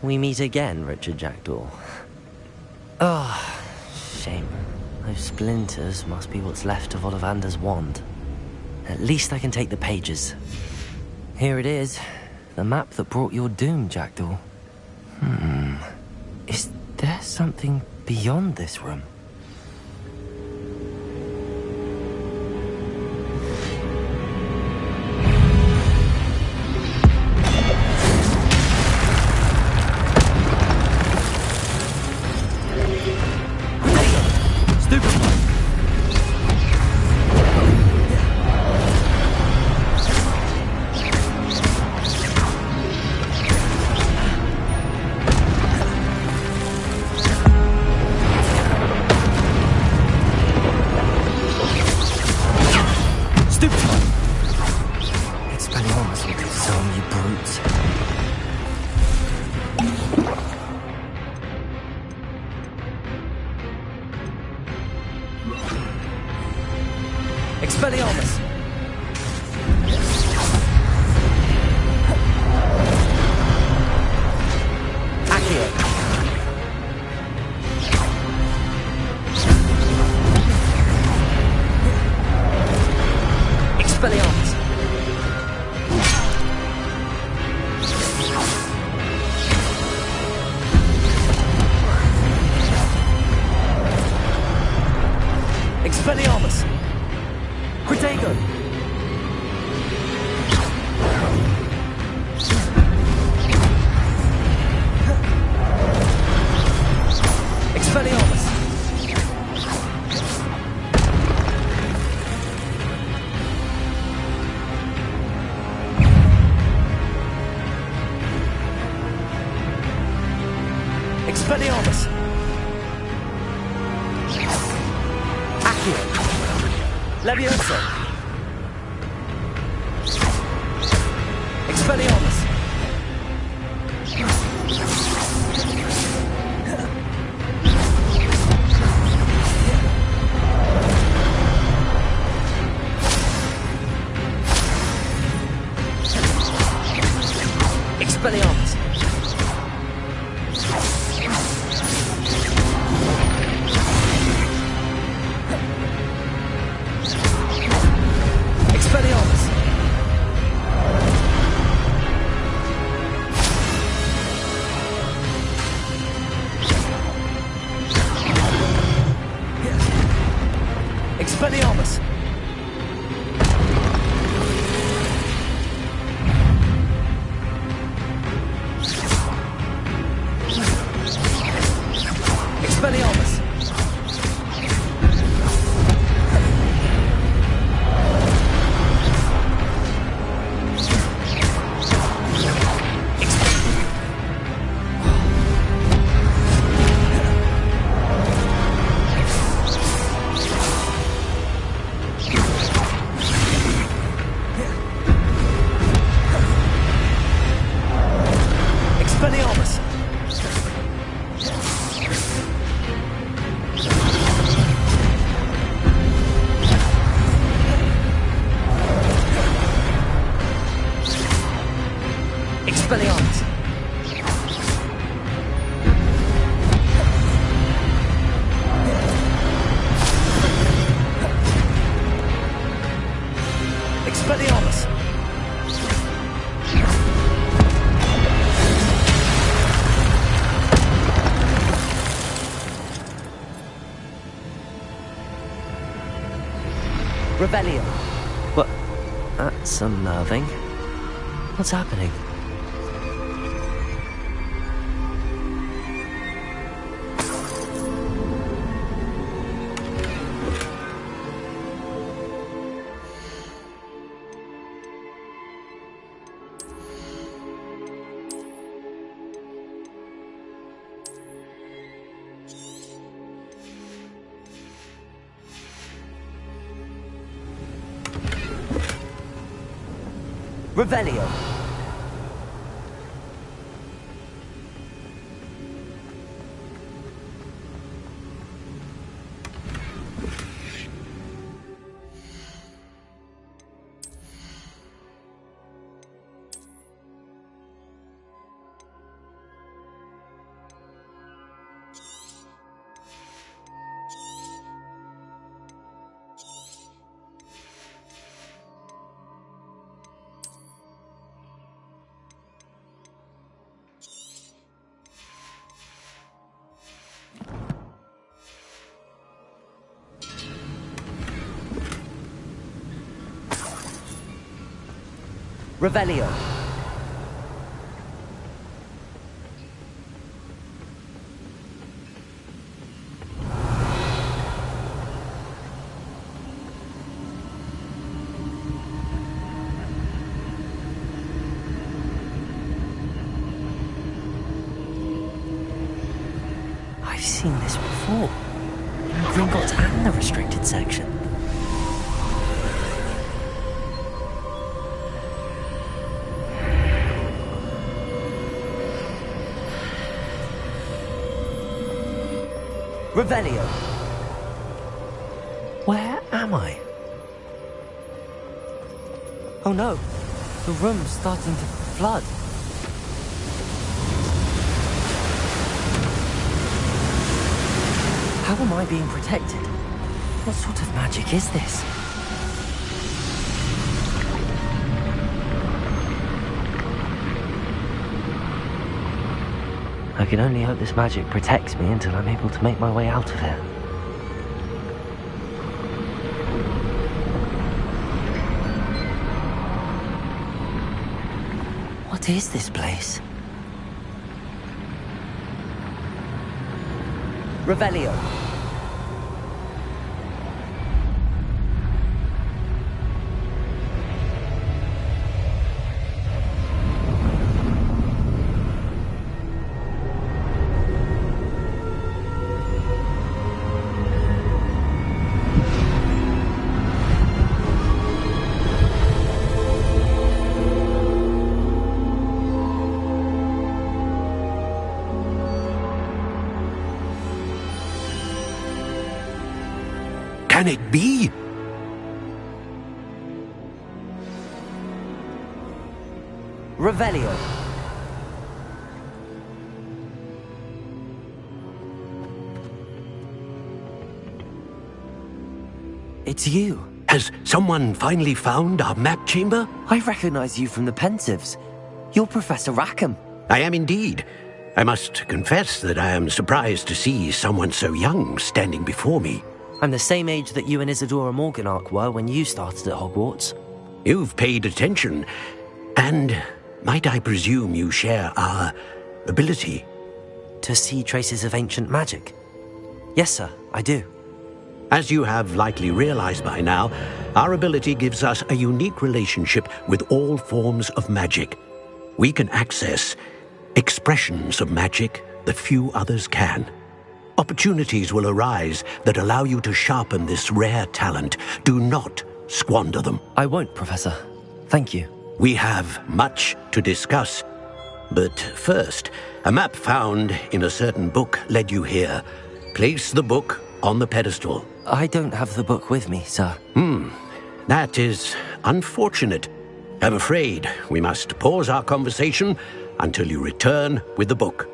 We meet again, Richard Jackdaw. Oh, shame. Those splinters must be what's left of Ollivander's wand. At least I can take the pages. Here it is. The map that brought your doom, Jackdaw. Is there something beyond this room? Expelliarmus! Accio! Expelliarmus! Expelliarmus! Protego! Expelliarmus! Expelliarmus! Accio! Leviosa! Expelliarmus! Expelliarmus! Expelliarmus! Expelliarmus! Expelliarmus! Expelliarmus! Expelliarmus! Expelliarmus! Rebellion. What? That's unnerving. What's happening? Revelio. Revelio. I've seen this before. In Gringotts and the restricted section. Revelio. Where am I? Oh no, the room's starting to flood. How am I being protected? What sort of magic is this? I can only hope this magic protects me until I'm able to make my way out of here. What is this place? Revelio. Can it be? Revelio. It's you. Has someone finally found our map chamber? I recognize you from the Pensives. You're Professor Rackham. I am indeed. I must confess that I am surprised to see someone so young standing before me. I'm the same age that you and Isadora Morganach were when you started at Hogwarts. You've paid attention, and might I presume you share our ability? To see traces of ancient magic? Yes, sir, I do. As you have likely realized by now, our ability gives us a unique relationship with all forms of magic. We can access expressions of magic that few others can. Opportunities will arise that allow you to sharpen this rare talent. Do not squander them. I won't, Professor. Thank you. We have much to discuss. But first, a map found in a certain book led you here. Place the book on the pedestal. I don't have the book with me, sir. That is unfortunate. I'm afraid we must pause our conversation until you return with the book.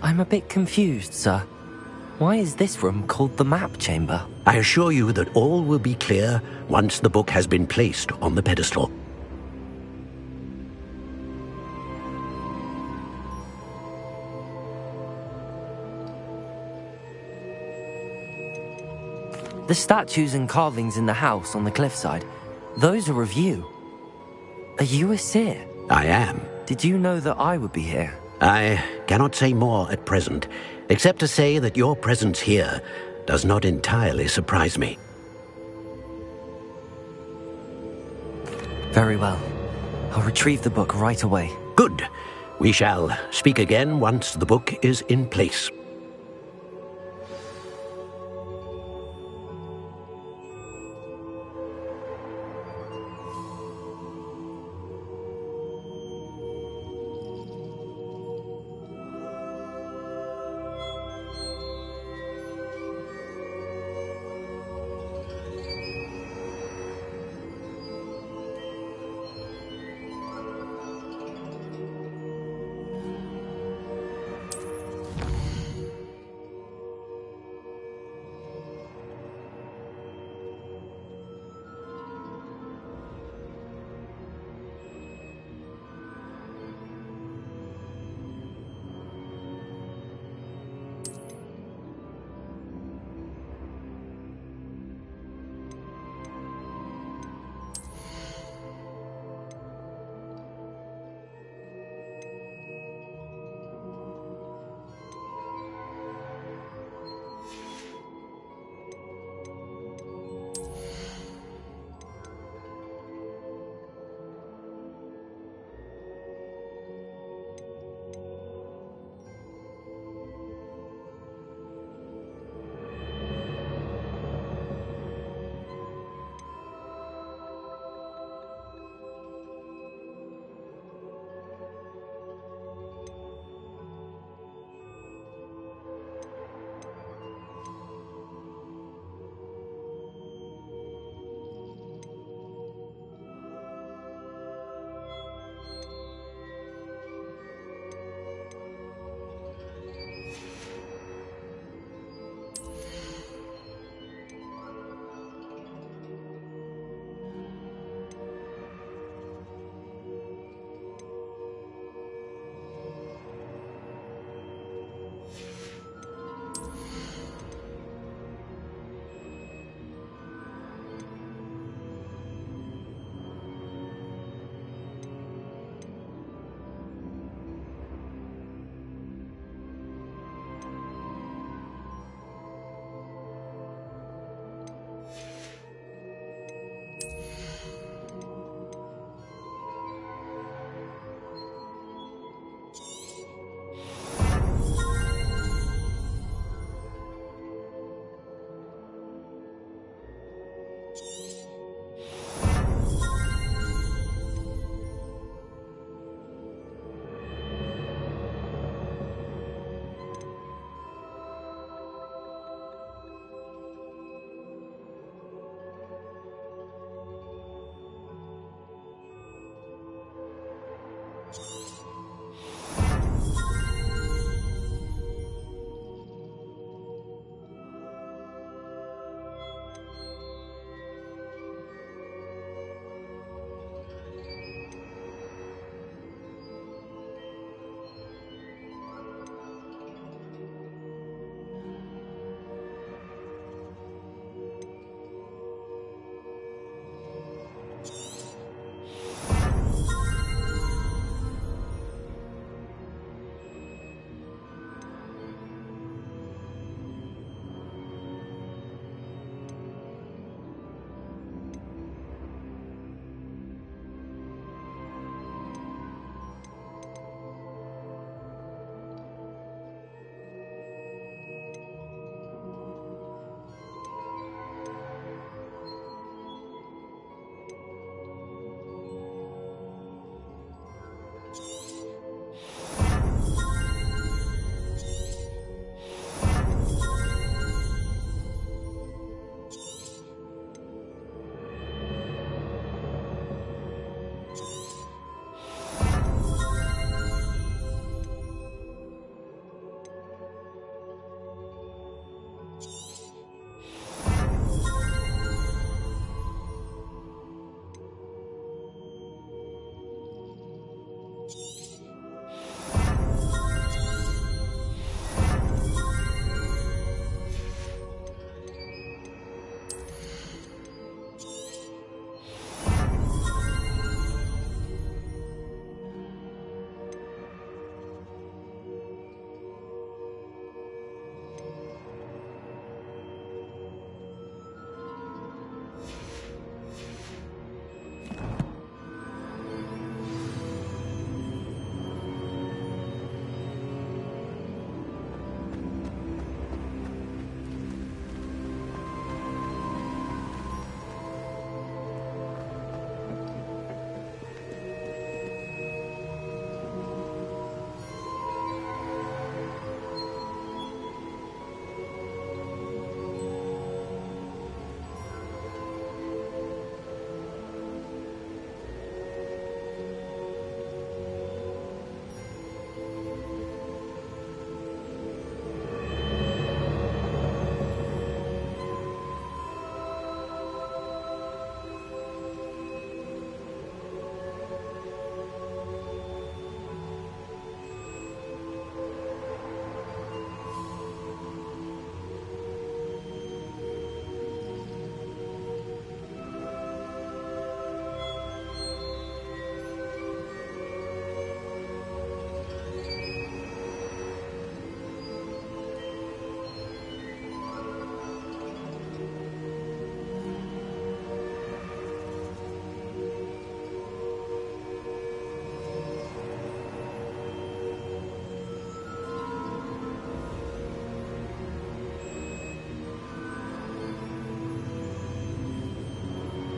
I'm a bit confused, sir. Why is this room called the map chamber? I assure you that all will be clear once the book has been placed on the pedestal. The statues and carvings in the house on the cliffside, those are of you. Are you a seer? I am. Did you know that I would be here? I cannot say more at present, except to say that your presence here does not entirely surprise me. Very well. I'll retrieve the book right away. Good. We shall speak again once the book is in place.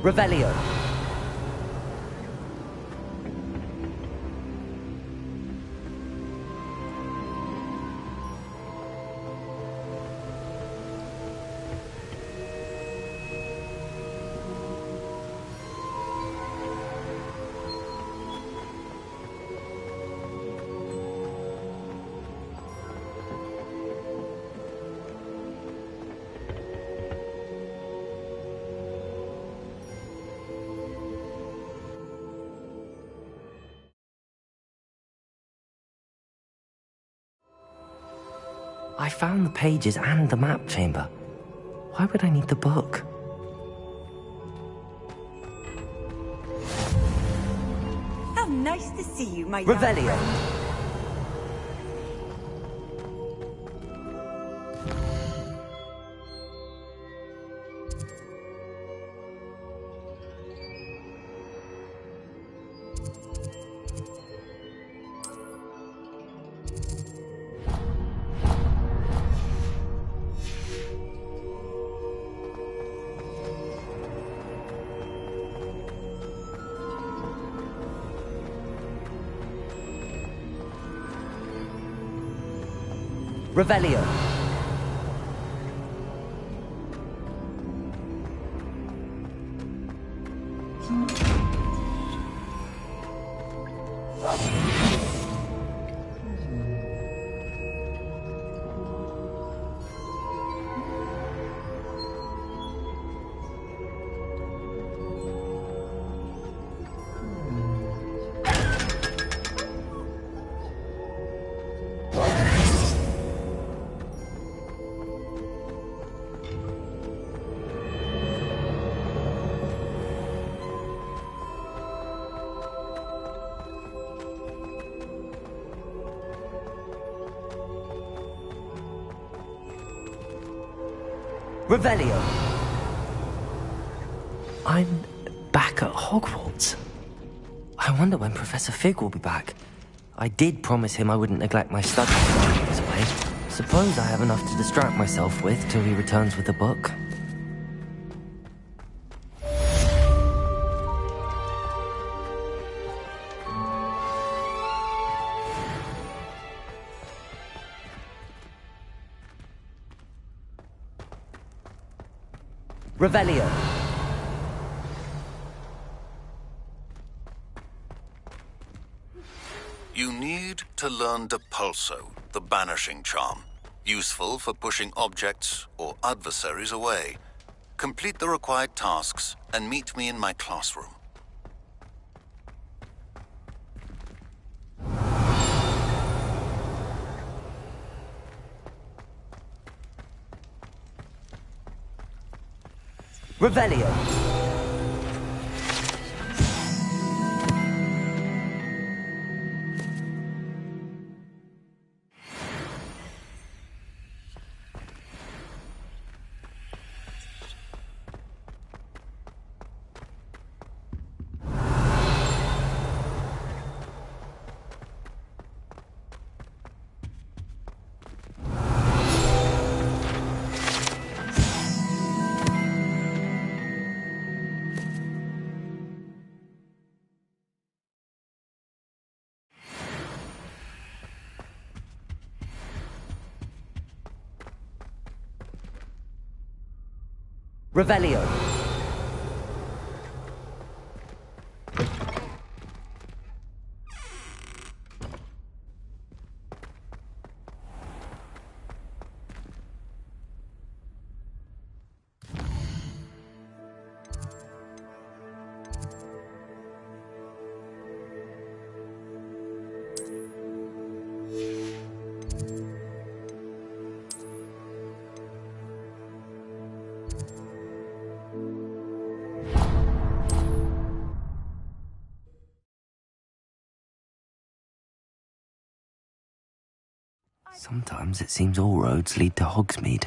Revelio. I found the pages and the map chamber. Why would I need the book? How nice to see you, my young Revelio. friend. Revelio. Revelio. I'm back at Hogwarts. I wonder when Professor Fig will be back. I did promise him I wouldn't neglect my studies while he was away. Suppose I have enough to distract myself with till he returns with the book. Revelio. You need to learn Depulso, the banishing charm. Useful for pushing objects or adversaries away. Complete the required tasks and meet me in my classroom. Revelio. Revelio. Sometimes it seems all roads lead to Hogsmeade.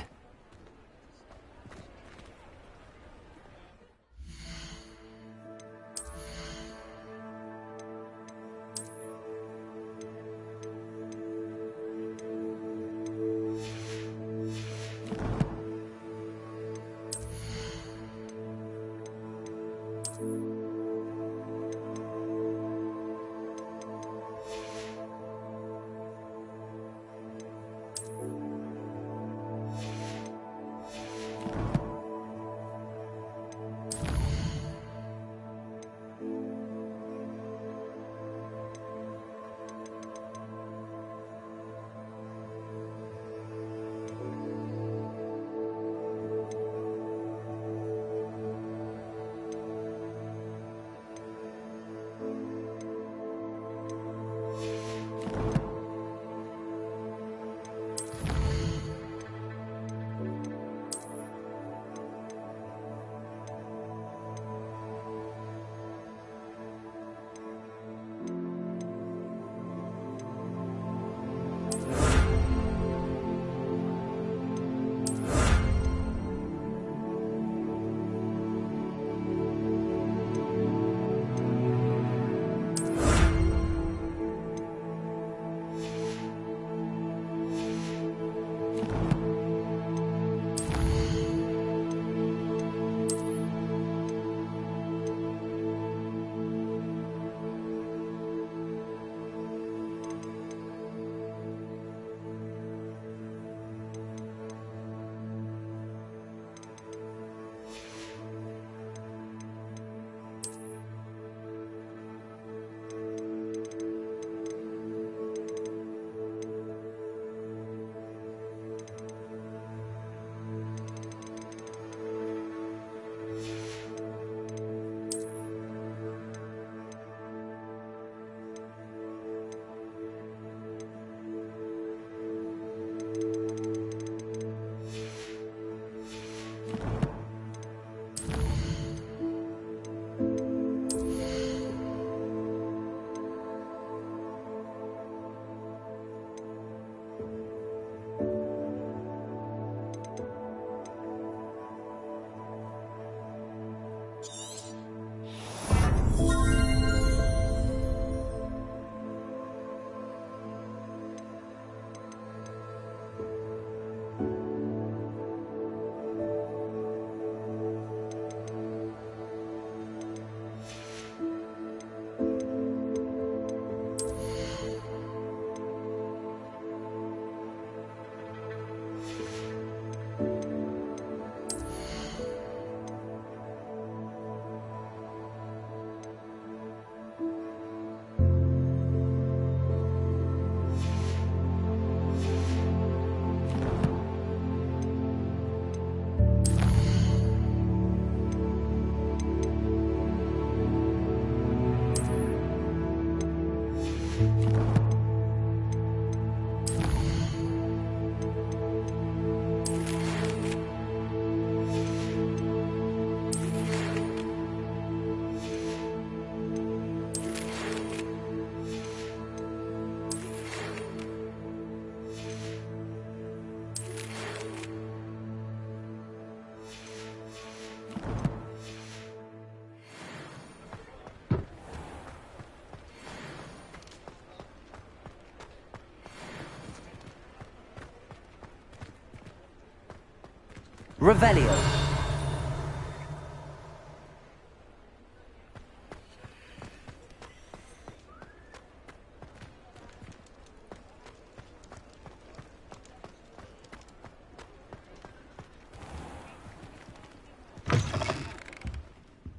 Revelio.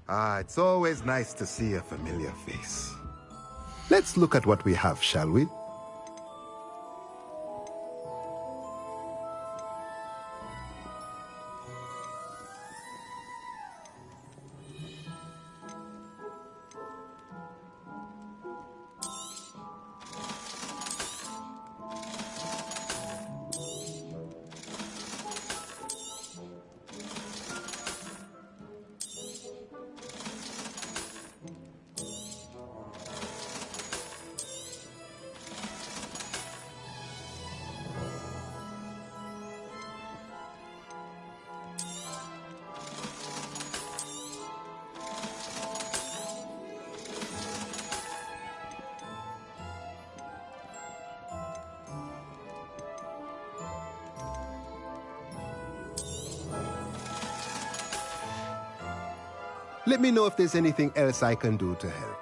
Ah, it's always nice to see a familiar face. Let's look at what we have, shall we? Let me know if there's anything else I can do to help.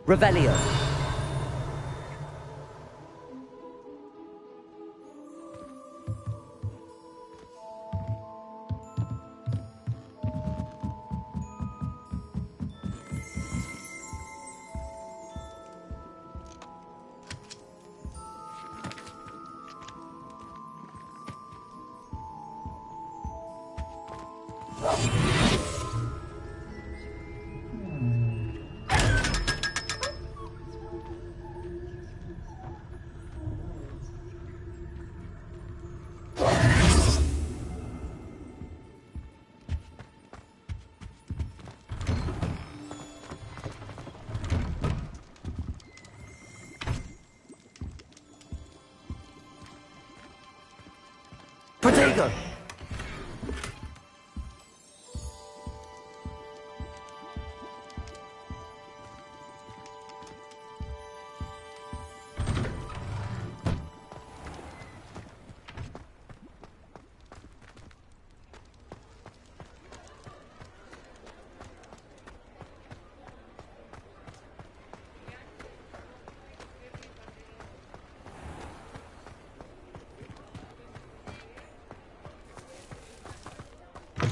Revelio. Protego!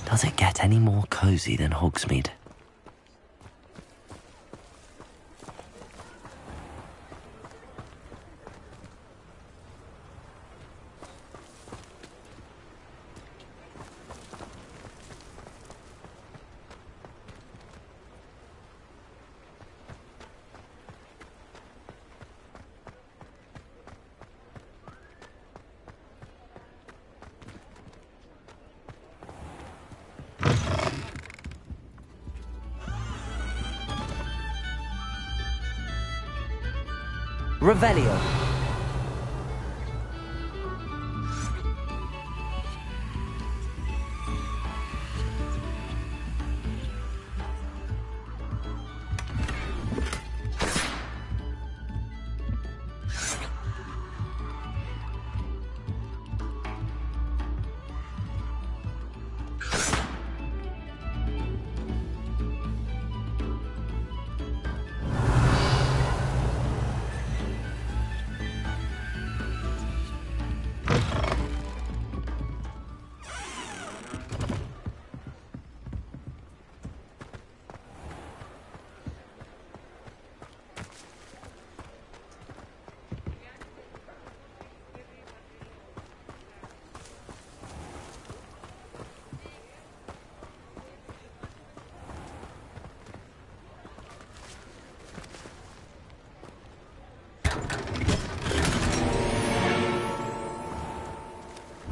Does it get any more cozy than Hogsmeade? Revelio.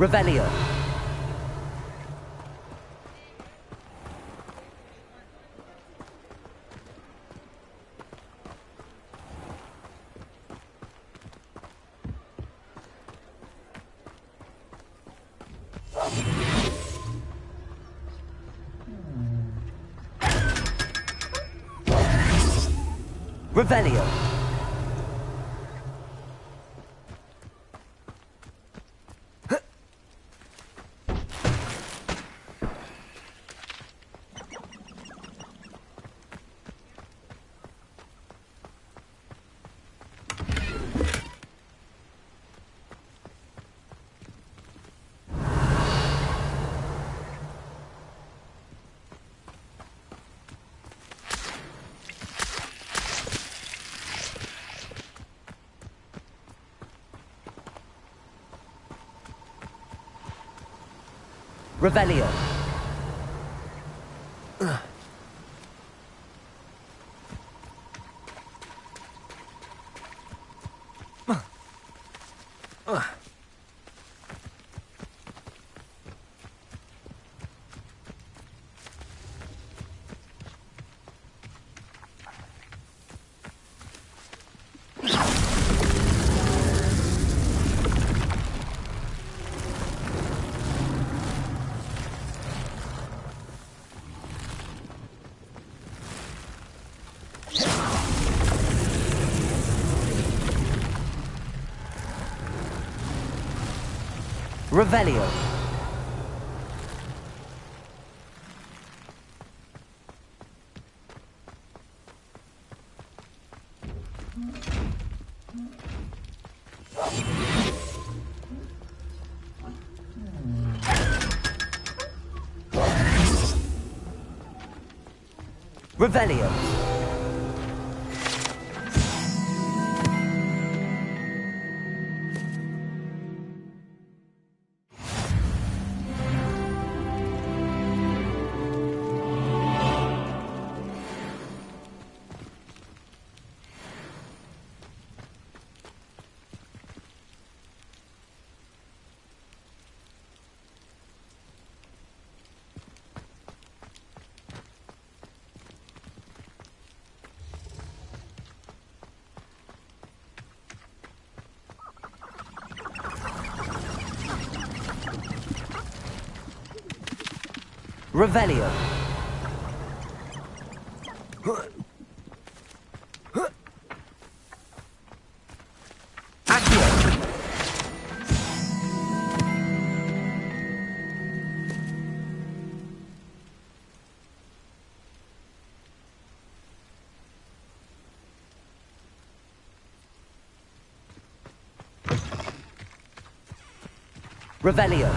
Revelio. Revelio. Revelio. Revelio. Revelio. Revelio. Accio. Revelio.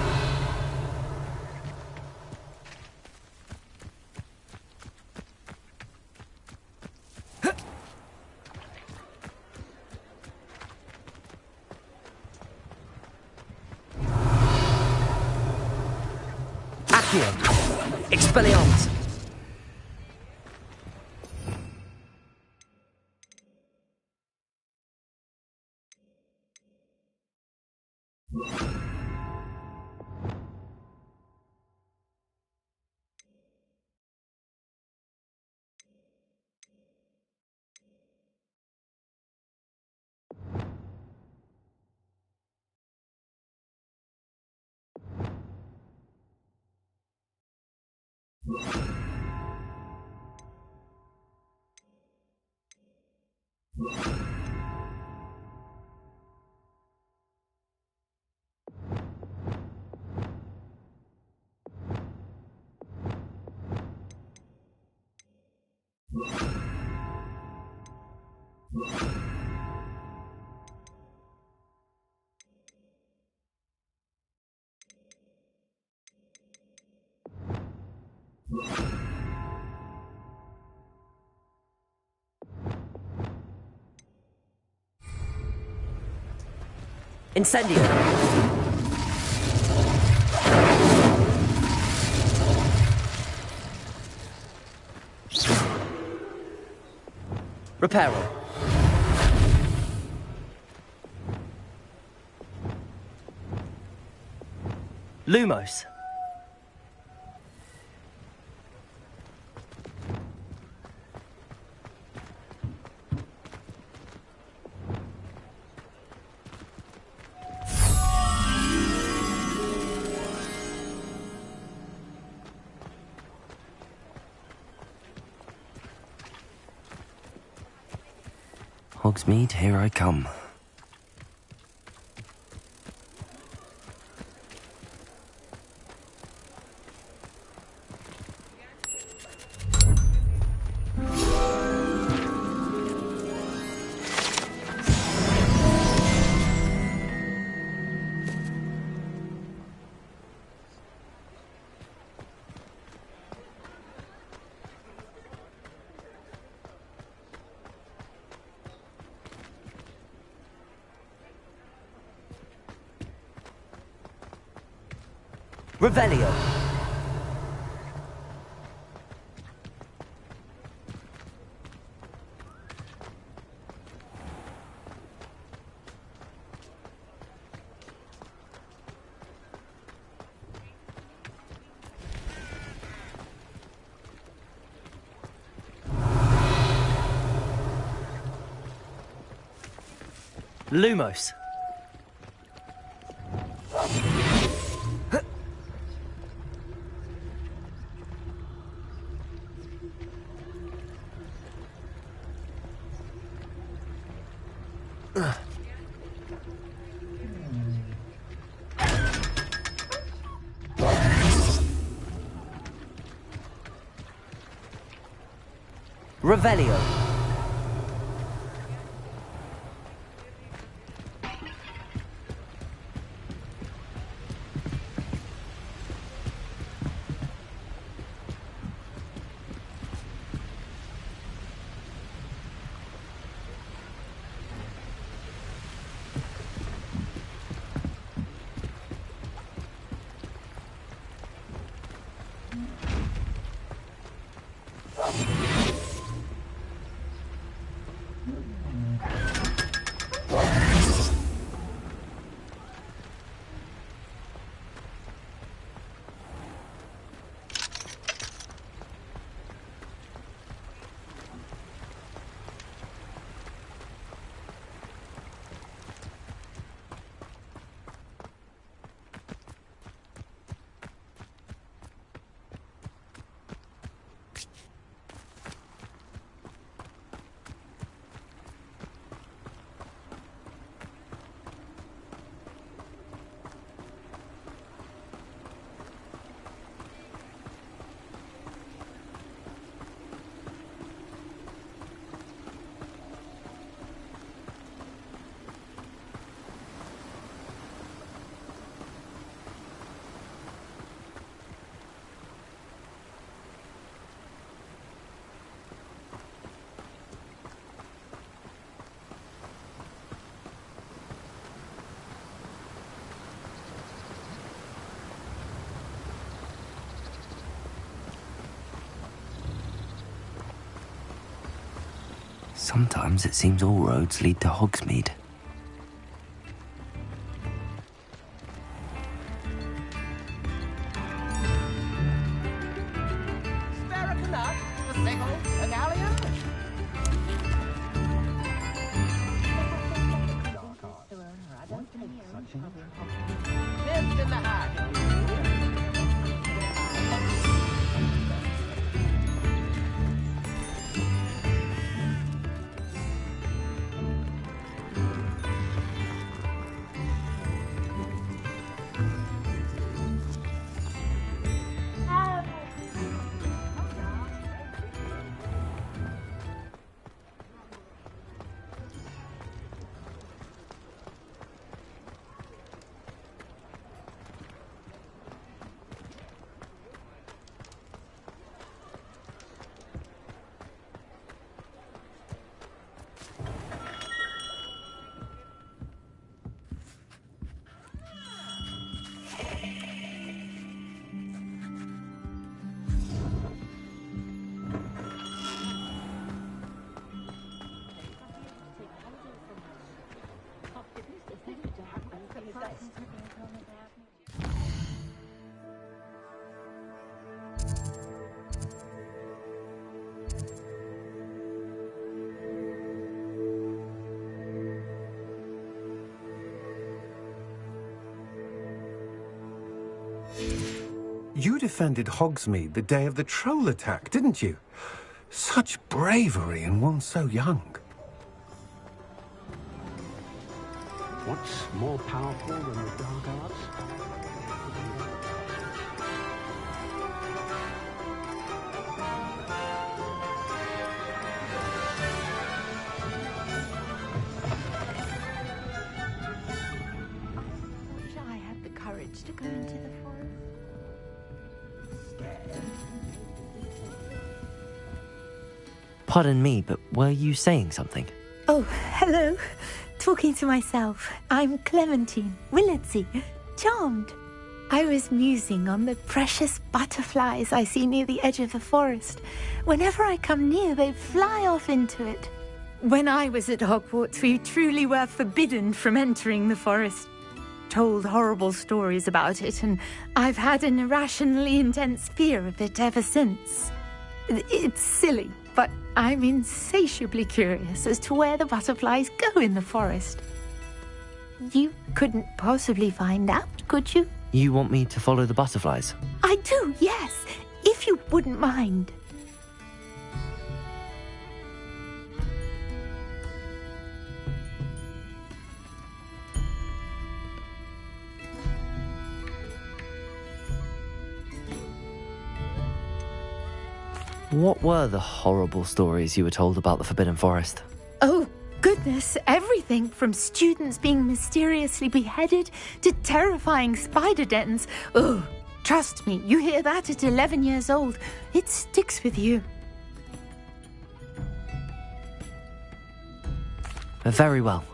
Expelliarmus! Incendio! Reparo. Lumos. Hogsmeade, here I come. Revelio. Lumos. Revelio. Sometimes it seems all roads lead to Hogsmeade. You defended Hogsmeade the day of the troll attack, didn't you? Such bravery in one so young. What's more powerful than the dark arts? I wish I had the courage to go into the forest. Pardon me, but were you saying something? Oh, hello. Talking to myself. I'm Clementine, Willardsey, charmed. I was musing on the precious butterflies I see near the edge of the forest. Whenever I come near, they fly off into it. When I was at Hogwarts, we truly were forbidden from entering the forest. Told horrible stories about it, and I've had an irrationally intense fear of it ever since. It's silly, but I'm insatiably curious as to where the butterflies go in the forest. You couldn't possibly find out, could you? You want me to follow the butterflies? I do, yes, if you wouldn't mind. What were the horrible stories you were told about the Forbidden Forest? Oh, goodness, everything from students being mysteriously beheaded to terrifying spider dens. Oh, trust me, you hear that at 11 years old, it sticks with you. Very well.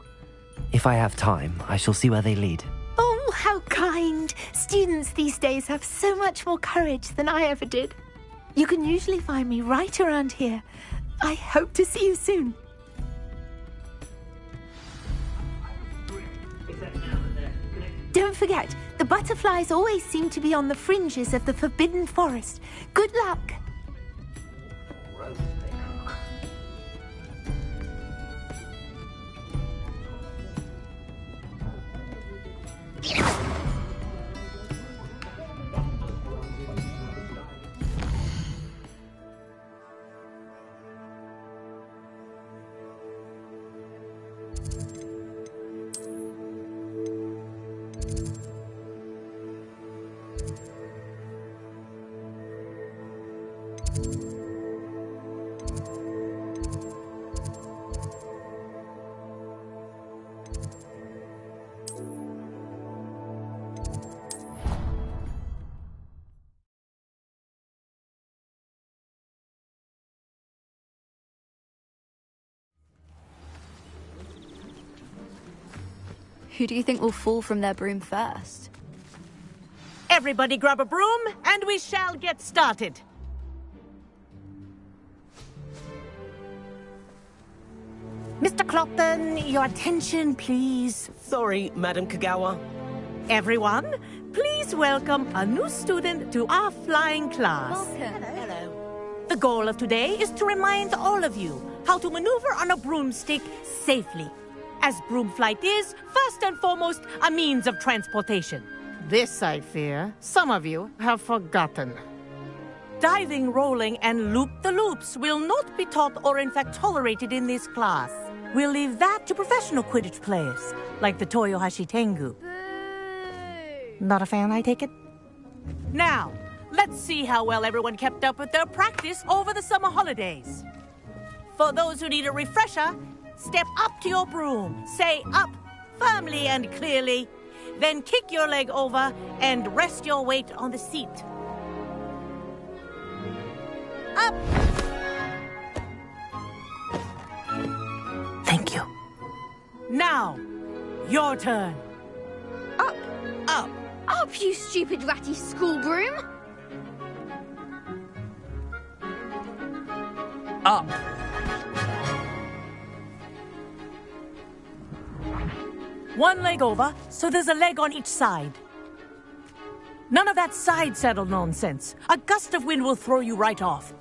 If I have time, I shall see where they lead. Oh, how kind. Students these days have so much more courage than I ever did. You can usually find me right around here. I hope to see you soon. Don't forget, the butterflies always seem to be on the fringes of the Forbidden Forest. Good luck. Who do you think will fall from their broom first? Everybody grab a broom, and we shall get started. Mr. Clopton, your attention, please. Sorry, Madam Kagawa. Everyone, please welcome a new student to our flying class. Welcome. Hello. The goal of today is to remind all of you how to maneuver on a broomstick safely. As broom flight is, first and foremost, a means of transportation. This, I fear, some of you have forgotten. Diving, rolling, and loop-the-loops will not be taught or in fact tolerated in this class. We'll leave that to professional Quidditch players, like the Toyohashi Tengu. Not a fan, I take it? Now, let's see how well everyone kept up with their practice over the summer holidays. For those who need a refresher, step up to your broom, say up firmly and clearly, then kick your leg over and rest your weight on the seat. Up! Thank you. Now, your turn. Up! Up! Up, you stupid ratty school broom! Up! One leg over, so there's a leg on each side. None of that side saddle nonsense. A gust of wind will throw you right off.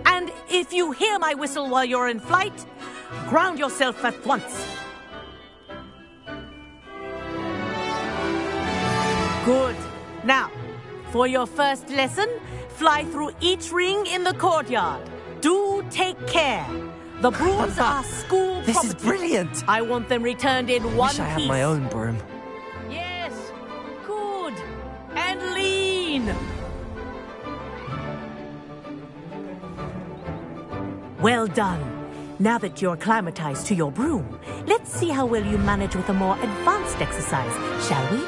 And if you hear my whistle while you're in flight, ground yourself at once. Good. Now, For your first lesson, fly through each ring in the courtyard. Do take care. The brooms are school This property. is brilliant. I want them returned in one Wish I had piece. my own broom. Yes, good. And lean. Well done. Now that you're acclimatized to your broom, let's see how well you manage with a more advanced exercise, shall we?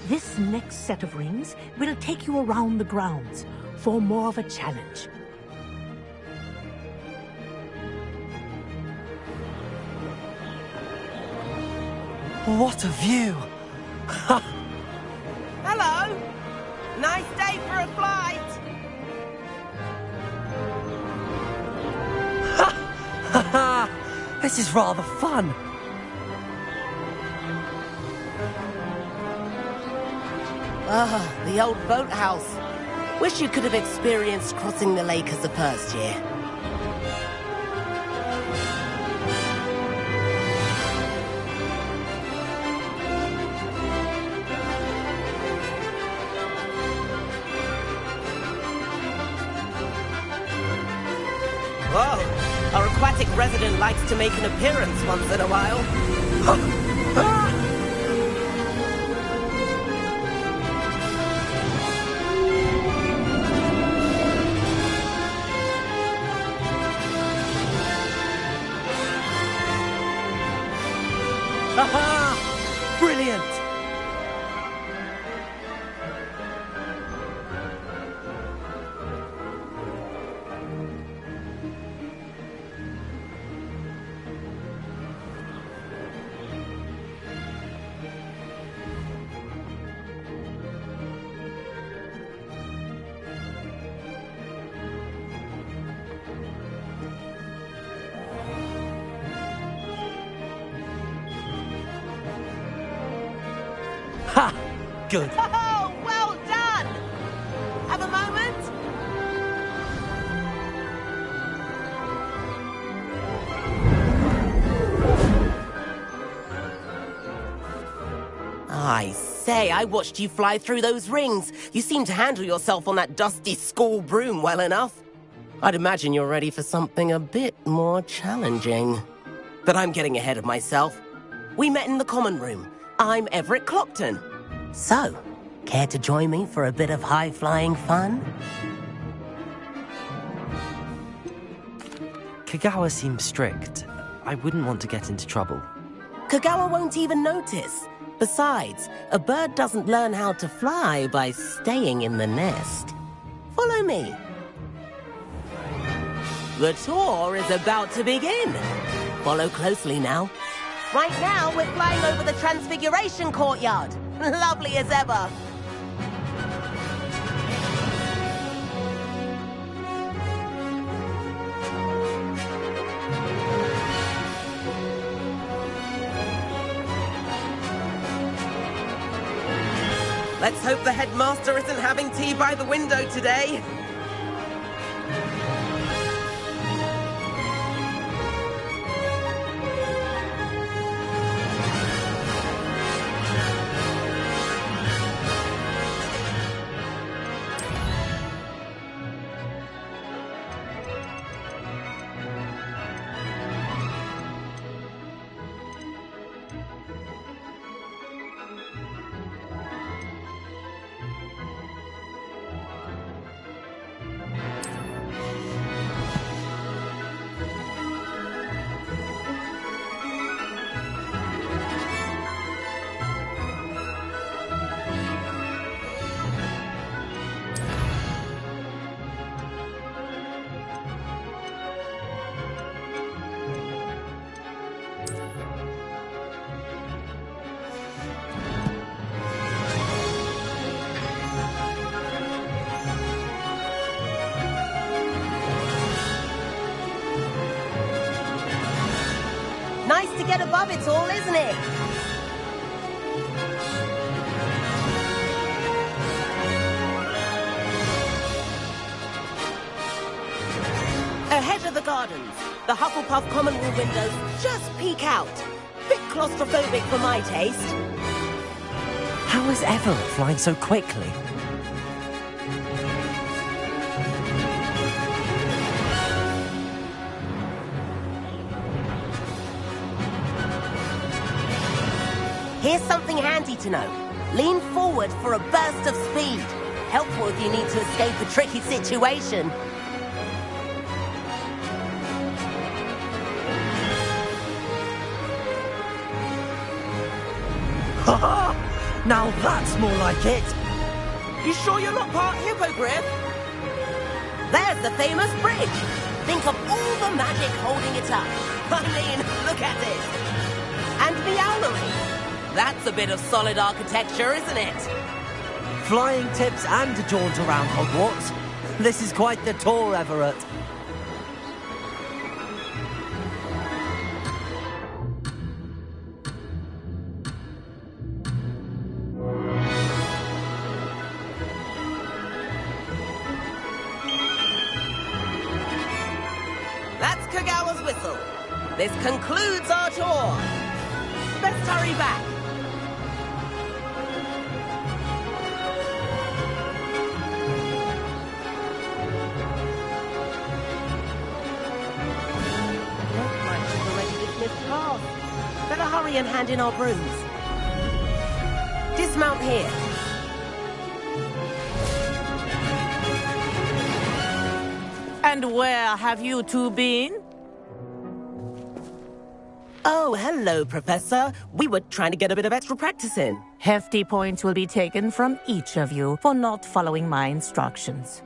This next set of rings will take you around the grounds for more of a challenge. What a view! Hello! Nice day for a flight! This is rather fun. Ah, the old boathouse. Wish you could have experienced crossing the lake as a first year. Whoa! Our aquatic resident likes to make an appearance once in a while. Brilliant! Ha! Good. Oh, well done! Have a moment? I say, I watched you fly through those rings. You seem to handle yourself on that dusty school broom well enough. I'd imagine you're ready for something a bit more challenging. But I'm getting ahead of myself. We met in the common room. I'm Everett Clockton. So, care to join me for a bit of high-flying fun? Kagawa seems strict. I wouldn't want to get into trouble. Kagawa won't even notice. Besides, a bird doesn't learn how to fly by staying in the nest. Follow me. The tour is about to begin. Follow closely now. Right now, we're flying over the Transfiguration Courtyard. Lovely as ever. Let's hope the headmaster isn't having tea by the window today. Nice to get above it all, isn't it? hedge of the gardens. The Hufflepuff common room windows just peek out. Bit claustrophobic for my taste. How is Everett flying so quickly? Here's something handy to know. Lean forward for a burst of speed. Helpful if you need to escape a tricky situation. Now that's more like it! You sure you're not part hippogriff? There's the famous bridge. Think of all the magic holding it up. I mean, look at this. And the owlery. That's a bit of solid architecture, isn't it? Flying tips and a jaunt around Hogwarts. This is quite the tour, Everett. That's Kagawa's whistle. This concludes our tour. Let's hurry back. Looks like we've already dismissed class. Better hurry and hand in our brooms. Dismount here. And where have you two been? Oh, hello, Professor. We were trying to get a bit of extra practice in. Hefty points will be taken from each of you for not following my instructions.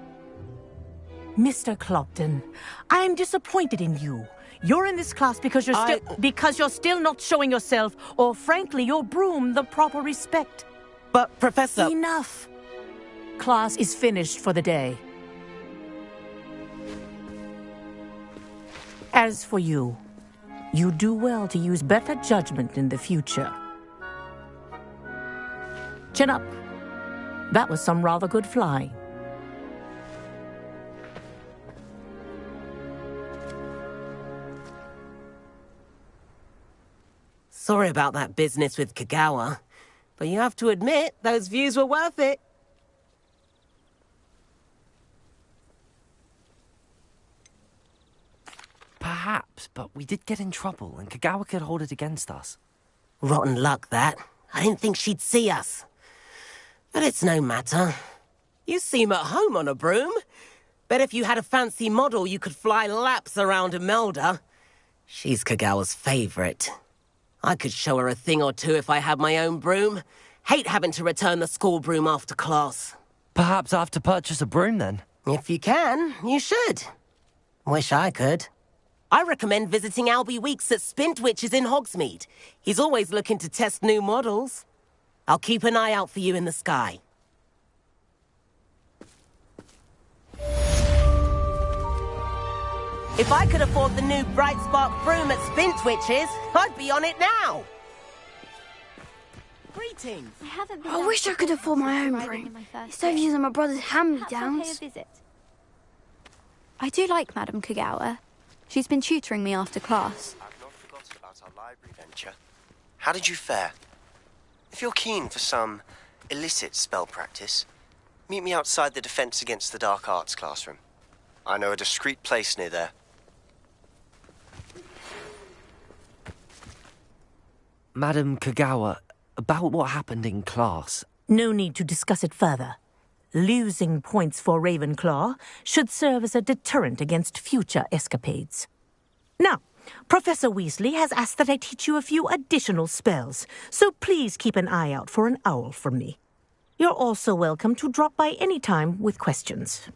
Mr. Clopton, I am disappointed in you. You're in this class because you're still not showing yourself, or frankly, your broom the proper respect. But, Professor... Enough. Class is finished for the day. As for you, you do well to use better judgment in the future. Chin up. That was some rather good flying. Sorry about that business with Kagawa, but you have to admit, those views were worth it. Perhaps, but we did get in trouble, and Kagawa could hold it against us. Rotten luck, that. I didn't think she'd see us. But it's no matter. You seem at home on a broom. Bet if you had a fancy model, you could fly laps around Imelda. She's Kagawa's favorite. I could show her a thing or two if I had my own broom. Hate having to return the school broom after class. Perhaps I have to purchase a broom, then? If you can, you should. Wish I could. I recommend visiting Albie Weeks at Spintwitches in Hogsmeade. He's always looking to test new models. I'll keep an eye out for you in the sky. If I could afford the new Bright Spark broom at Spintwitches, I'd be on it now. Greetings. I wish I could afford my own broom, instead of using my brother's hand-me-downs. I do like Madame Kagawa. She's been tutoring me after class. I've not forgotten about our library venture. How did you fare? If you're keen for some illicit spell practice, meet me outside the Defense Against the Dark Arts classroom. I know a discreet place near there. Madame Kagawa, about what happened in class. No need to discuss it further. Losing points for Ravenclaw should serve as a deterrent against future escapades. Now, Professor Weasley has asked that I teach you a few additional spells, so please keep an eye out for an owl from me. You're also welcome to drop by any time with questions.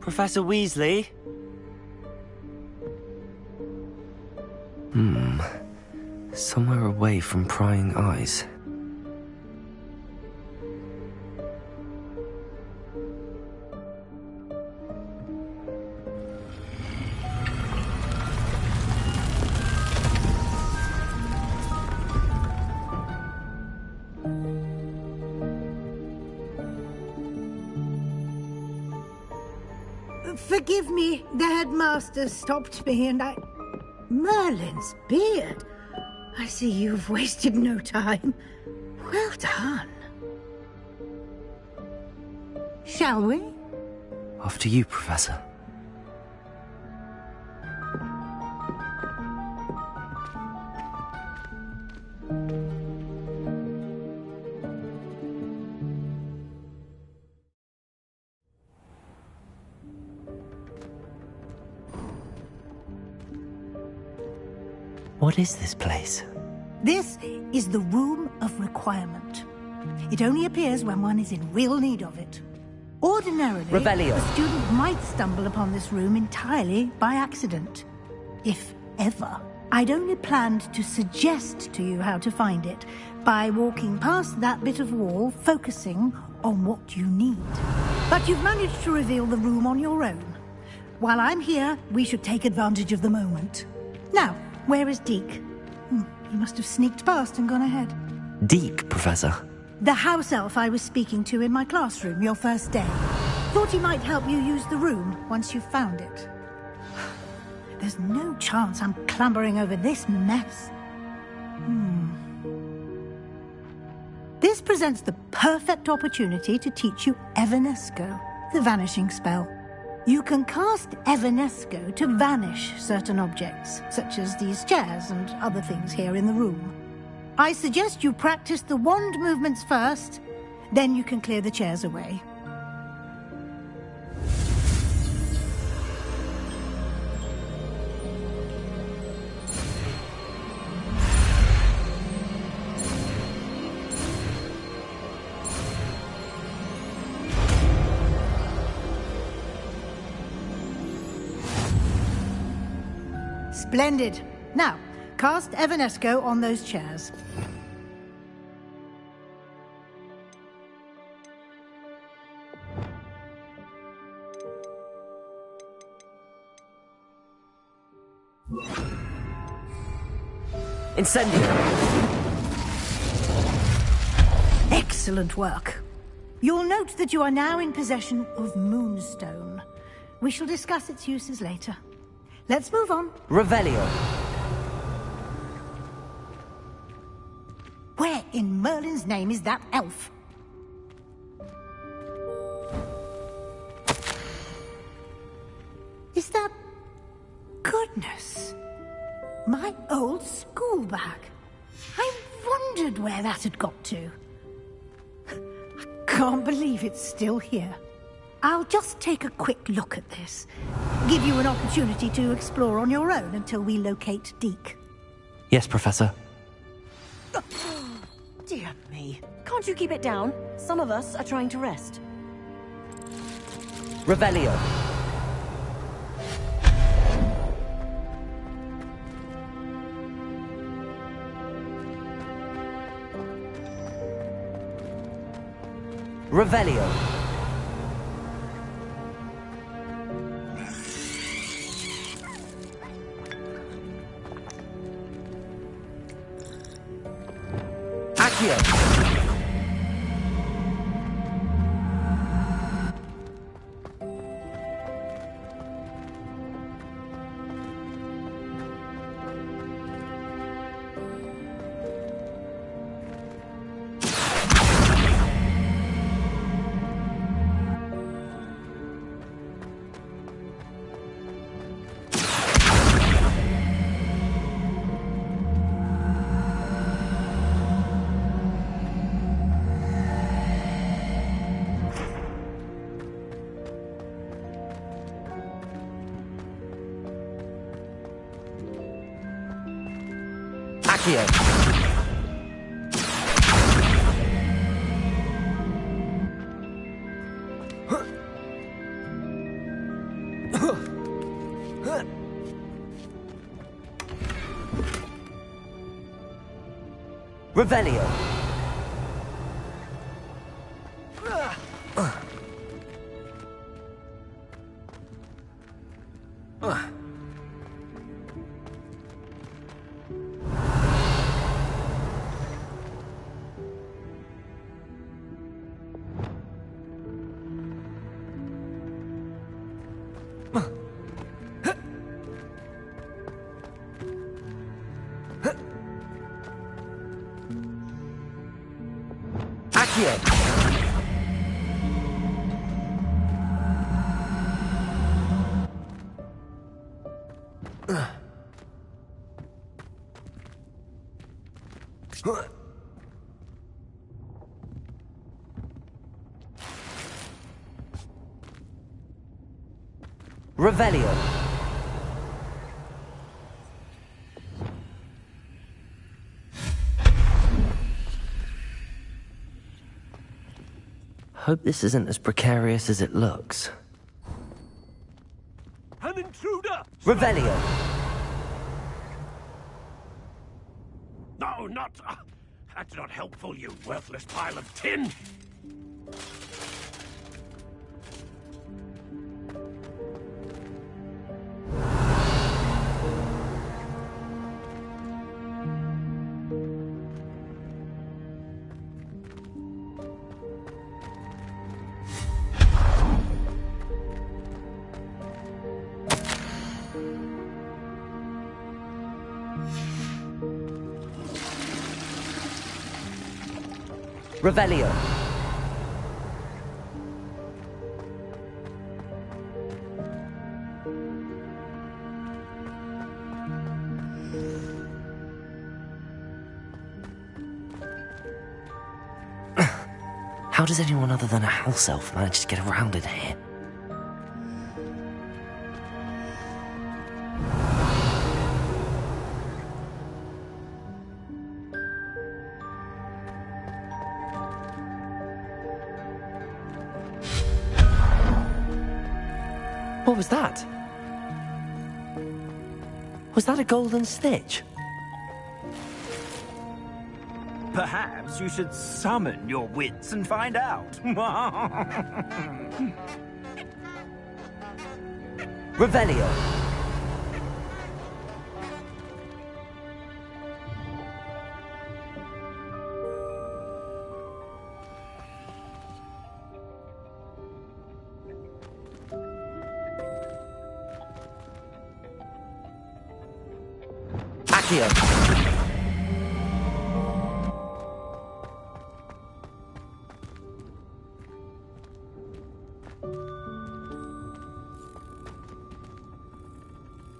Professor Weasley? Somewhere away from prying eyes. Forgive me, the headmaster stopped me and Merlin's beard. I see you've wasted no time. Well done. Shall we? After you, Professor. What is this place? This is the Room of Requirement. It only appears when one is in real need of it. Ordinarily, Revelio. a student might stumble upon this room entirely by accident. If ever. I'd only planned to suggest to you how to find it by walking past that bit of wall, focusing on what you need. But you've managed to reveal the room on your own. While I'm here, we should take advantage of the moment. Now, where is Deke? He must have sneaked past and gone ahead. Deke, Professor. The house elf I was speaking to in my classroom your first day. Thought he might help you use the room once you've found it. There's no chance I'm clambering over this mess. This presents the perfect opportunity to teach you Evanesco, the vanishing spell. You can cast Evanesco to vanish certain objects, such as these chairs and other things here in the room. I suggest you practice the wand movements first, then you can clear the chairs away. Splendid. Now, cast Evanesco on those chairs. Incendio! Excellent work. You'll note that you are now in possession of Moonstone. We shall discuss its uses later. Let's move on. Revelio. Where in Merlin's name is that elf? Is that... Goodness. My old school bag. I wondered where that had got to. I can't believe it's still here. I'll just take a quick look at this. Give you an opportunity to explore on your own until we locate Deke. Yes, Professor. Dear me. Can't you keep it down? Some of us are trying to rest. Revelio. Revelio. Revelio. Accio. Revelio. Hope this isn't as precarious as it looks. An intruder! Revelio. No, not... that's not helpful, you worthless pile of tin! Revelio. How does anyone other than a house elf manage to get around in here? What was that? Was that a golden snitch? Perhaps you should summon your wits and find out. Revelio. Accio.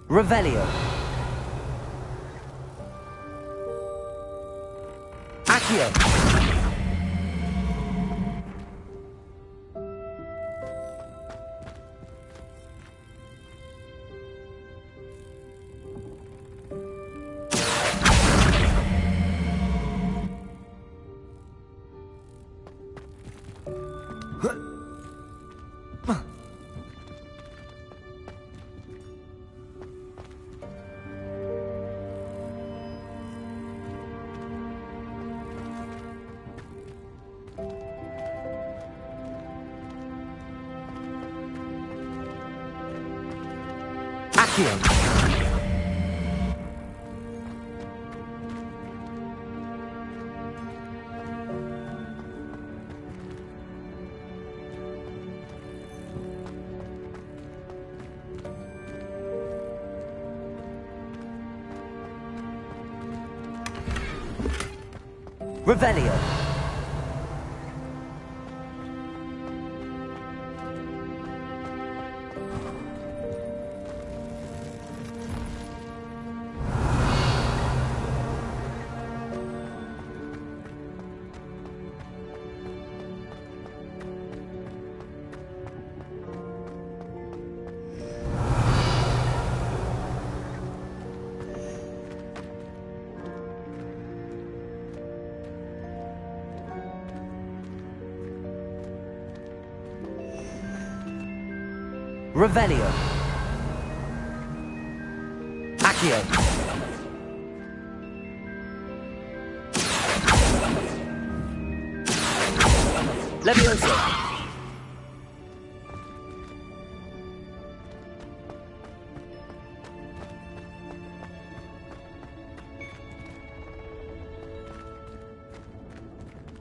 Revelio. Accio. Revelio. Revelio. Accio. Levioso!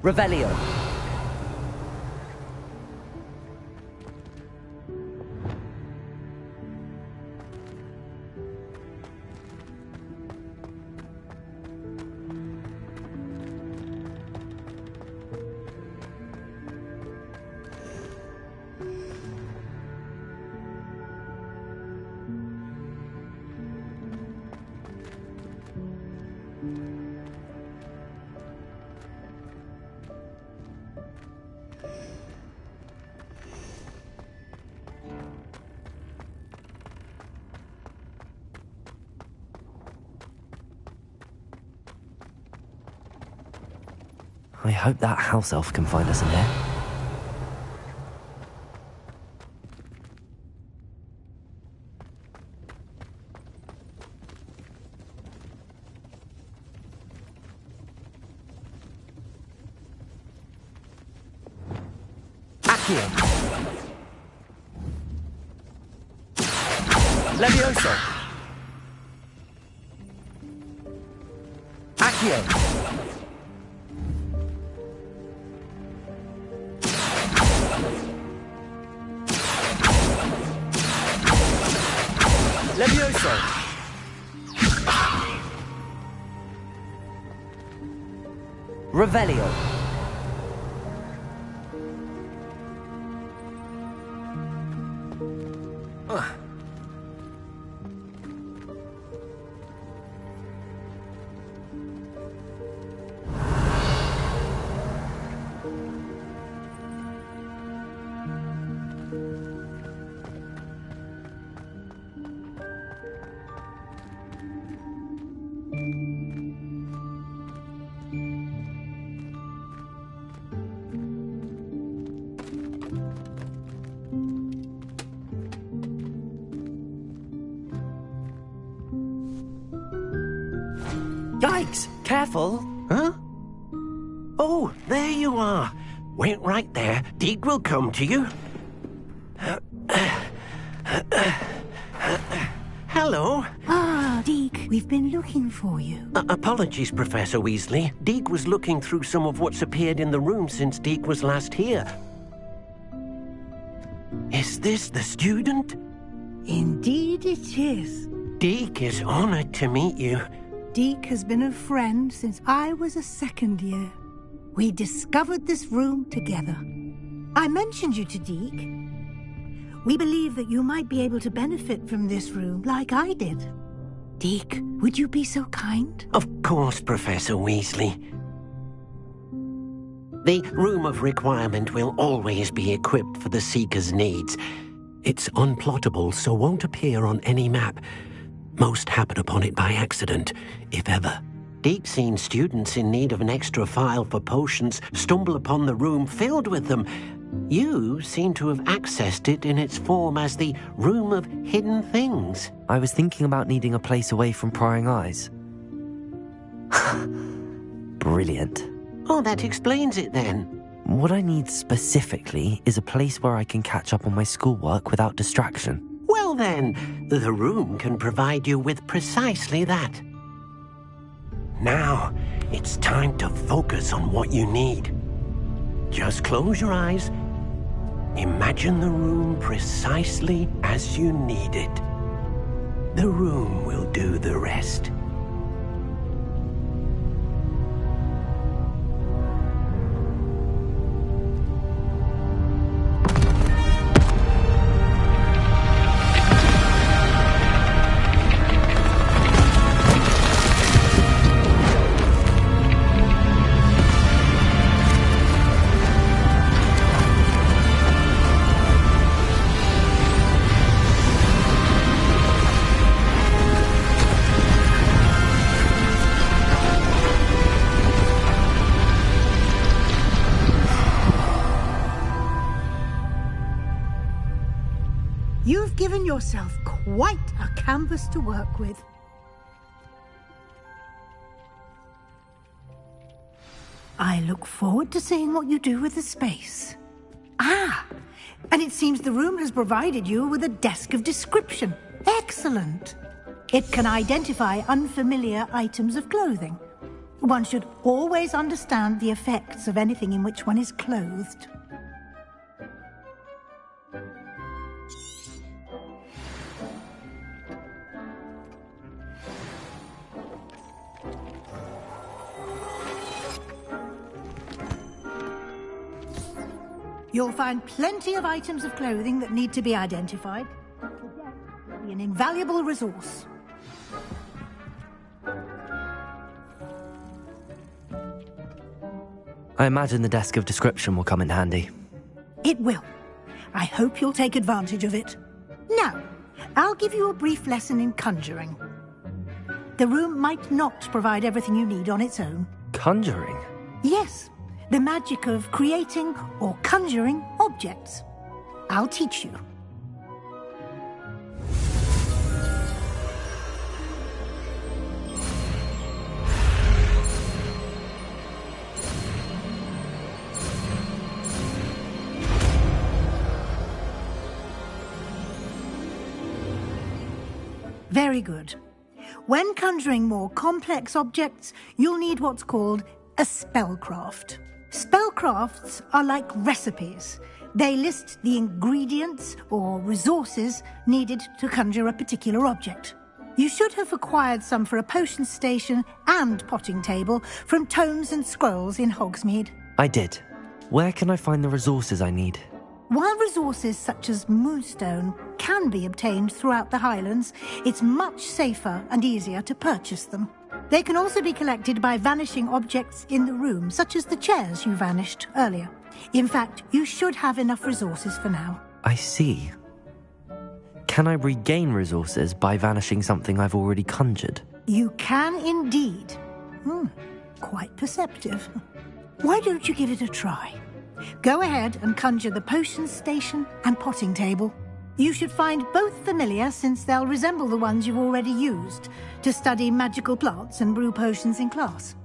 Revelio. I hope that house elf can find us in there. Accio! Levioso! Accio! Levioso! Revelio! Yikes! Careful! Huh? Oh, there you are. Wait right there. Deke will come to you. Hello. Ah, Deke, we've been looking for you. Apologies, Professor Weasley. Deke was looking through some of what's appeared in the room since Deke was last here. Is this the student? Indeed it is. Deke is honored to meet you. Deke has been a friend since I was a second year. We discovered this room together. I mentioned you to Deke. We believe that you might be able to benefit from this room like I did. Deke, would you be so kind? Of course, Professor Weasley. The Room of Requirement will always be equipped for the Seeker's needs. It's unplottable, so won't appear on any map. Most happen upon it by accident, if ever. Deke's seen students in need of an extra file for potions stumble upon the room filled with them. You seem to have accessed it in its form as the Room of Hidden Things. I was thinking about needing a place away from prying eyes. Brilliant. Oh, that explains it then. What I need specifically is a place where I can catch up on my schoolwork without distraction. Well then, the room can provide you with precisely that. Now, it's time to focus on what you need. Just close your eyes. Imagine the room precisely as you need it. The room will do the rest. You've given yourself quite a canvas to work with. I look forward to seeing what you do with the space. Ah, and it seems the room has provided you with a desk of description. Excellent. It can identify unfamiliar items of clothing. One should always understand the effects of anything in which one is clothed. You'll find plenty of items of clothing that need to be identified. The desk will be an invaluable resource. I imagine the desk of description will come in handy. It will. I hope you'll take advantage of it. Now, I'll give you a brief lesson in conjuring. The room might not provide everything you need on its own. Conjuring? Yes, the magic of creating or conjuring objects. I'll teach you. Very good. When conjuring more complex objects, you'll need what's called a spellcraft. Spellcrafts are like recipes. They list the ingredients or resources needed to conjure a particular object. You should have acquired some for a potion station and potting table from tomes and scrolls in Hogsmeade. I did. Where can I find the resources I need? While resources such as moonstone can be obtained throughout the Highlands, it's much safer and easier to purchase them. They can also be collected by vanishing objects in the room, such as the chairs you vanished earlier. In fact, you should have enough resources for now. I see. Can I regain resources by vanishing something I've already conjured? You can indeed. Quite perceptive. Why don't you give it a try? Go ahead and conjure the potion station and potting table. You should find both familiar, since they'll resemble the ones you've already used to study magical plants and brew potions in class.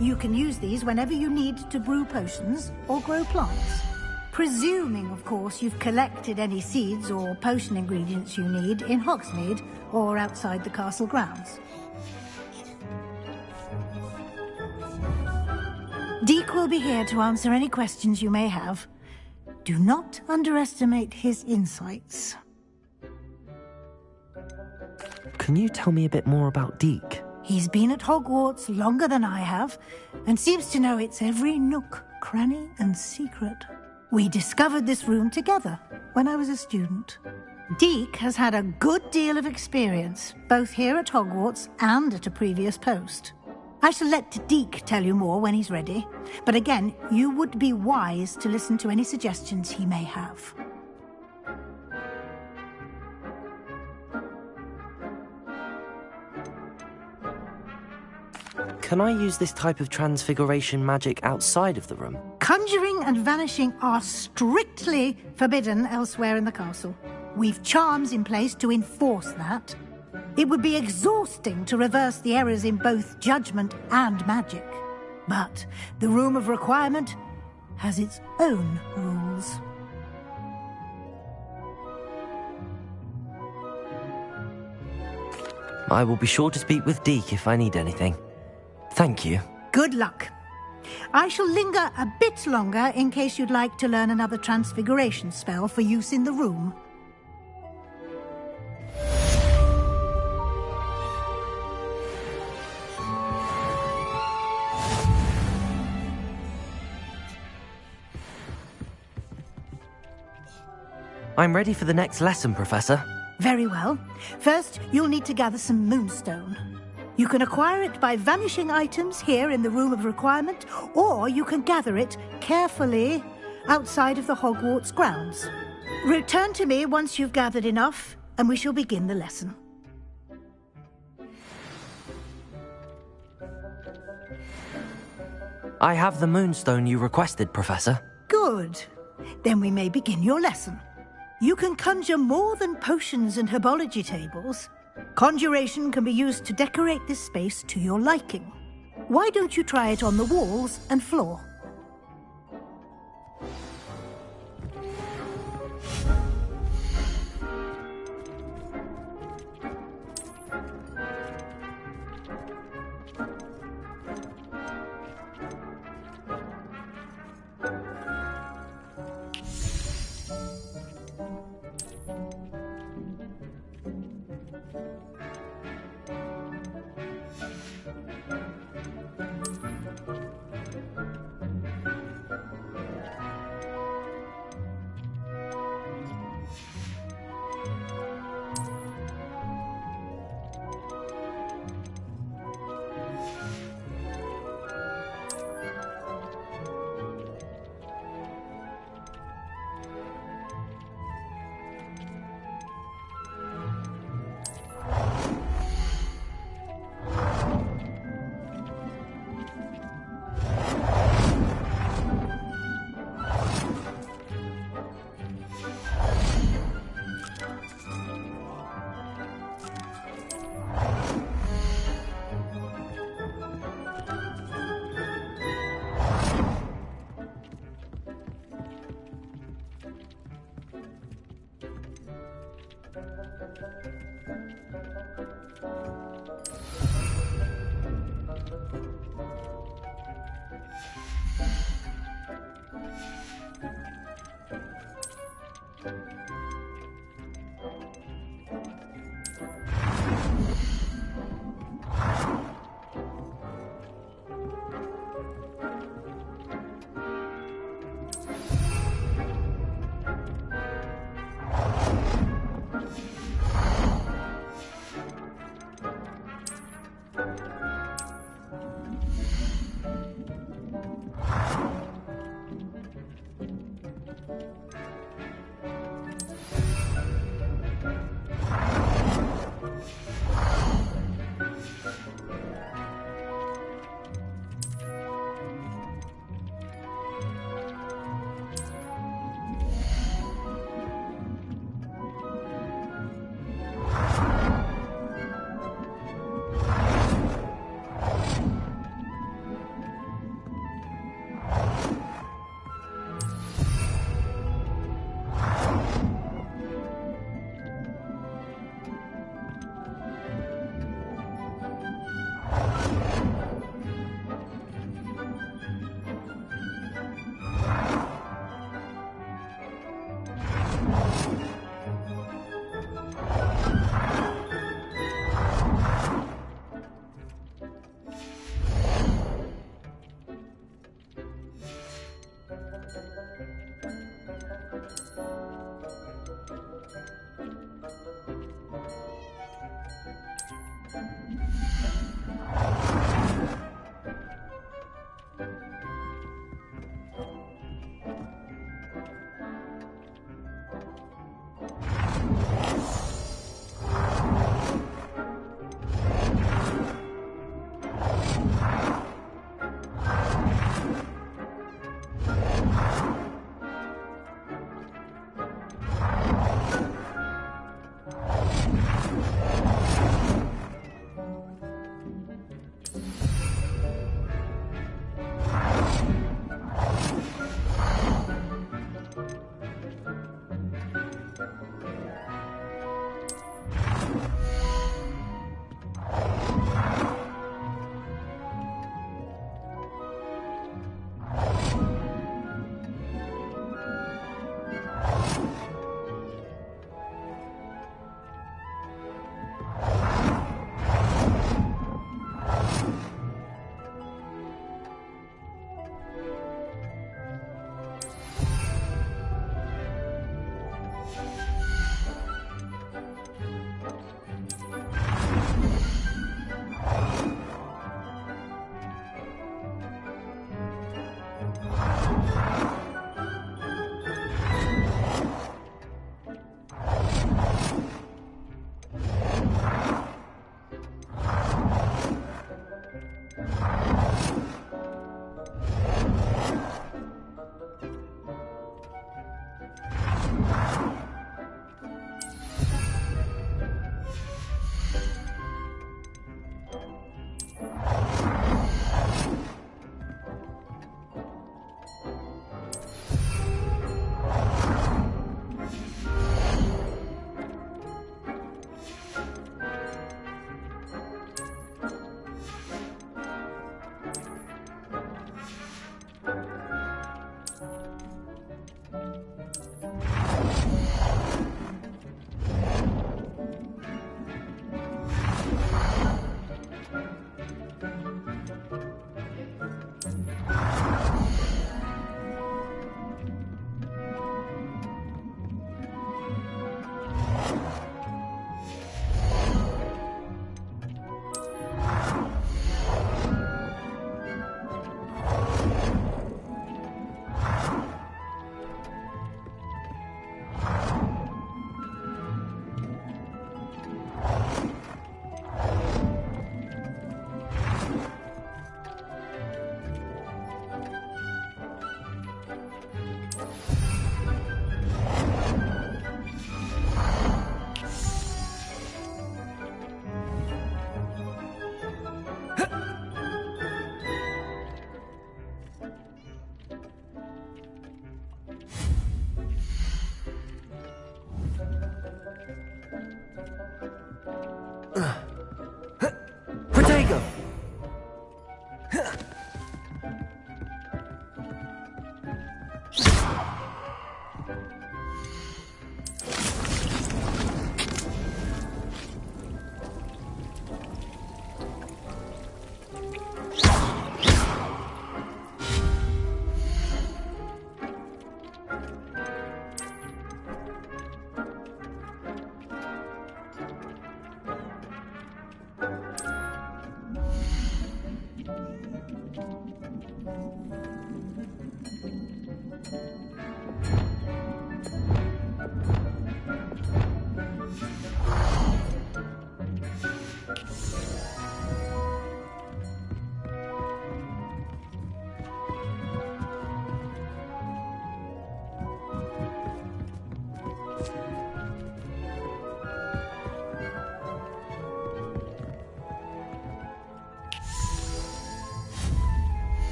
You can use these whenever you need to brew potions or grow plants. Presuming, of course, you've collected any seeds or potion ingredients you need in Hogsmeade or outside the castle grounds. Deek will be here to answer any questions you may have. Do not underestimate his insights. Can you tell me a bit more about Deek? He's been at Hogwarts longer than I have, and seems to know its every nook, cranny, and secret. We discovered this room together when I was a student. Deek has had a good deal of experience, both here at Hogwarts and at a previous post. I shall let Deek tell you more when he's ready, but again, you would be wise to listen to any suggestions he may have. Can I use this type of transfiguration magic outside of the room? Conjuring and vanishing are strictly forbidden elsewhere in the castle. We've charms in place to enforce that. It would be exhausting to reverse the errors in both judgment and magic. But the Room of Requirement has its own rules. I will be sure to speak with Deek if I need anything. Thank you. Good luck. I shall linger a bit longer in case you'd like to learn another transfiguration spell for use in the room. I'm ready for the next lesson, Professor. Very well. First, you'll need to gather some moonstone. You can acquire it by vanishing items here in the Room of Requirement, or you can gather it carefully outside of the Hogwarts grounds. Return to me once you've gathered enough, and we shall begin the lesson. I have the moonstone you requested, Professor. Good. Then we may begin your lesson. You can conjure more than potions and herbology tables. Conjuration can be used to decorate this space to your liking. Why don't you try it on the walls and floor?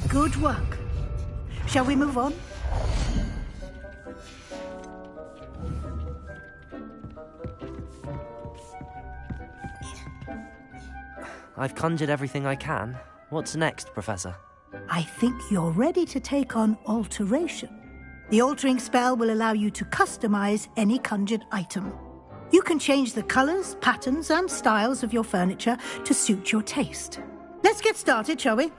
Good work. Shall we move on? I've conjured everything I can. What's next, Professor? I think you're ready to take on alteration. The altering spell will allow you to customize any conjured item. You can change the colors, patterns, and styles of your furniture to suit your taste. Let's get started, shall we?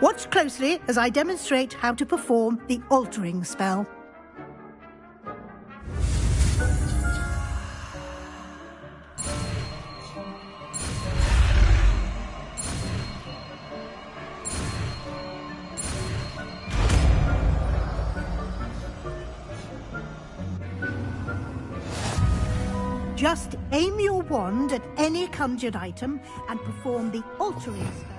Watch closely as I demonstrate how to perform the altering spell. Just aim your wand at any conjured item and perform the altering spell.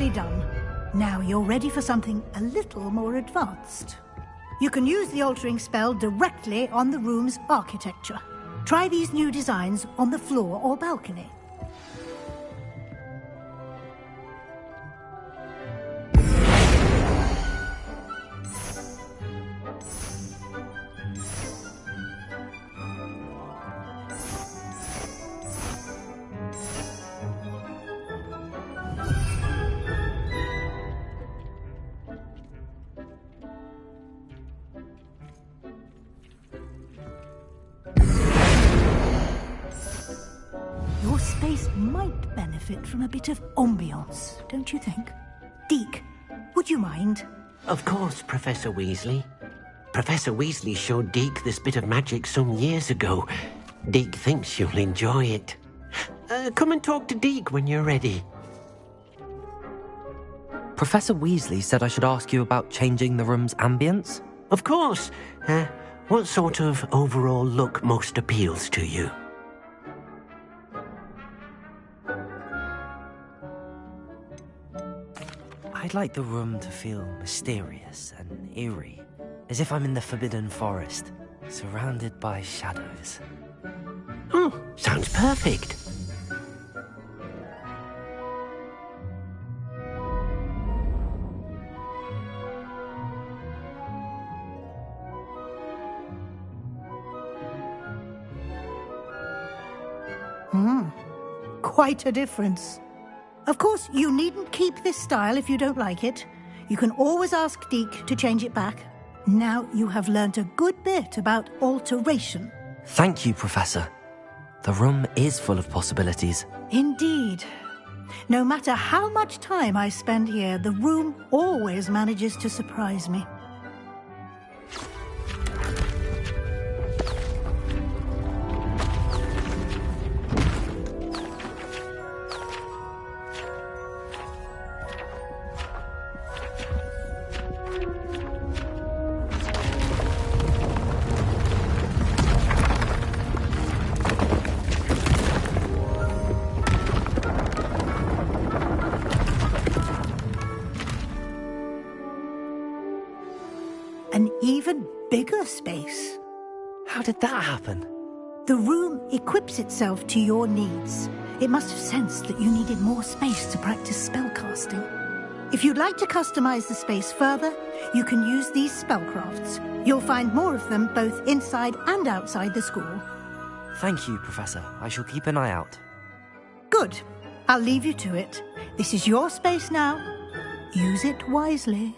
Nicely done. Now you're ready for something a little more advanced. You can use the altering spell directly on the room's architecture. Try these new designs on the floor or balcony. Your space might benefit from a bit of ambiance, don't you think? Deke, would you mind? Of course, Professor Weasley. Professor Weasley showed Deke this bit of magic some years ago. Deke thinks you'll enjoy it. Come and talk to Deke when you're ready. Professor Weasley said I should ask you about changing the room's ambience? Of course. What sort of overall look most appeals to you? I'd like the room to feel mysterious and eerie, as if I'm in the Forbidden Forest, surrounded by shadows. Oh, sounds perfect. Quite a difference. Of course, you needn't keep this style if you don't like it. You can always ask Deke to change it back. Now you have learnt a good bit about alteration. Thank you, Professor. The room is full of possibilities. Indeed. No matter how much time I spend here, the room always manages to surprise me. An even bigger space. How did that happen? The room equips itself to your needs. It must have sensed that you needed more space to practice spellcasting. If you'd like to customize the space further, you can use these spellcrafts. You'll find more of them both inside and outside the school. Thank you, Professor. I shall keep an eye out. Good. I'll leave you to it. This is your space now. Use it wisely.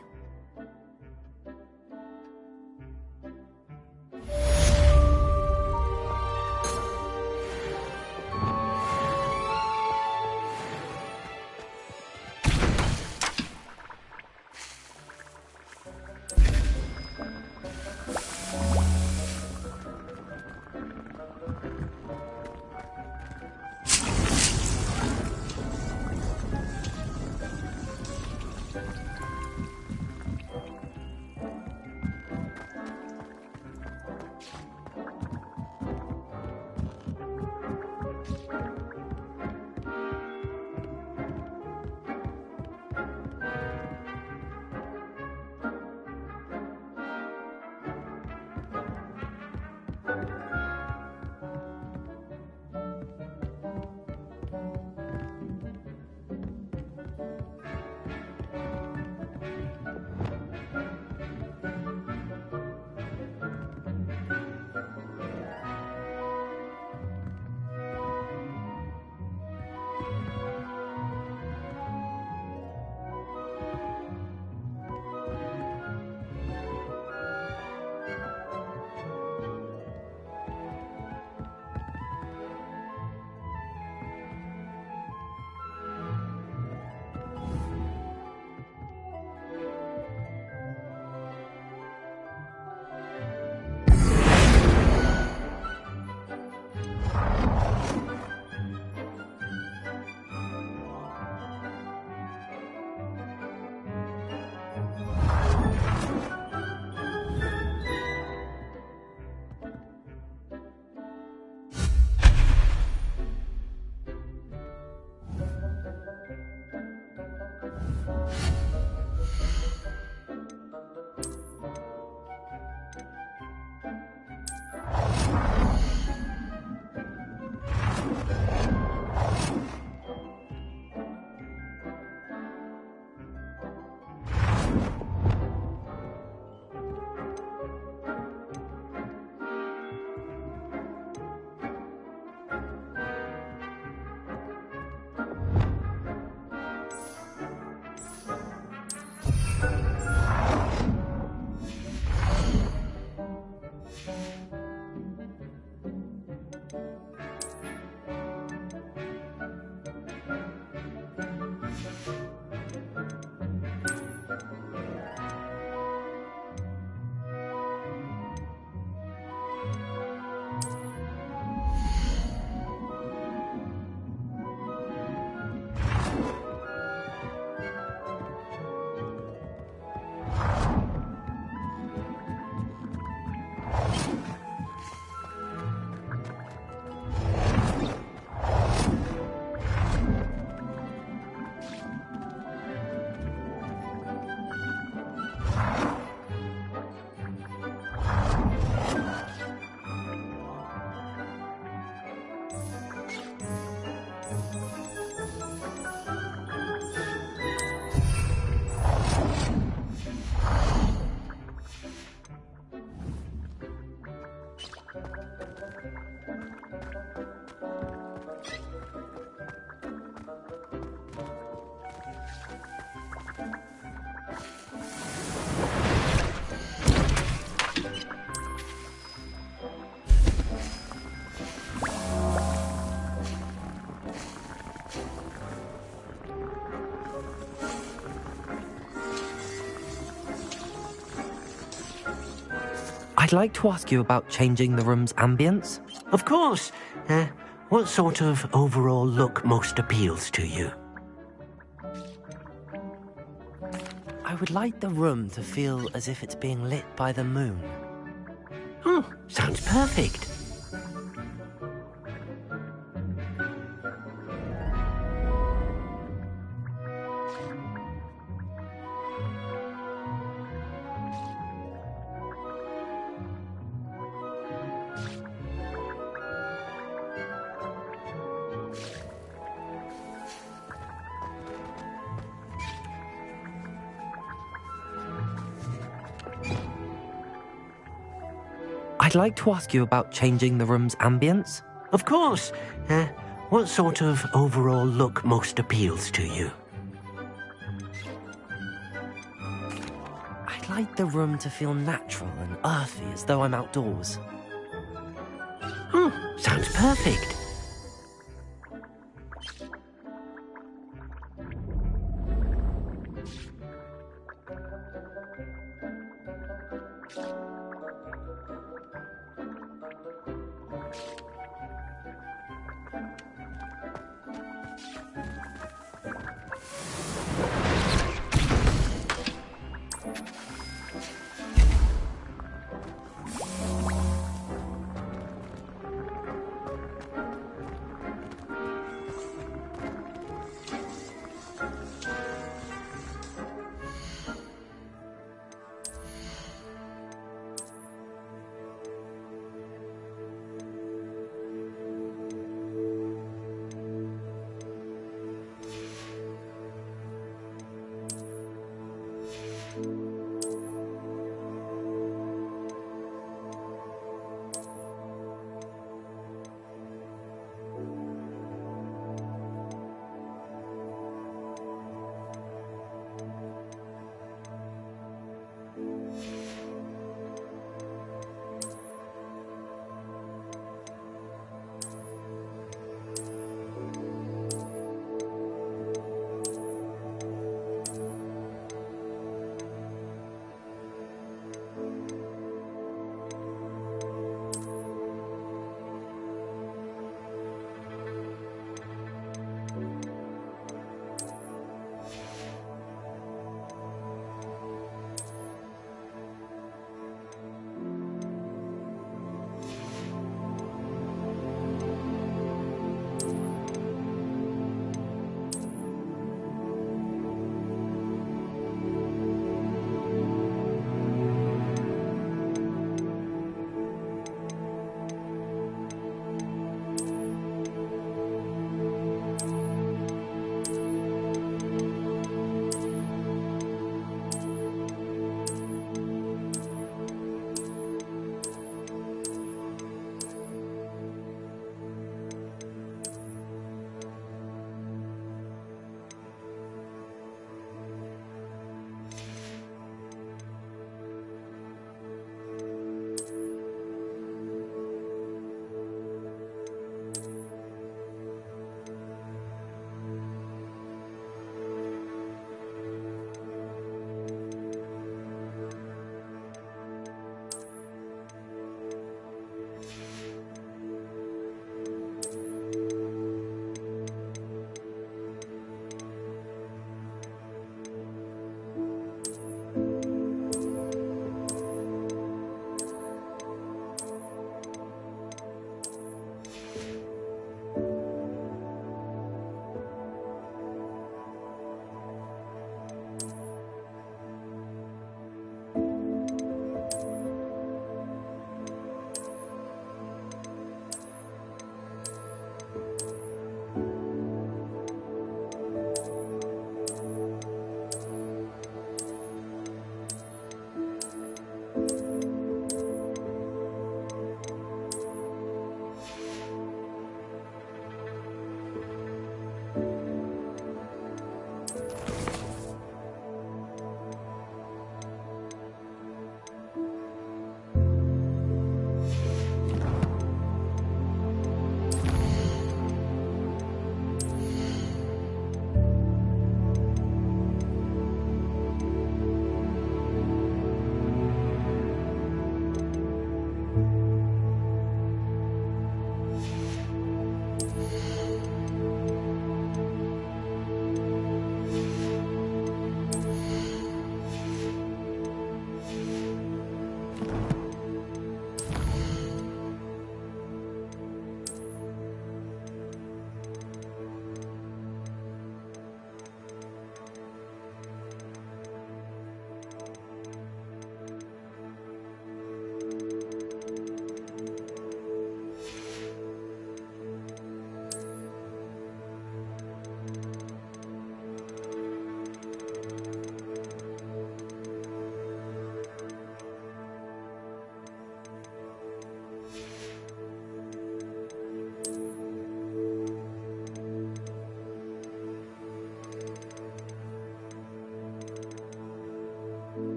I'd like to ask you about changing the room's ambience. Of course. What sort of overall look most appeals to you? I would like the room to feel as if it's being lit by the moon. Oh, sounds perfect. I'd like to ask you about changing the room's ambience. Of course. What sort of overall look most appeals to you? I'd like the room to feel natural and earthy, as though I'm outdoors. Oh, sounds perfect.